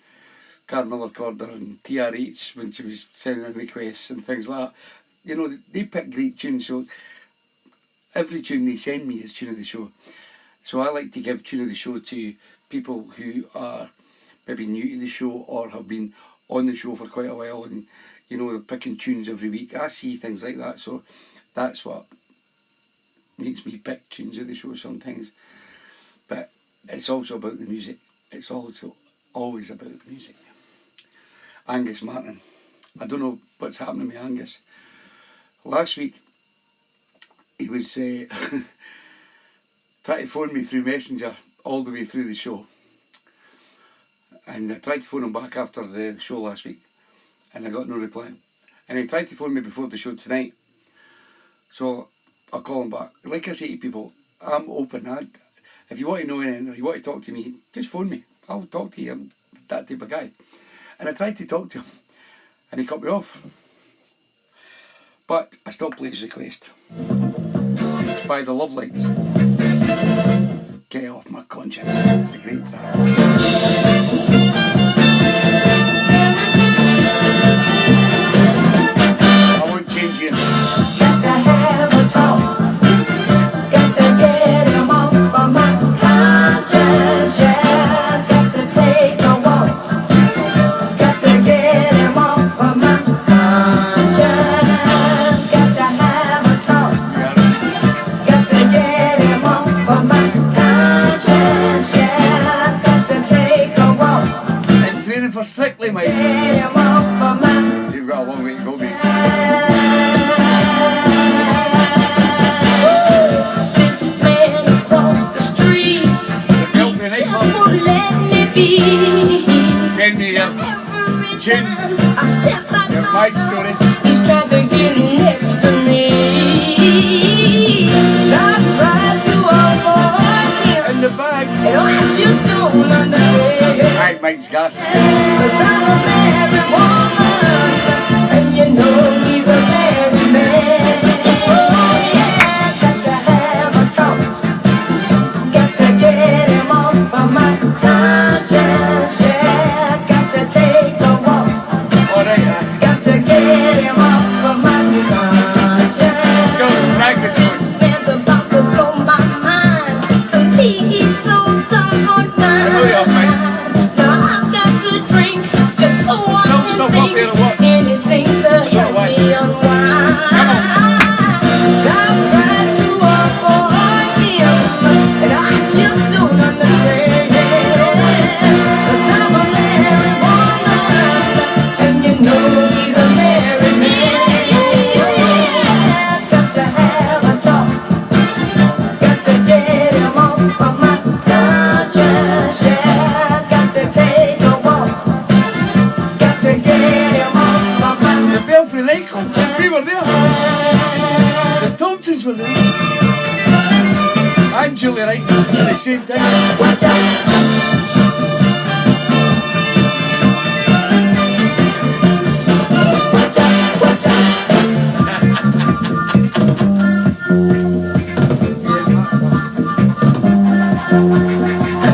Karen Miller Corder and TRH when she was sending in requests and things like that. You know, they pick great tunes, so every tune they send me is tune of the show. So I like to give tune of the show to people who are maybe new to the show or have been on the show for quite a while, and you know, they're picking tunes every week. I see things like that, so that's what makes me pick tunes of the show sometimes. But it's also about the music. It's also always about the music. Angus Martin. I don't know what's happening with Angus. Last week he was tried to phone me through Messenger all the way through the show. And I tried to phone him back after the show last week, and I got no reply. And he tried to phone me before the show tonight, so I'll call him back. Like I say to people, I'm open. If you want to know anything or you want to talk to me, just phone me. I'll talk to you. I'm that type of guy. And I tried to talk to him, and he cut me off. But I still play his request. By the Love Lights. Get Off My Conscience. It's a great track. I won't change you. Got to have a talk. Got to get him off of my conscience. Yeah, got to take a walk. Got to get him off of my conscience. Got to have a talk. Got to get him off of my conscience. Yeah, got to take a walk. I'm training for Strictly, mate. Get him off of my You've got a long way to go, mate. This man across the street The girlfriend, eh? just won't let me be. Send me your Every chin. time I step out Your on mind the story. road, he's trying to get next to me. I tried to avoid him, In the bag. and I just don't understand. Right, Mike's gas. 'Cause I'm a married woman, and you know he's a married man. Oh yeah, got to have a talk. Got to get him off of my conscience. Yeah, got to take a walk. Alright, Got to get him off of my conscience. still practice This one. man's about to blow my mind. To me, he's so doggone fine. I know you are, mate. Now I've got to drink just so I Snow can stuff up think there or what? anything to help away. me unwind. Come on. I've tried to avoid him, and I just don't understand. 'Cause I'm a married woman, and you know he's a married man. Got to have a talk. Got to get him off of my conscience. Yeah, got to take a walk. Got to get him off of my The Belfry nightclub. We were there. The Thompsons were there. And Julie Wright at the same time. Watch out. Watch out, watch out. I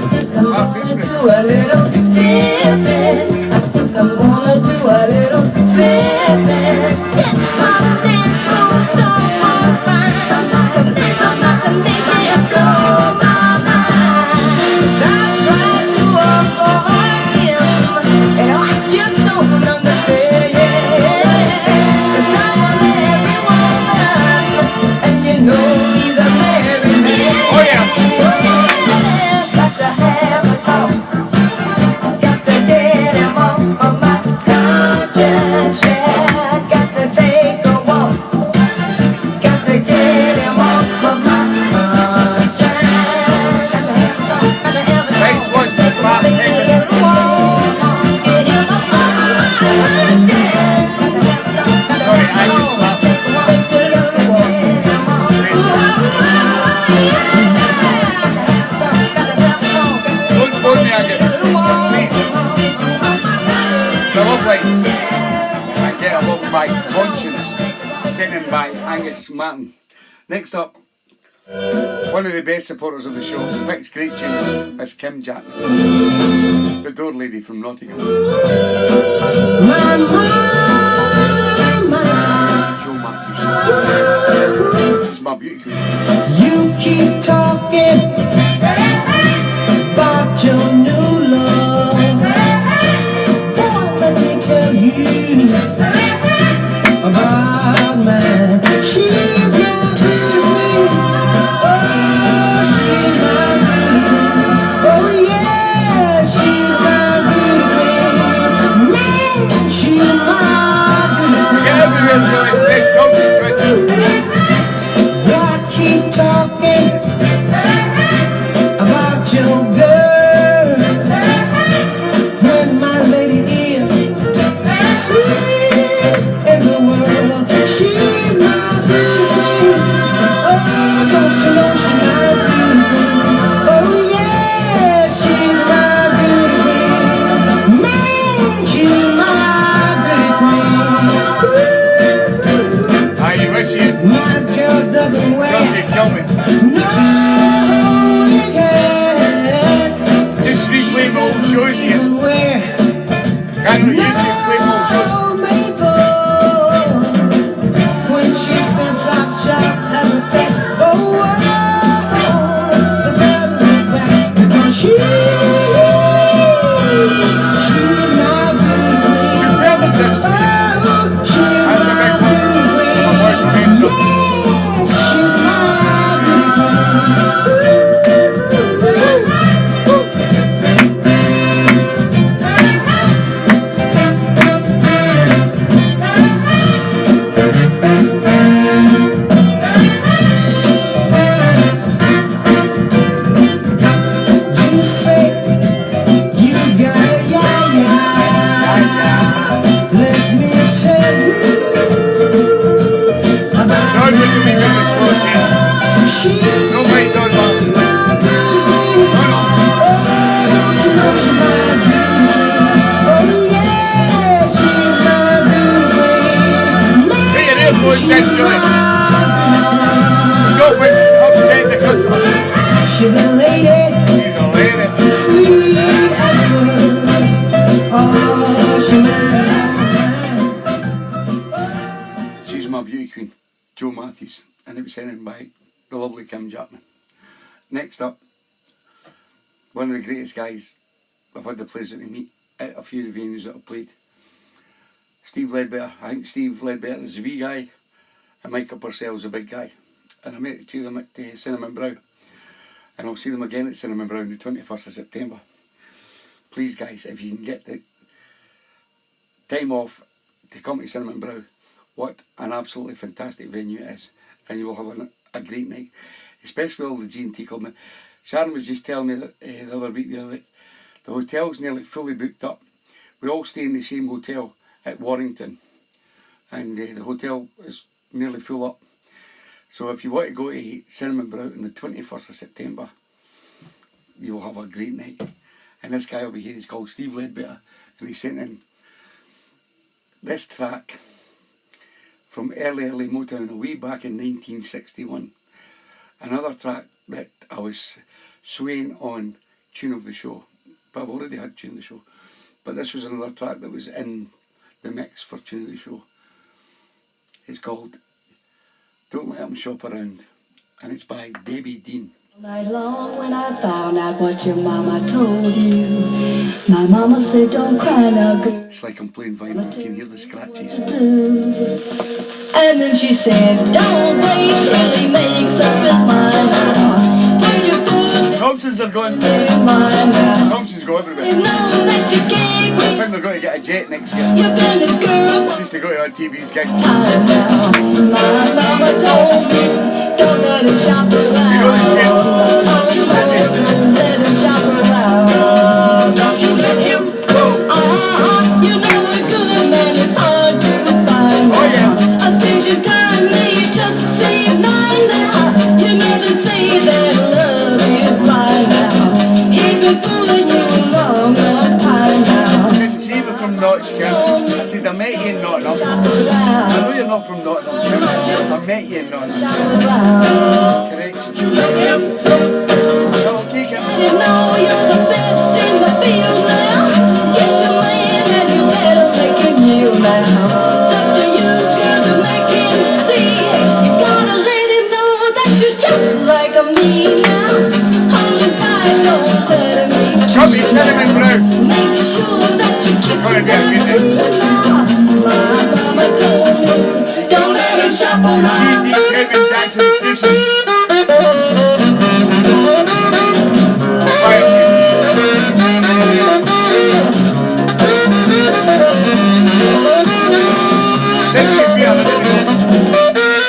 think I'm gonna do a little tipping. I think I'm gonna do a little tipping. This bottle is so doggone fine. There's enough to make me blow my mind. I tried to avoid him, and I just don't understand. 'Cause I'm a married woman, and you know he's a married man. Oh, yeah. Got to have a talk. Got to get him off of my conscience. Yeah, got to take a walk. Got to get him off of my conscience. Got to have a talk. Got to have a talk. Nice one, Mark Take a Davis. little walk. Get him off my conscience. Got to have a talk. Got to Sorry, have a I just talk. laughed. Take a little walk. Get him off. Don't phone me, Angus. Please. The Love Lights. I Get Off My Conscience. Singing by Angus Martin. Next up, one of the best supporters of the show, picks great tunes, is Kim Jack, the door lady from Nottingham. My mama, Joe Matthews. She's my beauty queen. You keep talking about your new love. Boy, let me tell you about mine. She's my beauty. Oh, she's my beauty. Oh, yeah, she's my beauty. Man, she's my beauty. Get everywhere, Joey. Big Thompson 20. I keep talking Matthews, and it was sent in by the lovely Kim Jackman. Next up, one of the greatest guys I've had the pleasure to meet at a few of the venues that I've played. Steve Ledbetter. I think Steve Ledbetter is a wee guy and Michael Purcell's a big guy. And I met the two of them at Cinnamon Brow. And I'll see them again at Cinnamon Brow on the 21st of September. Please guys, if you can get the time off to come to Cinnamon Brow, what an absolutely fantastic venue it is. And you will have a great night. Especially all the G&T Club. Sharon was just telling me that the other week the hotel's nearly fully booked up. We all stay in the same hotel at Warrington. And the hotel is nearly full up. So if you want to go to Cinnamon Brow on the 21st of September, you will have a great night. And this guy over here is called Steve Ledbetter, and he sent in this track from early Motown way back in 1961. Another track that I was swaying on Tune of the Show, but I've already had Tune of the Show. But this was another track that was in the mix for Tune of the Show. It's called Don't Let 'Em Shop Around, and it's by Debbie Dean. Night long when I found out what your mama told you, my mama said don't cry now girl, It's like I'm playing vinyl, you can hear the scratches. to do. And then she said don't wait till he makes up his mind now, put your foot Thompsons are going. in mine now. Thompsons go everywhere. You know that you can't I wait, think they're going to get a jet next year. you've been this girl Just to go to our TV's gigs. time now. My mama told me don't let him shop around. You go to the jet. Don't let him shop around. Don't you let him go. You know a good man is hard to find. Oh, yeah. I spent your time, may just save mine now. You never say that love is blind now. He's been fooling you a long, long time now. Couldn't see me from Notch, Kim. I said, I met you in Nottingham. Shop I around. know you're not from Nottingham, Kim. I met you in Nottingham. Shop around. Correction. So okay, Kim. You know you're the best in the field now. Get your man and you better make him yield now. It's up to you, girl, to make him see. You gotta let him know that you're just like me now. Hold him tight, don't let him Come retreat here, Cinnamon now. Brown. Make sure that your kisses Alright, yeah, are get sweet now. My mama told me, don't let him shop See around. these Kevin Jackson stations. Let's check me out a little bit.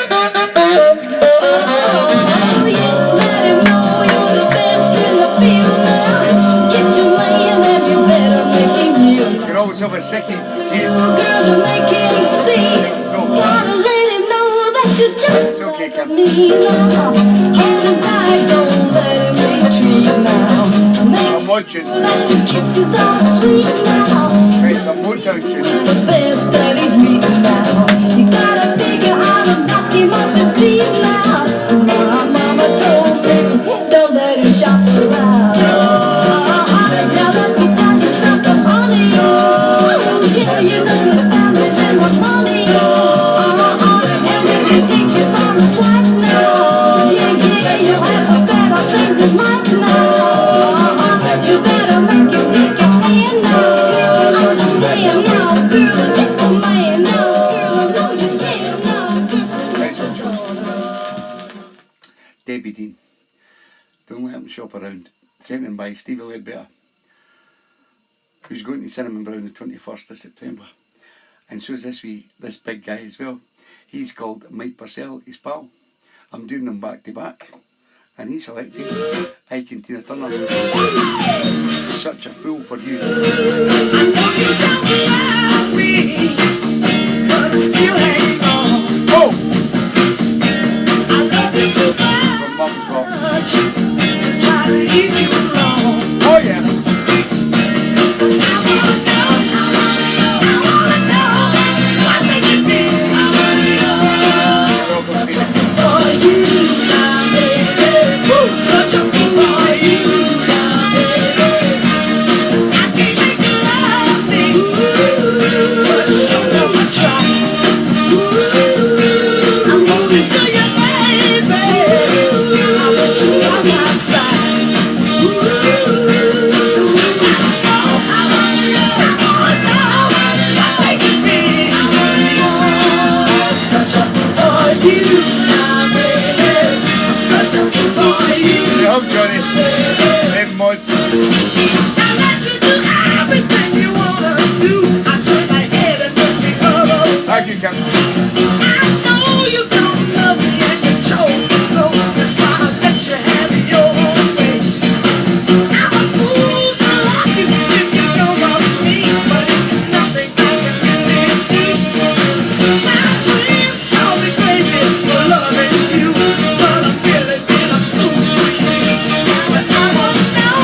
Oh, yeah, let him know you're the best in the field now. Get your man and you better make him yield. You can always have a second You team. girl to make him see. Gotta let him know that you're just It's okay, like Kim. me now. Hold him tight, don't let him retreat now. I'm Make watching. sure that your kisses are sweet now. Right, some Motown tunes. The best that he's meeting now. You gotta figure how to knock him off his feet now. My mama told me, don't let him shop around. Now let me tell you something, honey. Oh, yeah, you know his family's in the money. And if he takes you for his wife now, yeah, you'll have better things in life now. You better make him take your hand now. Understand now, girl, get the man now. Girl, I know you can now. Right, some tunes. Debbie Dean. Don't let him shop around. Sent in by Stevie Ledbetter, who's going to Cinnamon Brown the 21st of September. And so is this big guy as well. He's called Mike Purcell, his pal. I'm doing them back to back. And he selected Ike and Tina Turner. Such a fool for you. Oh! From Mum's Box. Oh yeah! You're welcome, Tina. I'm holding to you. Them mods. I let you do everything you wanna do. I turn my head and look the other way. Thank you, Kim. I know you don't love me and you chose me so. That's why I let you have it your own way. I'm a fool to love you if you don't love me, but it's nothing I can really do. My friends call me crazy for loving you, but I'm really been a fool for you. But I wanna know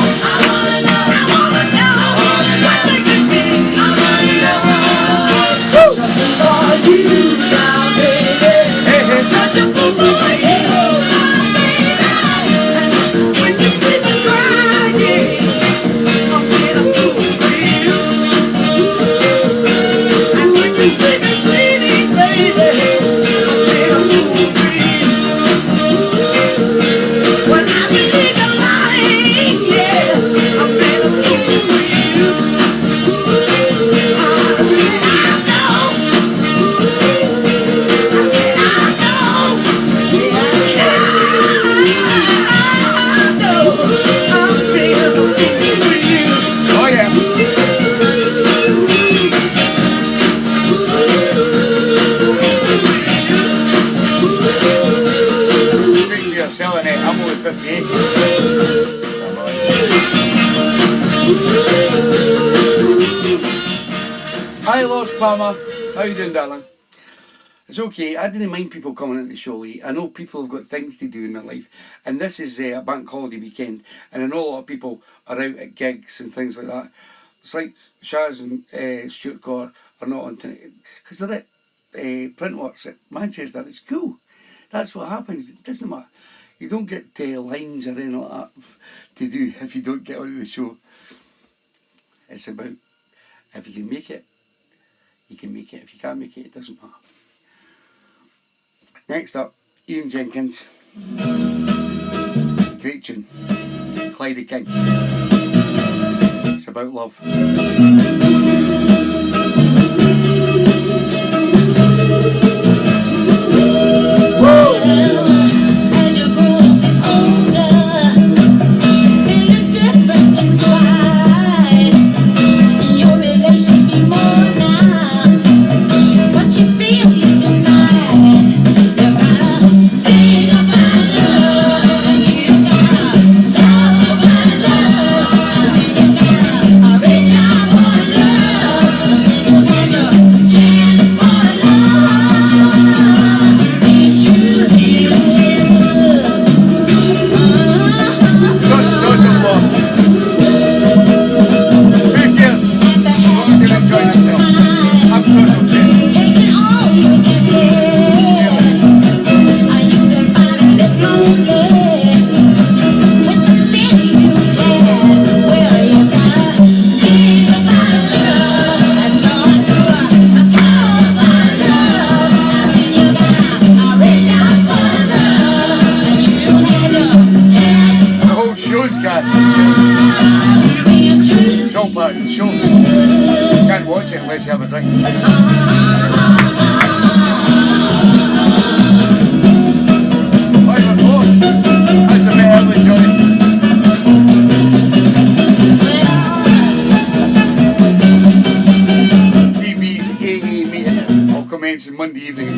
what they can be. I wanna know. Something for you now, baby. Hey, hey. Such a fool for you, my baby. When you see me crying, I'm being a fool for you. And when you see me bleeding, baby, I'm being a fool for you. When I believe in lying, yeah, I'm being a fool for you. I said I know. I said I know. Yeah, I know. I'm being a fool for you. Oh, yeah. Speak for yourself, innit? I'm only 58. Hi, Lord Palmer. How you doing, darling? It's okay. I didn't mind people coming into the show late. I know people have got things to do in their life, and this is a bank holiday weekend, and I know a lot of people are out at gigs and things like that. It's like Shaz and Stuart Core are not on tonight because they're at Printworks at Manchester. It's cool. That's what happens. It doesn't matter. You don't get lines or anything like that to do if you don't get onto the show. It's about if you can make it, you can make it. If you can't make it, it doesn't matter. Next up, Ian Jenkins. Great tune. Clyde King. It's about love. As you grow older, feeling different inside. Your relation be more now. What you feel you deny. You gotta think about love, and you gotta talk about love, and then you gotta reach out for love, and then you had your chance for love. Ain't you here? Such social loss. Who cares? As long as you enjoy yourself. I'm social kid. Taking all you can get. You can finally lonely with the feeling you had. Well, you gotta think about love and start to talk about love, and then you gotta reach out for love, and you had your chance The whole show's gas. being true. It's all part of the show. You can't watch it unless you have a drink. That's a bit early, Johnny. TeeBee's AA meeting will commence on Monday evening